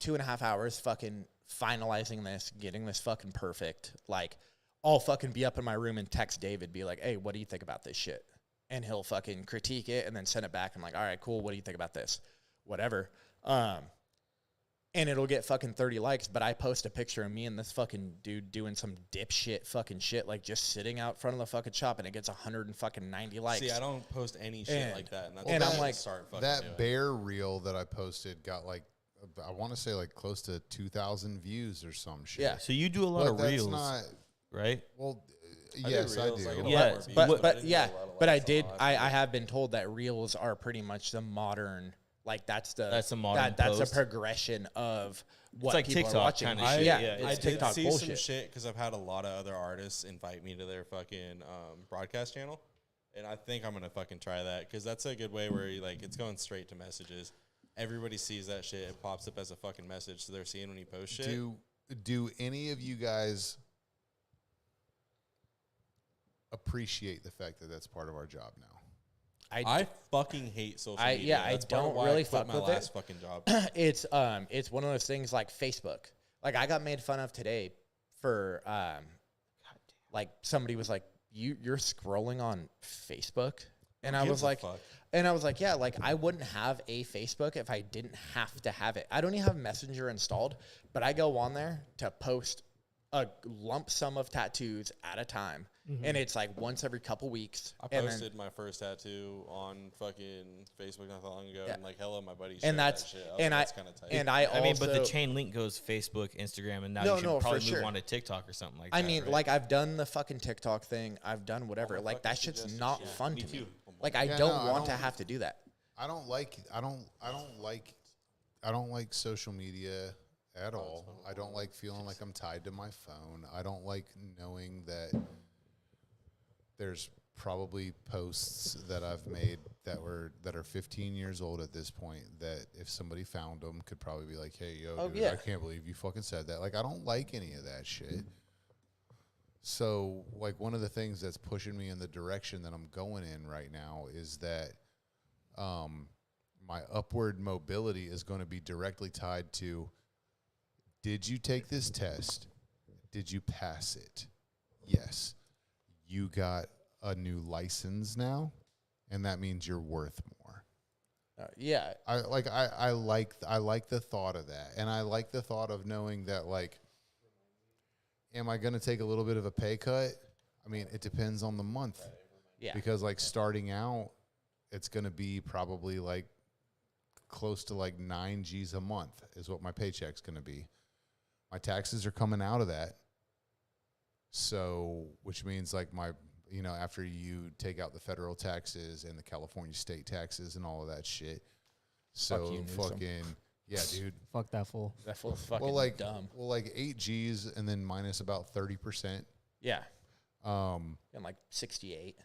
2.5 hours fucking finalizing this, getting this fucking perfect. Like, I'll fucking be up in my room and text David, be like, hey, what do you think about this shit? And he'll fucking critique it and then send it back. I'm like, all right, cool. What do you think about this? Whatever. And it'll get fucking 30 likes, but I post a picture of me and this fucking dude doing some dipshit fucking shit, like just sitting out front of the fucking shop, and it gets 190 likes. See, I don't post any shit And- like that, and that's and what I'm I like, start fucking That doing. bear reel that I posted got like, I want to say like close to 2,000 views or some shit. Yeah. So you do a lot But of that's reels, not, right? well, I do yes, I reels, I do. get a Yeah, lot more views, but I but didn't yeah, get a lot of but I likes on did. all that I shit. have been told that reels are pretty much the modern. Like that's the modern that's post. a progression of what like people TikTok are watching. kinda I, shit. yeah, Yeah, it's I did TikTok see bullshit. some shit because I've had a lot of other artists invite me to their fucking broadcast channel, and I think I'm gonna fucking try that because that's a good way where you, like it's going straight to messages. Everybody sees that shit. It pops up as a fucking message, so they're seeing when you post shit. Do any of you guys appreciate the fact that that's part of our job now? I fucking hate social I- media. yeah, I That's part of don't why really quit fuck my with it. last fucking job. it's one of those things like Facebook. Like I got made fun of today for like somebody was like, you're scrolling on Facebook, and I gives was a like, fuck? and I was like, yeah, like I wouldn't have a Facebook if I didn't have to have it. I don't even have Messenger installed, but I go on there to post a lump sum of tattoos at a time, and it's like once every couple weeks. I and then- posted my first tattoo on fucking Facebook not that long ago, Yeah. and like, hello, my buddy. And shared that's- that shit. I was and like, I- that's kind of tight. and I also, I mean, but the chain link goes Facebook, Instagram, and now No, you should no, for probably move sure. on to TikTok or something like I that. mean, right? like I've done the fucking TikTok thing. I've done whatever. my Like that fucking shit's suggested not shit. fun Me to me. too. Like I Yeah, don't no, I want to don't- have to do that. I don't like social media at all. I don't like feeling like I'm tied to my phone. I don't like knowing that there's probably posts that I've made that are 15 years old at this point that if somebody found them could probably be like, hey, yo, Oh, dude, yeah. I can't believe you fucking said that. Like, I don't like any of that shit. So, like, one of the things that's pushing me in the direction that I'm going in right now is that my upward mobility is going to be directly tied to, did you take this test? Did you pass it? Yes. You got a new license now, and that means you're worth more. Yeah, I like the thought of that, and I like the thought of knowing that, like, am I going to take a little bit of a pay cut? I mean, it depends on the month. yeah. Because, like, starting out, it's going to be probably like close to like 9 G's a month is what my paycheck's going to be. My taxes are coming out of that. So, which means like after you take out the federal taxes and the California state taxes and all of that shit. So you, Newsom. fucking, yeah, dude. Fuck that fool. That feels fucking Well, like, dumb. 8 G's and then minus about 30%. Yeah, Um, and like 68.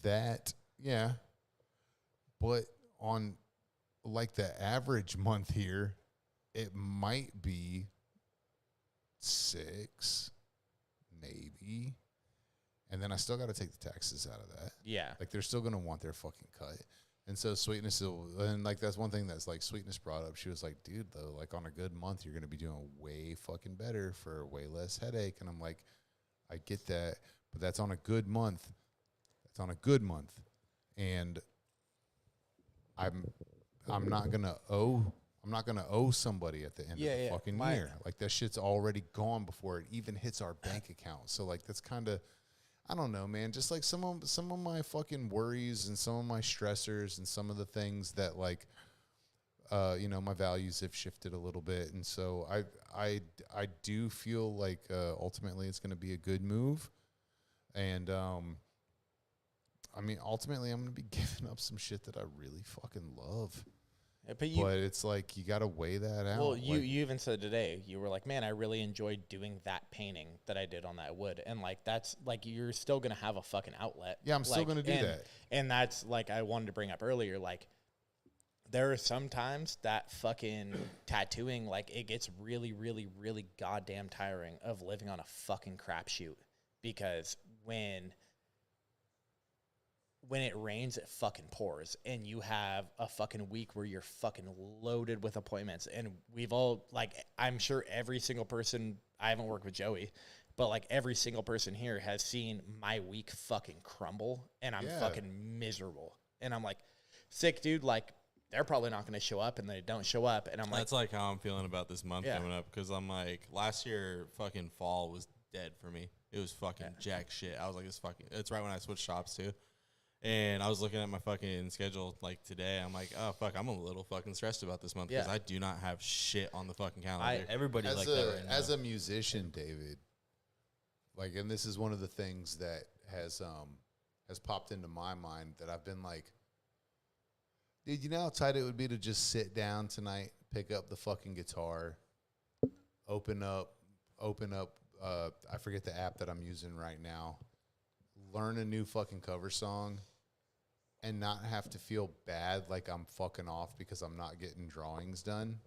that, Yeah. But on like the average month here, it might be 6, maybe. And then I still got to take the taxes out of that. Yeah. Like they're still going to want their fucking cut. And so Sweetness, and like that's one thing that's like Sweetness brought up. She was like, dude, though, like on a good month, you're going to be doing way fucking better for way less headache. And I'm like, I get that, but that's on a good month. That's on a good month. And I'm not going to owe somebody at the end of the fucking year. Like that shit's already gone before it even hits our bank account. So like that's kind of, I don't know, man. Just like some of my fucking worries and some of my stressors and some of the things that like, my values have shifted a little bit, and so I do feel like ultimately it's going to be a good move, and I mean ultimately I'm going to be giving up some shit that I really fucking love. But it's like you got to weigh that out. Well, you even said today, you were like, man, I really enjoyed doing that painting that I did on that wood. And, like, that's, like, you're still going to have a fucking outlet. Yeah, I'm still going to do that. And that's, like, I wanted to bring up earlier, like, there are some times that fucking tattooing, like, it gets really, really, really goddamn tiring of living on a fucking crapshoot. Because when it rains, it fucking pours, and you have a fucking week where you're fucking loaded with appointments. And we've all, like, I'm sure every single person, I haven't worked with Joey, but like every single person here has seen my week fucking crumble, and I'm fucking miserable. And I'm like, sick, dude, like, they're probably not going to show up, and they don't show up. And I'm like, that's like how I'm feeling about this month coming up, because I'm like, last year fucking fall was dead for me. It was fucking jack shit. I was like, it's right when I switched shops too. And I was looking at my fucking schedule like today. I'm like, oh fuck, I'm a little fucking stressed about this month because I do not have shit on the fucking calendar. Everybody's like that right now. As a musician, David, like, and this is one of the things that has popped into my mind that I've been like, dude, you know how tight it would be to just sit down tonight, pick up the fucking guitar, open up. I forget the app that I'm using right now. Learn a new fucking cover song. And not have to feel bad like I'm fucking off because I'm not getting drawings done.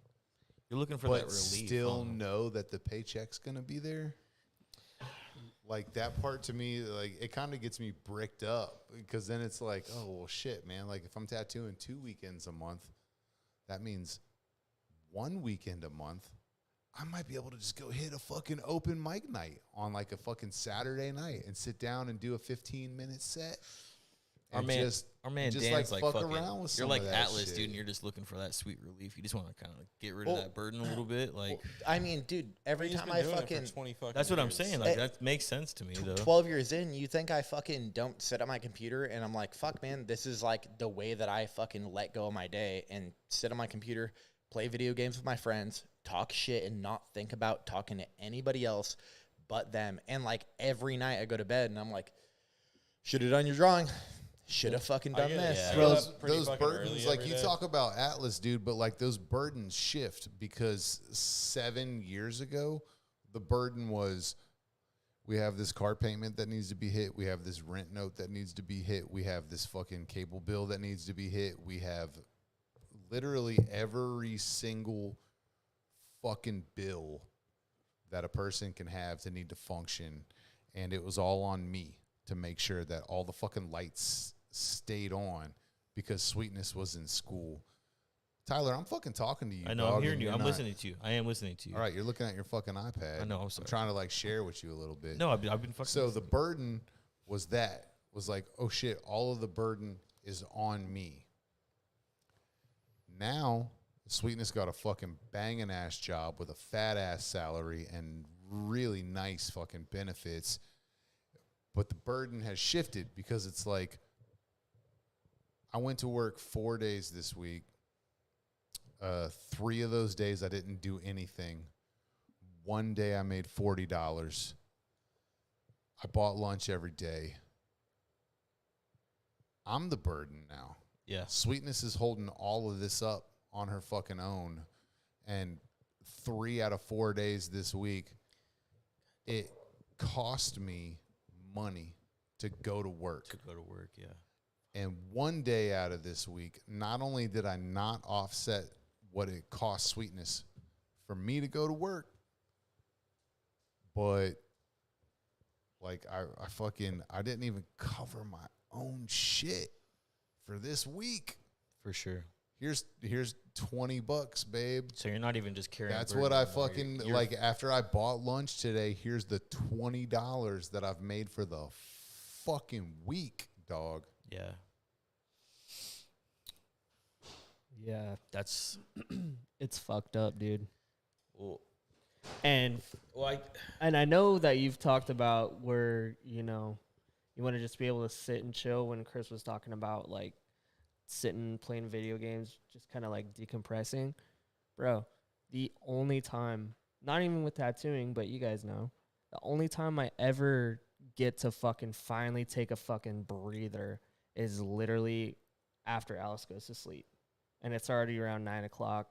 You're looking for that relief. Still know that the paycheck's going to be there. Like, that part to me, like, it kind of gets me bricked up. Because then it's like, oh, well, shit, man. Like, if I'm tattooing 2 weekends a month, that means 1 weekend a month, I might be able to just go hit a fucking open mic night on, like, a fucking Saturday night and sit down and do a 15-minute set. Our man Dan's like fuck fucking, around with you're some like of that Atlas, shit. dude, and you're just looking for that sweet relief. You just want to kind of get rid of that burden a little bit. Like, I mean, dude, every time I fucking, 20 fucking that's what I'm years. saying. Like, that makes sense to me, though. 12 years in, you think I fucking don't sit at my computer and I'm like, fuck, man, this is like the way that I fucking let go of my day and sit on my computer, play video games with my friends, talk shit, and not think about talking to anybody else but them. And like every night I go to bed and I'm like, should have done your drawing. Should have fucking done this. Yeah. Those burdens, like you talk about Atlas, dude, but like those burdens shift because 7 years ago, the burden was we have this car payment that needs to be hit. We have this rent note that needs to be hit. We have this fucking cable bill that needs to be hit. We have literally every single fucking bill that a person can have to need to function. And it was all on me to make sure that all the fucking lights stayed on because Sweetness was in school. Tyler, I'm fucking talking to you. I know, I'm hearing you. I'm listening to you. I am listening to you. All right, you're looking at your fucking iPad. I know, I'm sorry. I'm trying to like share with you a little bit. No, I've been fucking. So the burden was like, oh shit, all of the burden is on me. Now, Sweetness got a fucking banging ass job with a fat ass salary and really nice fucking benefits. But the burden has shifted because it's like, I went to work 4 days this week. 3 of those days I didn't do anything. 1 day I made $40. I bought lunch every day. I'm the burden now. Yeah. Sweetness is holding all of this up on her fucking own. And 3 out of 4 days this week, it cost me money to go to work. Yeah. And one day out of this week, not only did I not offset what it cost Sweetness for me to go to work, but like I didn't even cover my own shit for this week. For sure. Here's $20, babe. So you're not even just carrying. That's what I fucking like. After I bought lunch today, here's the $20 that I've made for the fucking week, dog. Yeah. Yeah, That's it's fucked up, dude. well, And I know that you've talked about where, you want to just be able to sit and chill when Chris was talking about like sitting playing video games, just kind of like decompressing. Bro, the only time, not even with tattooing, but you guys know, the only time I ever get to fucking finally take a fucking breather is literally after Alice goes to sleep. And it's already around 9 o'clock.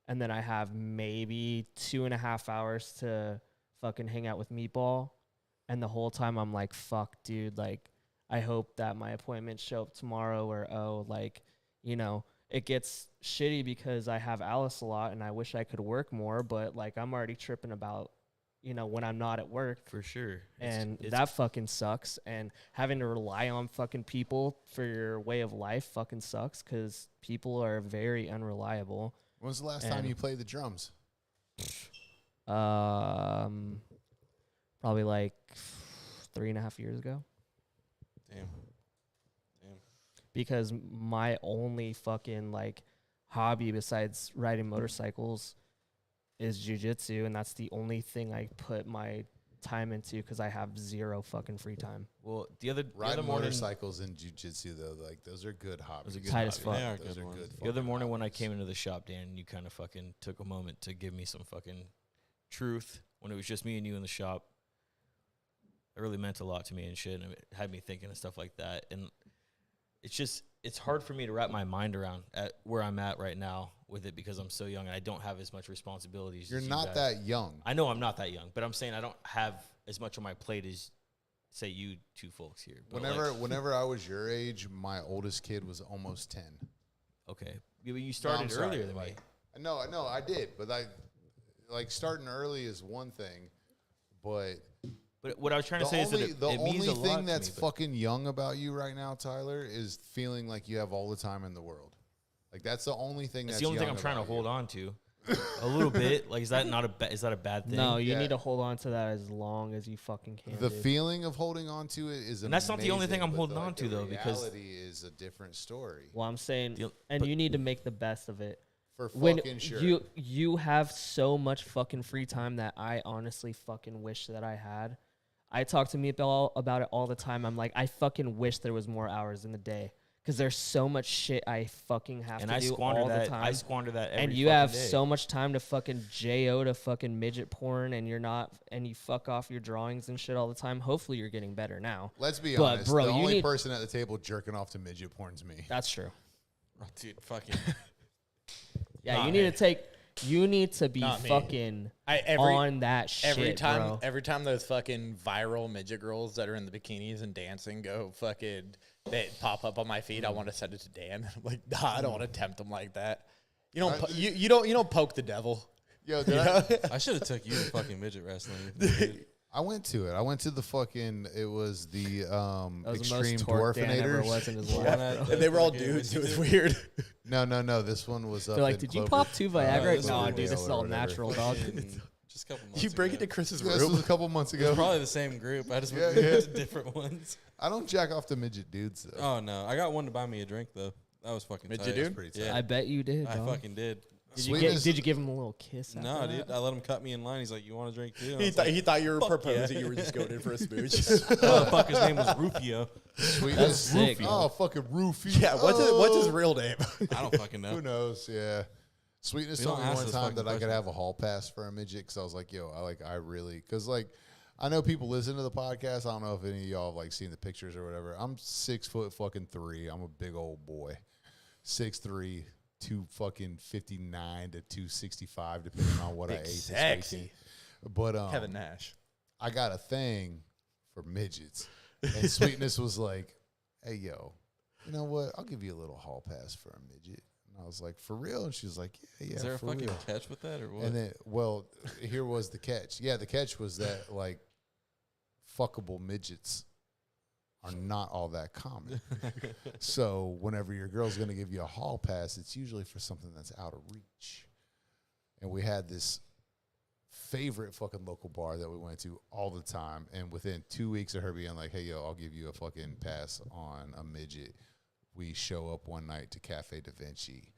And then I have maybe 2.5 hours to fucking hang out with Meatball. And the whole time I'm like, fuck, dude, like, I hope that my appointments show up tomorrow, or, it gets shitty because I have Alice a lot and I wish I could work more, but like, I'm already tripping about, when I'm not at work. for sure. And that fucking sucks. And having to rely on fucking people for your way of life fucking sucks because people are very unreliable. When was the last time you played the drums? Probably like 3.5 years ago. Damn. Because my only fucking like hobby besides riding motorcycles is jiu-jitsu, and that's the only thing I put my time into because I have zero fucking free time. Well, the other Riding morning, motorcycles and jiu-jitsu, though, like those are good hobbies. Those are good Tight as hobbies. fuck. They are Those good are ones. good. The other fucking morning when I hobbies. came into the shop, Dan, you kind of fucking took a moment to give me some fucking truth when it was just me and you in the shop. It really meant a lot to me and shit, and it had me thinking and stuff like that. And it's hard for me to wrap my mind around at where I'm at right now with it because I'm so young and I don't have as much responsibilities. You're as not guys. that young. I know I'm not that young, but I'm saying I don't have as much on my plate as, say, you two folks here. But Whenever I was your age, my oldest kid was almost 10. okay, you started sorry, earlier than me. No, I did, but starting early is one thing, but But what I was trying to say is that it means a lot thing to that's me, but- fucking young about you right now, Tyler, is feeling like you have all the time in the world. Like that's the only thing. It's That's the only thing young I'm trying to about hold you. on to a little bit. Like, is that a bad thing? No, you Yeah. need to hold on to that as long as you fucking can. The dude. feeling of holding on to it is, And that's not the only thing amazing, I'm but holding on to, though, the because- reality is a different story. Well, I'm saying, The- and but- you need to make the best of it. For When fucking sure. you have so much fucking free time that I honestly fucking wish that I had. I talk to Meatball about it all the time. I'm like, I fucking wish there was more hours in the day because there's so much shit I fucking have And to I do squander all the that. time. I squander that. Every And you fucking have day. so much time to fucking JO to fucking midget porn, and you fuck off your drawings and shit all the time. Hopefully you're getting better now. Let's be But, honest. bro, the you only need- person at the table jerking off to midget porn's me. That's true. Oh, dude, fucking. Yeah, Not you need me. to take. You need to be Not me. fucking Every on that shit, bro. every time those fucking viral midget girls that are in the bikinis and dancing go fucking, they pop up on my feed. I want to send it to Dan. I'm like, nah, I don't want to tempt them like that. You don't, you don't poke the devil. Yo, did I, I should have took you to fucking midget wrestling. Dude. I went to it. I went to the fucking. It was the That was Extreme the most torque Dan ever Dwarfinators. was in his The life. one bro. at- And they were all fucking- dudes. It was weird. No. This one was up. They're like, in did you Clover- pop 2 Viagra? this No, was dude, this is or all whatever. natural, dog. Fucking just a couple months You bring ago. it to Chris's This was room. a couple months It was ago. probably the same group. I just Yeah, went yeah. to different ones. I don't jack off to midget dudes though. Oh no, I got one to buy me a drink though. That was fucking Midget tight. dude? Pretty Yeah. tight. I bet you did, I dog. fucking did. Sweetness- Did you give him a little kiss? No, after dude. that? I let him cut me in line. He's like, "You want a drink too?" And I He was thought like, he thought you were fuck proposing. yeah. You were just going in for a smooch. "Motherfucker's name was Rufio." Sweetness. sick, Oh, fucking Roofy. yeah, what's his real name? I don't fucking Who know. knows? Yeah. Sweetness We told don't me ask one those time fucking that I could questions. have a hall pass for a midget because I was like, yo, I really, because like, I know people listen to the podcast. I don't know if any of y'all have like seen the pictures or whatever. I'm 6'3". I'm a big old boy, 6'3", 259 to 265, depending on what I ate this Sexy. weekend. But Kevin Nash. I got a thing for midgets, and Sweetness was like, "Hey, yo, you know what? I'll give you a little hall pass for a midget. And I was like, for real? And she was like, yeah, Is there a for fucking real. catch with that or what? And then, well, here was the catch. Yeah, the catch was that, like, fuckable midgets are not all that common. So whenever your girl's going to give you a hall pass, it's usually for something that's out of reach. And we had this favorite fucking local bar that we went to all the time. And within 2 weeks of her being like, hey, yo, I'll give you a fucking pass on a midget, we show up one night to Cafe Da Vinci,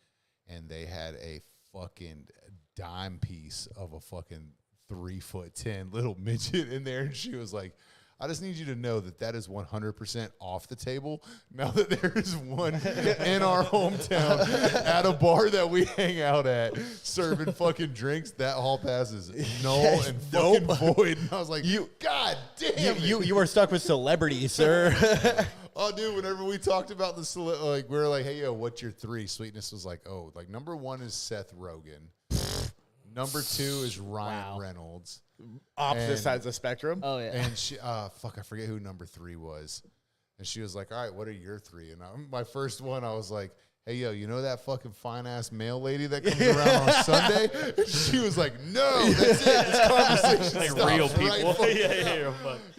and they had a fucking dime piece of a fucking 3'10" little midget in there. And she was like, I just need you to know that that is 100% off the table. Now that there is one in our hometown at a bar that we hang out at serving fucking drinks, that hall pass is null and fucking void. And I was like, God damn it. You were stuck with celebrity, sir. Oh, dude, whenever we talked about the, like, we were like, hey, yo, what's your 3? Sweetness was like, oh, like, number 1 is Seth Rogen. Number 2 is Ryan Reynolds. Opposite sides of the spectrum. Oh yeah. And she, I forget who number 3 was. And she was like, all right, what are your 3? And my first one, I was like, hey, yo, you know that fucking fine-ass mail lady that comes around on Sunday? And she was like, no, that's it. This conversation Like stops real right people. fucking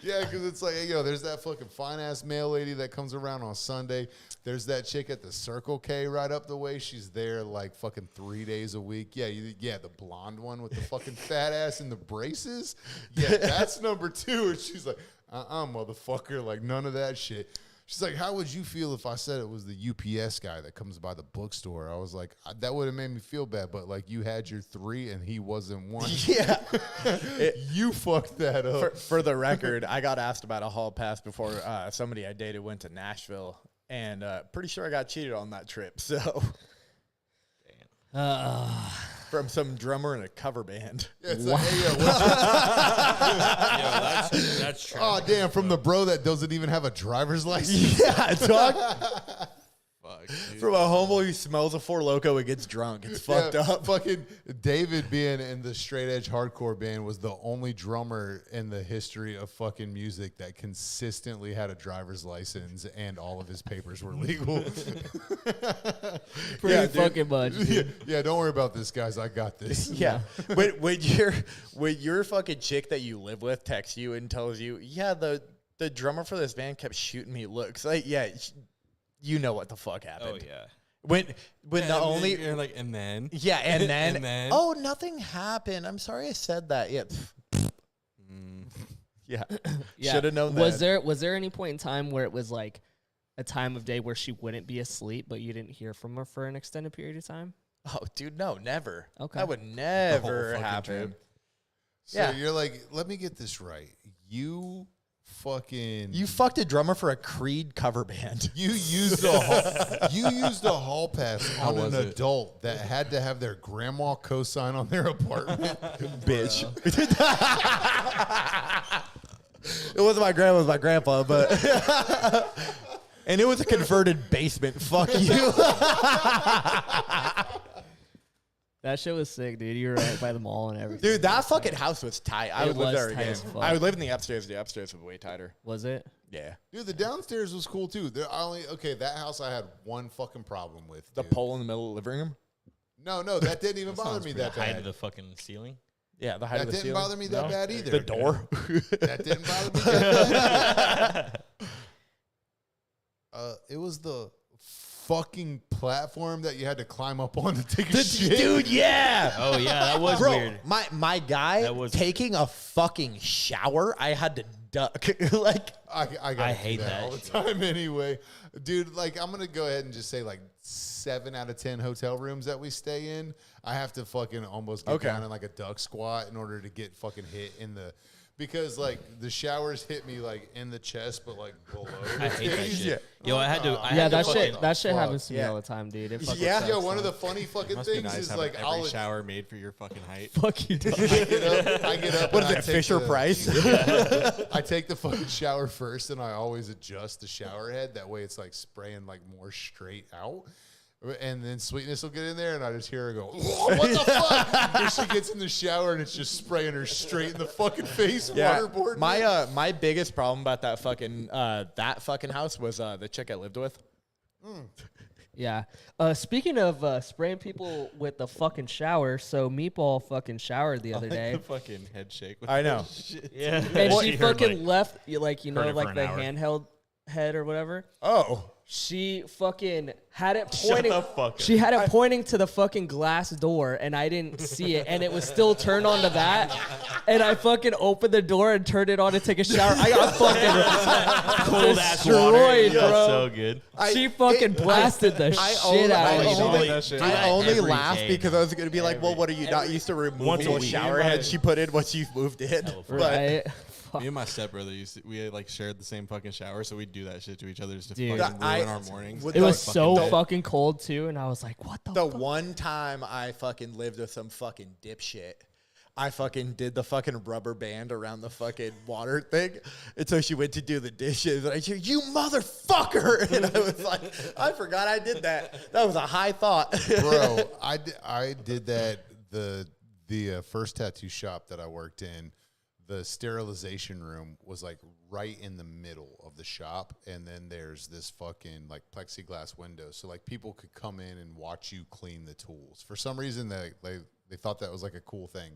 Yeah, because it's like, hey, yo, there's that fucking fine-ass mail lady that comes around on Sunday. There's that chick at the Circle K right up the way. She's there like fucking 3 days a week. Yeah, the blonde one with the fucking fat ass and the braces. Yeah, that's number 2. And she's like, motherfucker, like none of that shit. She's like, how would you feel if I said it was the UPS guy that comes by the bookstore? I was like, that would have made me feel bad, but like you had your 3 and he wasn't one. Yeah. You fucked that up. For the record, I got asked about a hall pass before somebody I dated went to Nashville, and pretty sure I got cheated on that trip. So, from some drummer in a cover band. Yeah, it's like, hey, yo, That's true. oh, damn, from the bro that doesn't even have a driver's license. Yeah, dog. Fuck, dude. From a homo who smells a Four Loko and gets drunk. It's fucked up. Fucking David being in the straight edge hardcore band was the only drummer in the history of fucking music that consistently had a driver's license and all of his papers were legal. Pretty fucking much. Yeah, don't worry about this, guys. I got this. Yeah. when your fucking chick that you live with texts you and tells you, yeah, the drummer for this band kept shooting me looks, like, yeah, you know what the fuck happened. Oh yeah. When the only you're like, and then and then and then oh, nothing happened. I'm sorry I said that. Yeah. Yeah. Should have known that. Was there any point in time where it was like a time of day where she wouldn't be asleep, but you didn't hear from her for an extended period of time? Oh, dude, no, never. Okay. That would The whole never fucking happen. trip. So Yeah. you're like, let me get this right. You fucked a drummer for a Creed cover band. You used a hall pass on an adult that had to have their grandma co-sign on their apartment. Bitch. It wasn't my grandma, it was my grandpa, but and it was a converted basement. Fuck you. That shit was sick, dude. You were right by the mall and everything. Dude, that fucking house was tight. I would live was there tight again. as fuck. I would live in the upstairs. The upstairs was way tighter. Was it? Yeah. Dude, the downstairs was cool too. That house I had one fucking problem with. The dude. pole in the middle of the living room? No, that didn't even bother me The that height bad. of the fucking ceiling. Yeah, the height That of the didn't ceiling. bother me that bad either. The door. That didn't bother me that bad. It was the fucking platform that you had to climb up on to take a shit. Dude, yeah. Oh yeah, that was Bro, weird. my guy That was taking a fucking shower, I had to duck. Like, I gotta hate do that all the time anyway. Dude, like, I'm going to go ahead and just say, like, 7 out of 10 hotel rooms that we stay in, I have to fucking almost get down in, like, a duck squat in order to get fucking hit in the... Because, like, the showers hit me, like, in the chest, but, like, below. I hate that shit. Yeah. Yo, I had to. That shit fuck. happens to me Yeah. all the time, dude. It fucking Yeah. sucks, Yo, one of man. the funny fucking Must be things nice is, having like, every shower made for your fucking height. Fuck you, dog. I get up what and is I it, take Fisher the- Price? I take the fucking shower first, and I always adjust the shower head. That way it's, like, spraying, like, more straight out. And then Sweetness will get in there, and I just hear her go, what the fuck? And she gets in the shower, and it's just spraying her straight in the fucking face, waterboard. My biggest problem about that fucking house was the chick I lived with. Yeah. Speaking of spraying people with the fucking shower, so Meatball fucking showered the other day. The fucking head shake. With I know. that shit. Yeah. And she She heard, fucking like, left, like, you heard know, it for like an the hour. handheld head or whatever. Oh. She fucking had it Shut pointing. the fuck up. She had it pointing to the fucking glass door, and I didn't see it, and it was still turned on to that. And I fucking opened the door and turned it on to take a shower. I got fucking Cold ass water. destroyed, Yeah, bro. so good. She fucking blasted the shit out of me. dog. I only every laughed day, because man. I was going to be like, well, what are you not used to Once removing a the week. shower head she put in once you've moved in? But Right? Me and my stepbrother we had, like shared the same fucking shower, so we'd do that shit to each other just to Dude. fucking I- ruin our mornings. with It the- was so the- fucking cold too, and I was like, "What the?" The fuck? one time I fucking lived with some fucking dipshit, I fucking did the fucking rubber band around the fucking water thing. And so she went to do the dishes, and I said, "You motherfucker!" And I was like, I forgot I did that. That was a high thought. Bro, I did that. The first tattoo shop that I worked in, the sterilization room was like right in the middle of the shop, and then there's this fucking like plexiglass window, so like people could come in and watch you clean the tools. For some reason, they thought that was like a cool thing.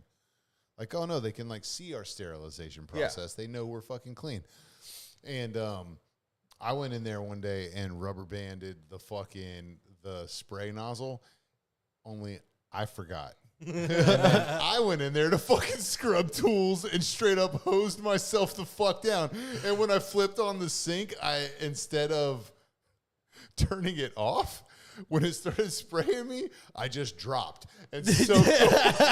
Like, oh no, they can like see our sterilization process. They know we're fucking clean. And I went in there one day and rubber banded the spray nozzle. Only I forgot. And then I went in there to fucking scrub tools and straight up hosed myself the fuck down. And when I flipped on the sink, instead of turning it off, when it started spraying me, I just dropped and soaked the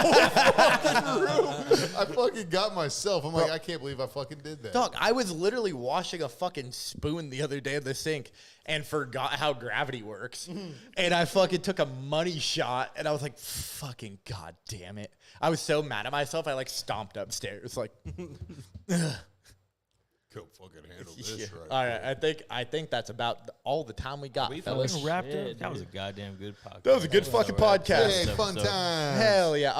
whole fucking room. I fucking got myself. I'm like, I can't believe I fucking did that. Dog, I was literally washing a fucking spoon the other day in the sink and forgot how gravity works. And I fucking took a money shot, and I was like, fucking god damn it. I was so mad at myself, I like stomped upstairs. Like, Go fucking handle this yeah. right. All right, I think that's about all the time we got. We fellas. fucking wrapped Shit, up. That was a dude. goddamn good podcast. That was a good fucking podcast. Hey, fun episode. time. Hell yeah.